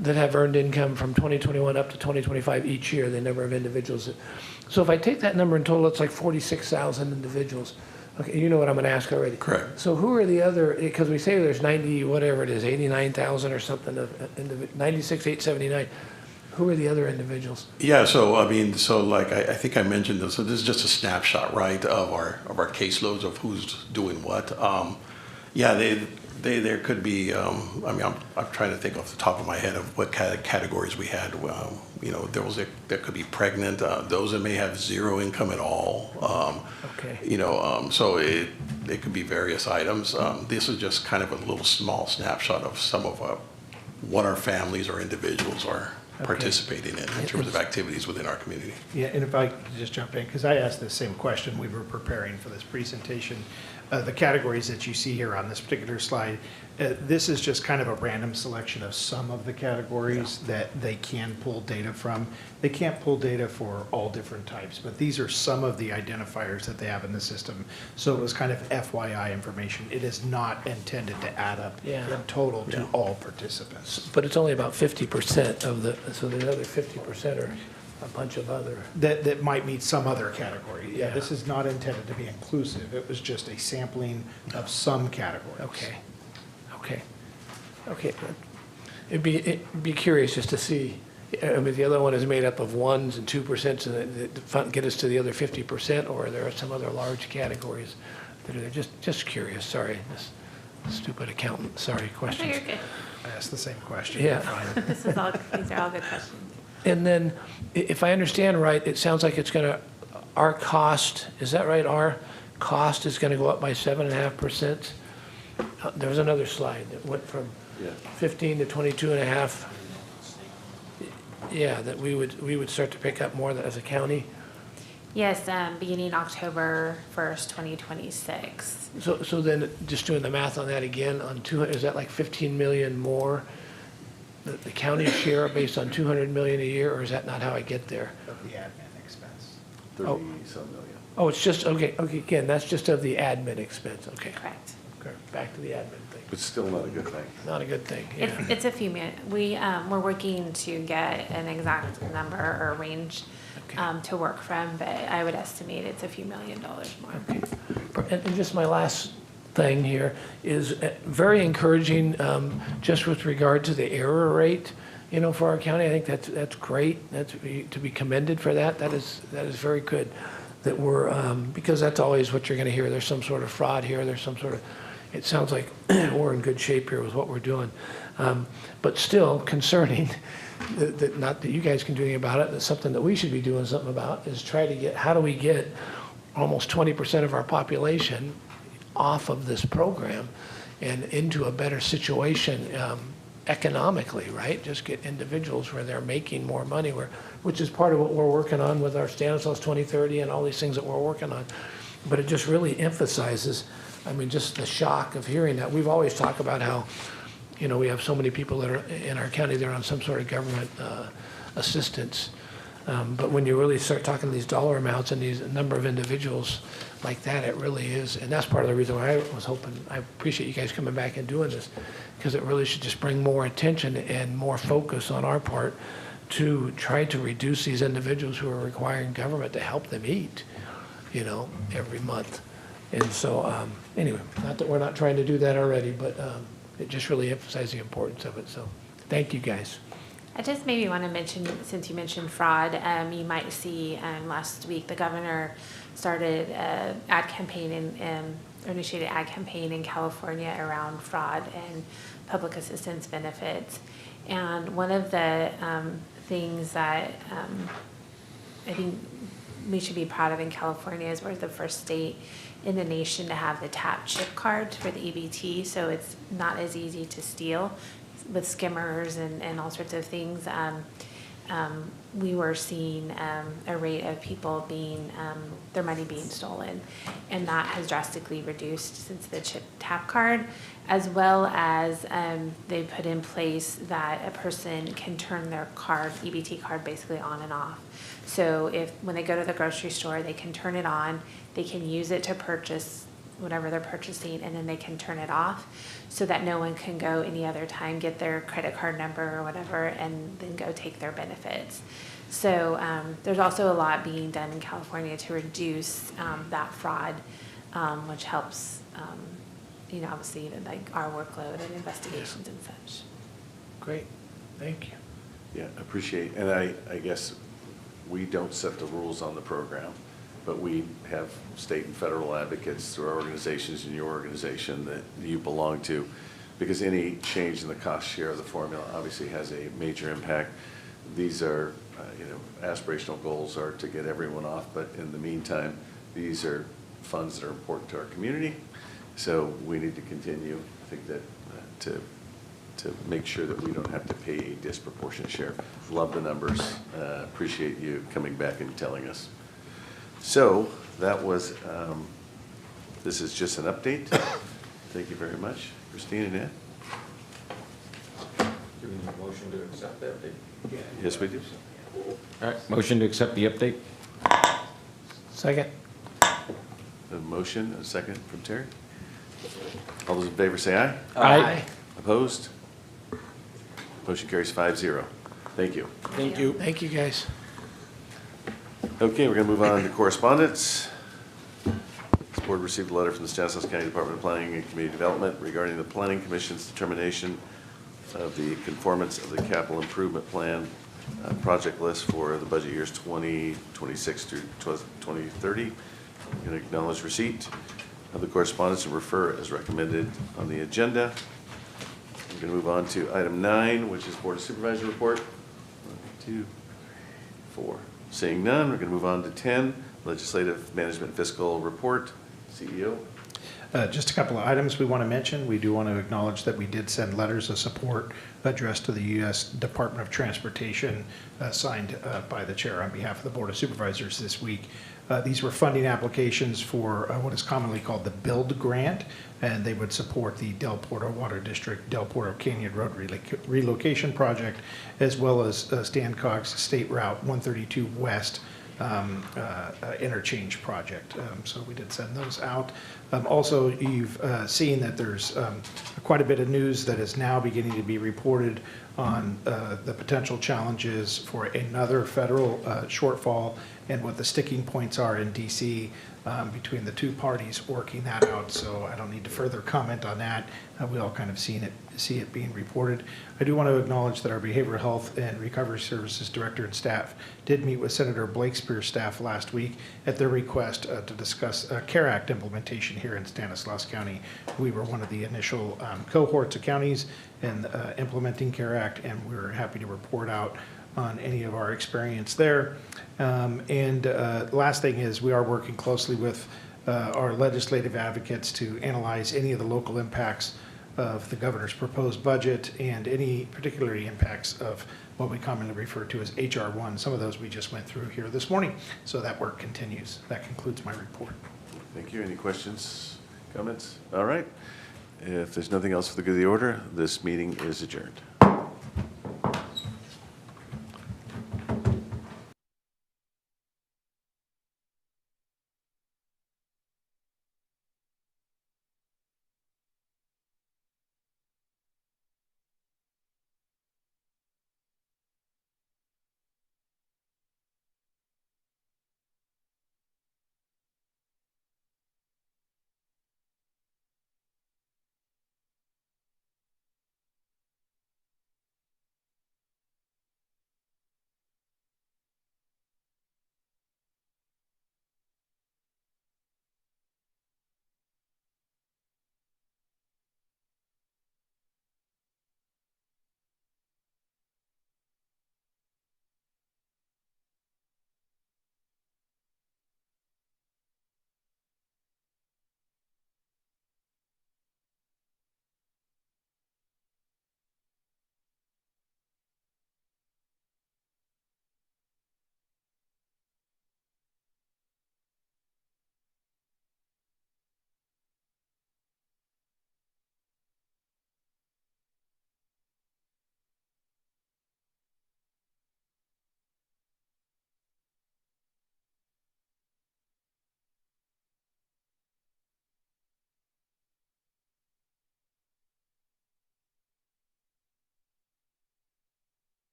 that have earned income from 2021 up to 2025 each year, the number of individuals. So if I take that number in total, it's like 46,000 individuals. Okay, you know what I'm gonna ask already. Correct. So who are the other, because we say there's 90, whatever it is, 89,000 or something of, 96,879. Who are the other individuals? Yeah, so I mean, so like I think I mentioned this, so this is just a snapshot, right, of our caseloads of who's doing what. Yeah, there could be, I mean, I'm trying to think off the top of my head of what kind of categories we had. You know, there could be pregnant, those that may have zero income at all. Okay. You know, so it could be various items. This is just kind of a little small snapshot of some of what our families or individuals are participating in terms of activities within our community. Yeah, and if I could just jump in, because I asked the same question, we were preparing for this presentation. The categories that you see here on this particular slide, this is just kind of a random selection of some of the categories that they can pull data from. They can't pull data for all different types, but these are some of the identifiers that they have in the system. So it was kind of FYI information. It is not intended to add up in total to all participants. But it's only about 50% of the, so the other 50% are a bunch of other. That might meet some other category. Yeah, this is not intended to be inclusive. It was just a sampling of some categories. Okay, okay, okay. It'd be curious just to see, I mean, the other one is made up of 1s and 2%, so that get us to the other 50%, or there are some other large categories that are just curious, sorry, this stupid accountant, sorry, questions. No, you're good. I asked the same question. Yeah. These are all good questions. And then, if I understand right, it sounds like it's gonna, our cost, is that right? Our cost is gonna go up by 7.5%? There was another slide that went from 15 to 22.5. Yeah, that we would start to pick up more as a county. Yes, beginning October 1st, 2026. So then, just doing the math on that again, on 200, is that like 15 million more? The county share based on 200 million a year, or is that not how I get there? Of the admin expense. 30-some million. Oh, it's just, okay, again, that's just of the admin expense, okay. Correct. Okay, back to the admin thing. But still not a good thing. Not a good thing, yeah. It's a few million. We're working to get an exact number or range to work from, but I would estimate it's a few $1 million more. And just my last thing here is very encouraging, just with regard to the error rate, you know, for our county. I think that's great. That's to be commended for that. That is very good. That we're, because that's always what you're gonna hear. There's some sort of fraud here. There's some sort of, it sounds like we're in good shape here with what we're doing. But still concerning, that not that you guys can do anything about it, that's something that we should be doing something about, is try to get, how do we get almost 20% of our population off of this program and into a better situation economically, right? Just get individuals where they're making more money, which is part of what we're working on with our Stanislaus 2030 and all these things that we're working on. But it just really emphasizes, I mean, just the shock of hearing that. We've always talked about how, you know, we have so many people that are in our county that are on some sort of government assistance. But when you really start talking these dollar amounts and these number of individuals like that, it really is. And that's part of the reason why I was hoping, I appreciate you guys coming back and doing this, because it really should just bring more attention and more focus on our part to try to reduce these individuals who are requiring government to help them eat, you know, every month. And so, anyway, not that we're not trying to do that already, but it just really emphasizes the importance of it. So thank you guys. I just maybe want to mention, since you mentioned fraud, you might see last week the governor started an ad campaign or initiated an ad campaign in California around fraud and public assistance benefits. And one of the things that I think we should be proud of in California is we're the first state in the nation to have the tap chip card for the EBT, so it's not as easy to steal with skimmers and all sorts of things. We were seeing a rate of people being, their money being stolen, and that has drastically reduced since the chip tap card, as well as they put in place that a person can turn their card, EBT card, basically on and off. So when they go to the grocery store, they can turn it on, they can use it to purchase whatever they're purchasing, and then they can turn it off so that no one can go any other time, get their credit card number or whatever, and then go take their benefits. So there's also a lot being done in California to reduce that fraud, which helps, obviously, like our workload and investigations and such. Great, thank you. Yeah, appreciate, and I guess we don't set the rules on the program, but we have state and federal advocates through our organizations and your organization that you belong to, because any change in the cost share of the formula obviously has a major impact. These are, aspirational goals are to get everyone off, but in the meantime, these are funds that are important to our community, so we need to continue, I think, that to make sure that we don't have to pay a disproportionate share. Love the numbers. Appreciate you coming back and telling us. So that was, this is just an update. Thank you very much, Christine and Ed. Do we need a motion to accept that update? Yes, we do. All right, motion to accept the update. Second. A motion, a second from Terry. All those in favor say aye. Aye. Opposed? Motion carries 5-0. Thank you. Thank you. Thank you, guys. Okay, we're going to move on to correspondence. This board received a letter from the Stanislaus County Department of Planning and Community Development regarding the Planning Commission's determination of the conformance of the capital improvement plan project list for the budget years 2026 through 2030. I'm going to acknowledge receipt of the correspondence and refer as recommended on the agenda. We're going to move on to item 9, which is Board of Supervisor report. 1, 2, 4. Seeing none, we're going to move on to 10, Legislative Management Fiscal Report. CEO. Just a couple of items we want to mention. We do want to acknowledge that we did send letters of support addressed to the U.S. Department of Transportation, signed by the chair on behalf of the Board of Supervisors this week. These were funding applications for what is commonly called the BUILD grant, and they would support the Del Porto Water District, Del Porto Canyon Road Relocation Project, as well as Stan Cogg's State Route 132 West interchange project. So we did send those out. Also, you've seen that there's quite a bit of news that is now beginning to be reported on the potential challenges for another federal shortfall and what the sticking points are in DC between the two parties working that out. So I don't need to further comment on that. We all kind of see it being reported. I do want to acknowledge that our Behavioral Health and Recovery Services Director and staff did meet with Senator Blakespear's staff last week at their request to discuss CARE Act implementation here in Stanislaus County. We were one of the initial cohorts of counties in implementing CARE Act, and we were happy to report out on any of our experience there. Last thing is we are working closely with our legislative advocates to analyze any of the local impacts of the governor's proposed budget and any particular impacts of what we commonly refer to as HR 1. Some of those we just went through here this morning. So that work continues. That concludes my report. Thank you. Any questions, comments? All right. If there's nothing else for the good of the order, this meeting is adjourned.